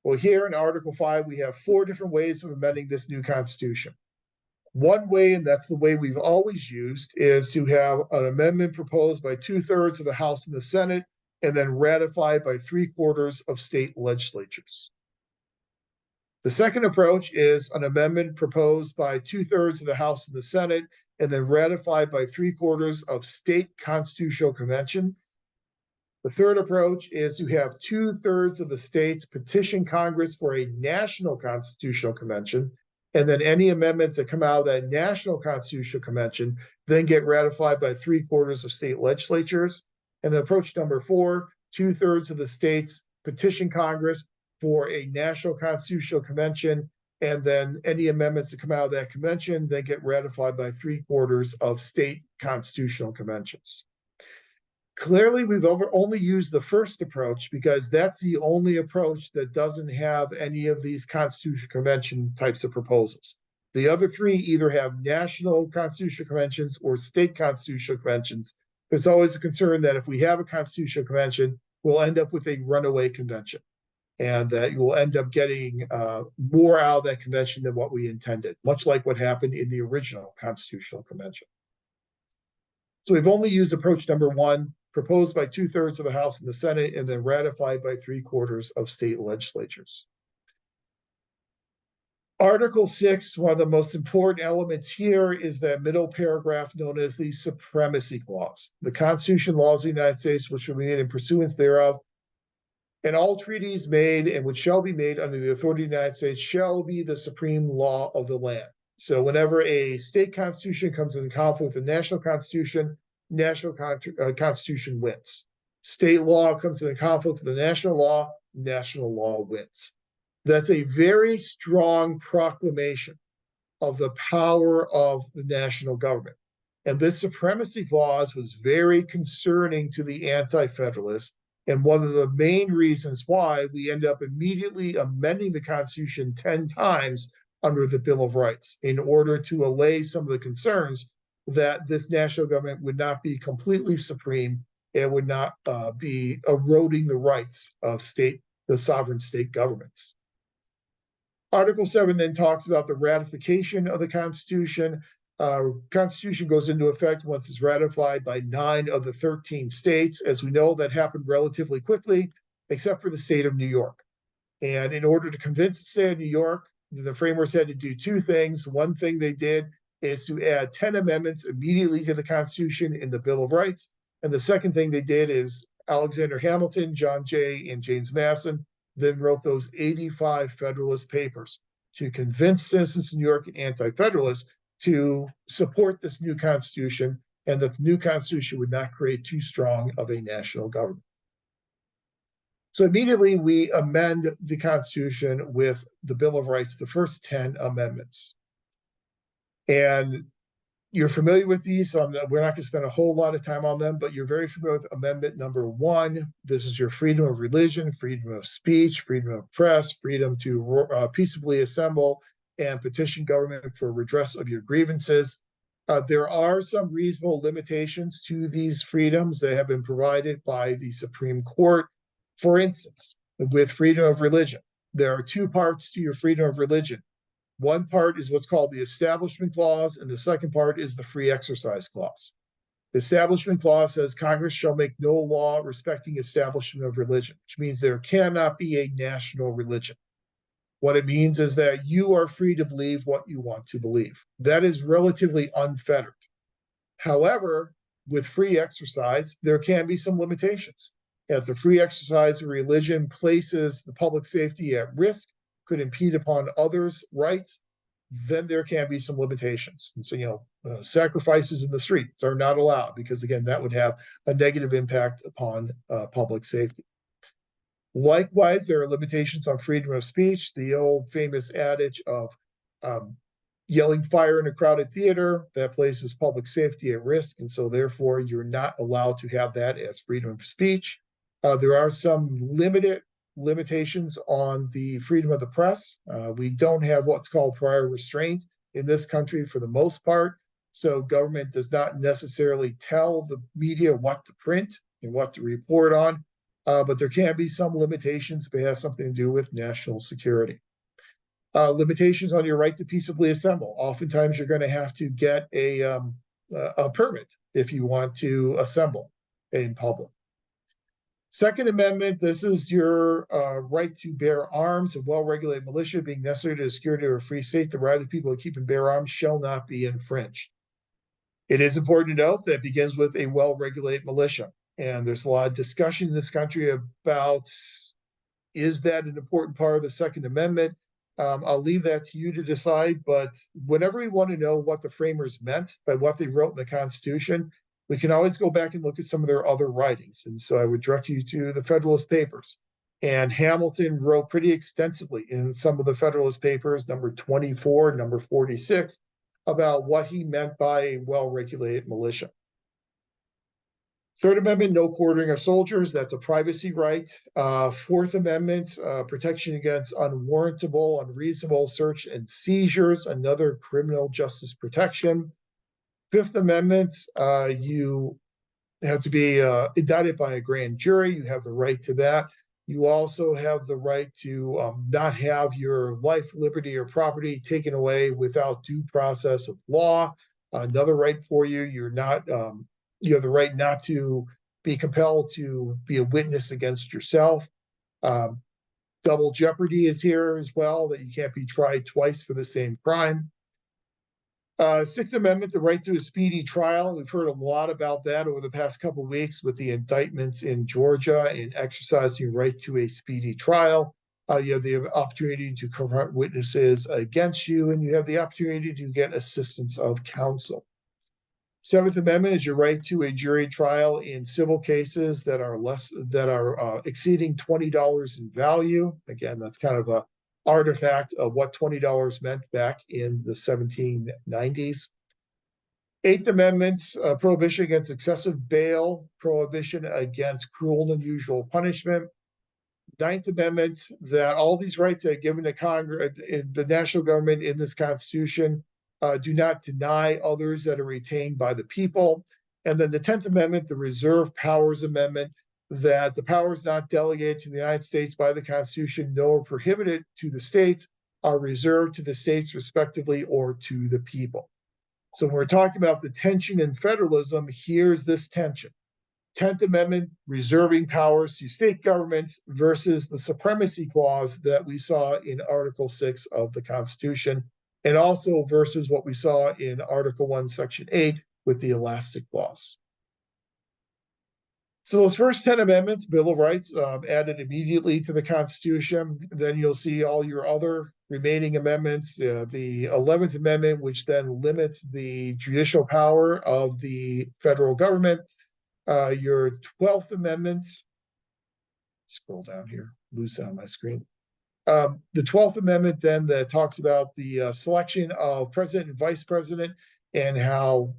Well, here in Article 5, we have 4 different ways of amending this new Constitution. One way, and that's the way we've always used, is to have an amendment proposed by 2/3 of the House and the Senate, and then ratified by 3/4 of state legislatures. The second approach is an amendment proposed by 2/3 of the House and the Senate, and then ratified by 3/4 of state constitutional conventions. The third approach is to have 2/3 of the states petition Congress for a national constitutional convention, and then any amendments that come out of that national constitutional convention then get ratified by 3/4 of state legislatures. And then approach number 4, 2/3 of the states petition Congress for a national constitutional convention, and then any amendments that come out of that convention then get ratified by 3/4 of state constitutional conventions. Clearly, we've only used the first approach because that's the only approach that doesn't have any of these Constitutional Convention types of proposals. The other three either have national constitutional conventions or state constitutional conventions. There's always a concern that if we have a constitutional convention, we'll end up with a runaway convention, and that you will end up getting more out of that convention than what we intended, much like what happened in the original constitutional convention. So we've only used approach number one, proposed by 2/3 of the House and the Senate, and then ratified by 3/4 of state legislatures. Article 6, one of the most important elements here is that middle paragraph known as the Supremacy Clause. The Constitution, laws of the United States, which will be made in pursuance thereof, and all treaties made and which shall be made under the authority of the United States shall be the supreme law of the land. So whenever a state constitution comes in conflict with the national constitution, constitution wins. State law comes in conflict with the national law wins. That's a very strong proclamation of the power of the national government. And this supremacy clause was very concerning to the anti-federalists, and one of the main reasons why we end up immediately amending the Constitution 10 times under the Bill of Rights in order to allay some of the concerns that this national government would not be completely supreme and would not be eroding the rights of the sovereign state governments. Article 7 then talks about the ratification of the Constitution. Constitution goes into effect once it's ratified by 9 of the 13 states. As we know, that happened relatively quickly, except for the state of New York. And in order to convince the state of New York, the framers had to do two things. One thing they did is to add 10 amendments immediately to the Constitution in the Bill of Rights. And the second thing they did is Alexander Hamilton, John Jay, and James Madison then wrote those 85 Federalist Papers to convince citizens in New York and anti-federalists to support this new Constitution, and that the new Constitution would not create too strong of a national government. So immediately we amend the Constitution with the Bill of Rights, the first 10 amendments. And you're familiar with these, so we're not going to spend a whole lot of time on them, but you're very familiar with Amendment number 1. This is your freedom of religion, freedom of speech, freedom of press, freedom to peaceably assemble and petition government for redress of your grievances. There are some reasonable limitations to these freedoms that have been provided by the Supreme Court. For instance, with freedom of religion, there are two parts to your freedom of religion. One part is what's called the Establishment Clause, and the second part is the Free Exercise Clause. The Establishment Clause says Congress shall make no law respecting establishment of religion, which means there cannot be a national religion. What it means is that you are free to believe what you want to believe. That is relatively unfettered. However, with free exercise, there can be some limitations. If the free exercise of religion places the public safety at risk, could impede upon others' rights, then there can be some limitations. And so, sacrifices in the streets are not allowed because, again, that would have a negative impact upon public safety. Likewise, there are limitations on freedom of speech. The old famous adage of yelling fire in a crowded theater, that places public safety at risk. And so therefore, you're not allowed to have that as freedom of speech. There are some limitations on the freedom of the press. We don't have what's called prior restraint in this country for the most part. So government does not necessarily tell the media what to print and what to report on. But there can be some limitations if it has something to do with national security. Limitations on your right to peaceably assemble. Oftentimes you're going to have to get a permit if you want to assemble in public. Second Amendment, this is your right to bear arms. A well-regulated militia being necessary to the security of a free state, the right of the people to keep and bear arms shall not be infringed. It is important to note that it begins with a well-regulated militia. And there's a lot of discussion in this country about, is that an important part of the Second Amendment? I'll leave that to you to decide, but whenever we want to know what the framers meant by what they wrote in the Constitution, we can always go back and look at some of their other writings. And so I would direct you to the Federalist Papers. And Hamilton wrote pretty extensively in some of the Federalist Papers, number 24, number 46, about what he meant by a well-regulated militia. Third Amendment, no quartering of soldiers, that's a privacy right. Fourth Amendment, protection against unwarrantable, unreasonable search and seizures, another criminal justice protection. Fifth Amendment, you have to be indicted by a grand jury. You have the right to that. You also have the right to not have your life, liberty, or property taken away without due process of law. Another right for you. You're not. You have the right not to be compelled to be a witness against yourself. Double jeopardy is here as well, that you can't be tried twice for the same crime. Sixth Amendment, the right to a speedy trial. We've heard a lot about that over the past couple of weeks with the indictments in Georgia and exercising your right to a speedy trial. You have the opportunity to confront witnesses against you, and you have the opportunity to get assistance of counsel. Seventh Amendment is your right to a jury trial in civil cases that are exceeding $20 in value. Again, that's kind of a artifact of what $20 meant back in the 1790s. Eighth Amendment, prohibition against excessive bail, prohibition against cruel and unusual punishment. Ninth Amendment, that all these rights that are given to Congress, the national government in this Constitution, do not deny others that are retained by the people. And then the 10th Amendment, the Reserve Powers Amendment, that the powers not delegated to the United States by the Constitution, nor prohibited to the states, are reserved to the states respectively or to the people. So when we're talking about the tension in federalism, here's this tension. 10th Amendment reserving powers to state governments versus the supremacy clause that we saw in Article 6 of the Constitution, and also versus what we saw in Article 1, Section 8 with the elastic clause. So those first 10 amendments, Bill of Rights, added immediately to the Constitution. Then you'll see all your other remaining amendments, the 11th Amendment, which then limits the judicial power of the federal government. Your 12th Amendment, scroll down here, lose that on my screen. The 12th Amendment then that talks about the selection of president and vice president, and how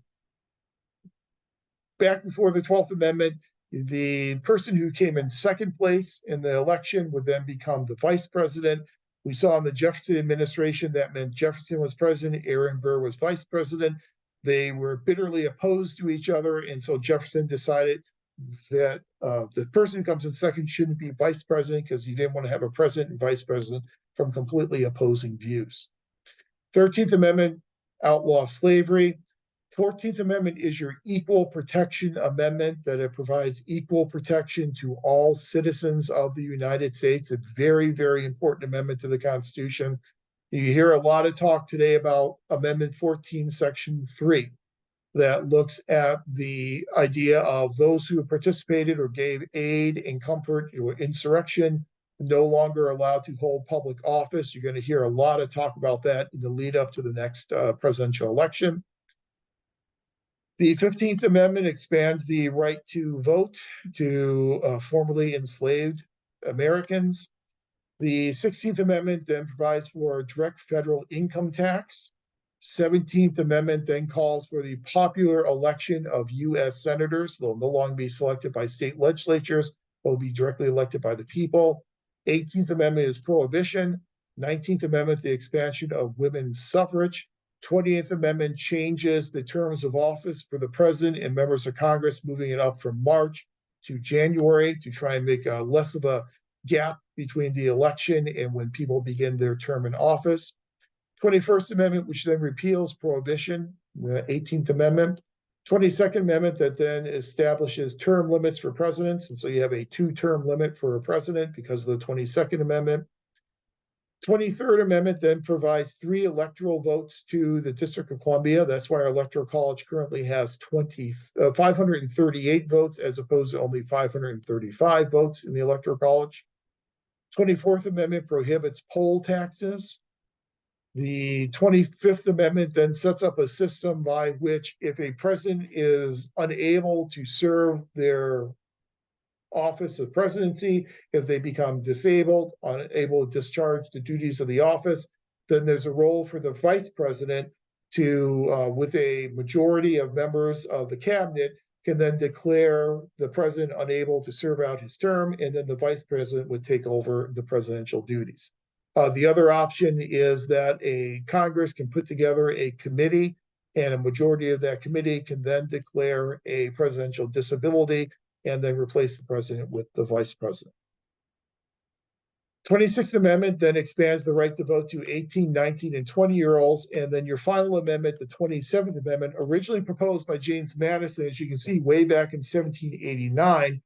back before the 12th Amendment, the person who came in second place in the election would then become the vice president. We saw in the Jefferson administration that meant Jefferson was president, Aaron Burr was vice president. They were bitterly opposed to each other, and so Jefferson decided that the person who comes in second shouldn't be vice president because he didn't want to have a president and vice president from completely opposing views. 13th Amendment, outlaw slavery. 14th Amendment is your equal protection amendment, that it provides equal protection to all citizens of the United States. A very, very important amendment to the Constitution. You hear a lot of talk today about Amendment 14, Section 3, that looks at the idea of those who participated or gave aid and comfort or insurrection no longer allowed to hold public office. You're going to hear a lot of talk about that in the lead up to the next presidential election. The 15th Amendment expands the right to vote to formerly enslaved Americans. The 16th Amendment then provides for a direct federal income tax. 17th Amendment then calls for the popular election of U.S. senators. They'll no longer be selected by state legislatures, they'll be directly elected by the people. 18th Amendment is prohibition. 19th Amendment, the expansion of women's suffrage. 20th Amendment changes the terms of office for the president and members of Congress, moving it up from March to January to try and make less of a gap between the election and when people begin their term in office. 21st Amendment, which then repeals prohibition, the 18th Amendment. 22nd Amendment that then establishes term limits for presidents. And so you have a 2-term limit for a president because of the 22nd Amendment. 23rd Amendment then provides 3 electoral votes to the District of Columbia. That's why our Electoral College currently has 538 votes as opposed to only 535 votes in the Electoral College. 24th Amendment prohibits poll taxes. The 25th Amendment then sets up a system by which if a president is unable to serve their office of presidency, if they become disabled, unable to discharge the duties of the office, then there's a role for the vice president to, with a majority of members of the cabinet, can then declare the president unable to serve out his term, and then the vice president would take over the presidential duties. The other option is that a Congress can put together a committee, and a majority of that committee can then declare a presidential disability and then replace the president with the vice president. 26th Amendment then expands the right to vote to 18, 19, and 20-year-olds. And then your final amendment, the 27th Amendment, originally proposed by James Madison, as you can see, way back in 1789.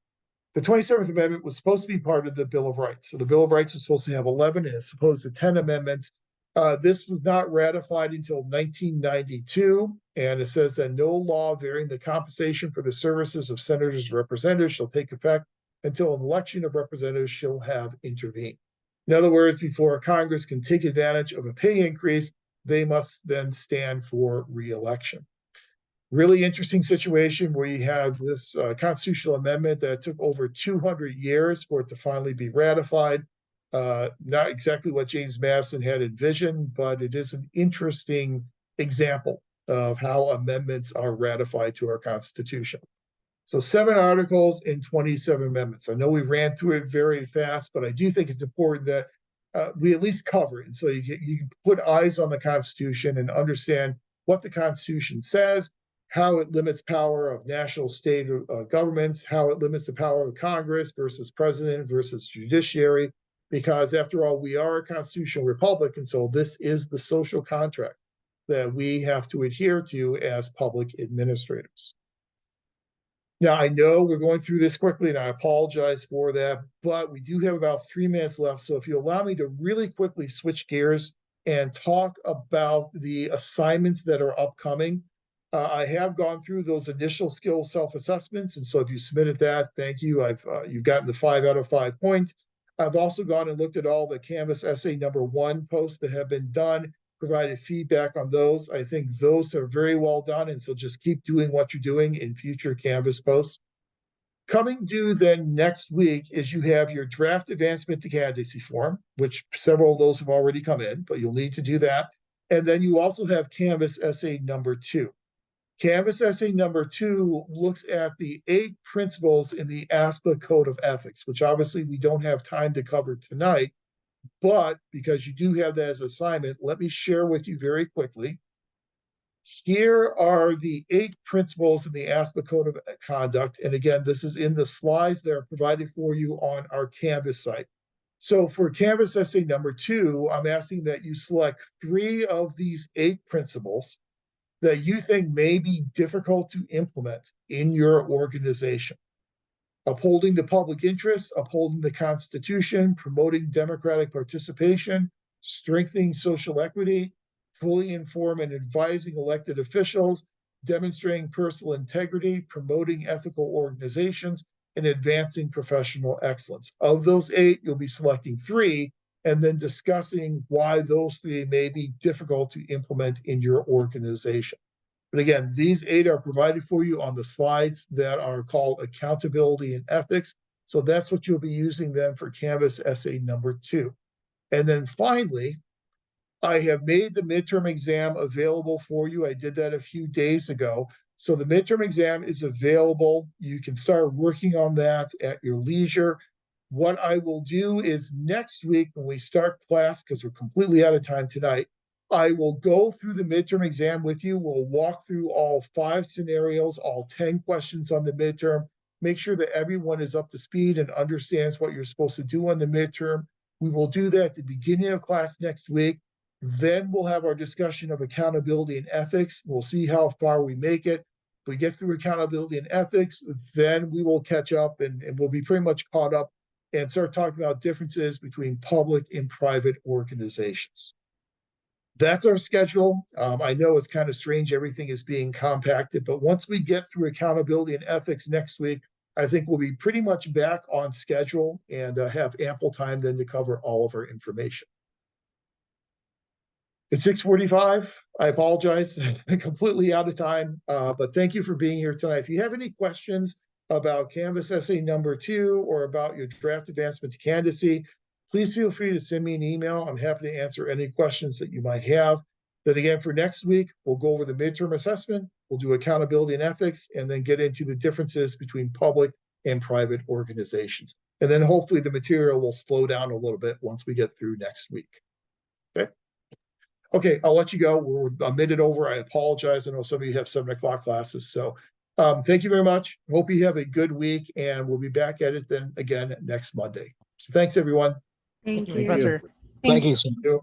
The 27th Amendment was supposed to be part of the Bill of Rights. So the Bill of Rights was supposed to have 11 and it's supposed to 10 amendments. This was not ratified until 1992. And it says that no law varying the compensation for the services of senators and representatives shall take effect until an election of representatives shall have intervened. In other words, before Congress can take advantage of a pay increase, they must then stand for re-election. Really interesting situation where you have this constitutional amendment that took over 200 years for it to finally be ratified. Not exactly what James Madison had envisioned, but it is an interesting example of how amendments are ratified to our Constitution. So 7 articles and 27 amendments. I know we ran through it very fast, but I do think it's important that we at least cover it. And so you can put eyes on the Constitution and understand what the Constitution says, how it limits power of national state governments, how it limits the power of Congress versus president versus judiciary, because after all, we are a constitutional republic. And so this is the social contract that we have to adhere to as public administrators. Now, I know we're going through this quickly, and I apologize for that, but we do have about 3 minutes left. So if you allow me to really quickly switch gears and talk about the assignments that are upcoming. I have gone through those initial skills self-assessments, and so if you submitted that, thank you. You've gotten the 5 out of 5 points. I've also gone and looked at all the Canvas essay number 1 posts that have been done, provided feedback on those. I think those are very well done, and so just keep doing what you're doing in future Canvas posts. Coming due then next week is you have your draft advancement to candidacy form, which several of those have already come in, but you'll need to do that. And then you also have Canvas essay number 2. Canvas essay number 2 looks at the 8 principles in the ASPA Code of Ethics, which obviously we don't have time to cover tonight, but because you do have that as an assignment, let me share with you very quickly. Here are the 8 principles in the ASPA Code of Conduct. And again, this is in the slides that are provided for you on our Canvas site. So for Canvas essay number 2, I'm asking that you select 3 of these 8 principles that you think may be difficult to implement in your organization. Upholding the public interest, upholding the Constitution, promoting democratic participation, strengthening social equity, fully inform and advising elected officials, demonstrating personal integrity, promoting ethical organizations, and advancing professional excellence. Of those 8, you'll be selecting 3 and then discussing why those 3 may be difficult to implement in your organization. But again, these 8 are provided for you on the slides that are called Accountability and Ethics. So that's what you'll be using then for Canvas essay number 2. And then finally, I have made the midterm exam available for you. I did that a few days ago. So the midterm exam is available. You can start working on that at your leisure. What I will do is next week when we start class, because we're completely out of time tonight, I will go through the midterm exam with you. We'll walk through all 5 scenarios, all 10 questions on the midterm, make sure that everyone is up to speed and understands what you're supposed to do on the midterm. We will do that at the beginning of class next week. Then we'll have our discussion of accountability and ethics. We'll see how far we make it. If we get through accountability and ethics, then we will catch up and we'll be pretty much caught up and start talking about differences between public and private organizations. That's our schedule. I know it's kind of strange, everything is being compacted, but once we get through accountability and ethics next week, I think we'll be pretty much back on schedule and have ample time then to cover all of our information. It's 6:45. I apologize, I'm completely out of time, but thank you for being here tonight. If you have any questions about Canvas essay number 2 or about your draft advancement to candidacy, please feel free to send me an email. I'm happy to answer any questions that you might have. Then again, for next week, we'll go over the midterm assessment, we'll do accountability and ethics, and then get into the differences between public and private organizations. And then hopefully the material will slow down a little bit once we get through next week. Okay. Okay, I'll let you go. We're a minute over. I apologize. I know some of you have 7 o'clock classes. So thank you very much. Hope you have a good week, and we'll be back at it then again next Monday. So thanks, everyone. Thank Thank you, you. Professor. Thank you. Thank you.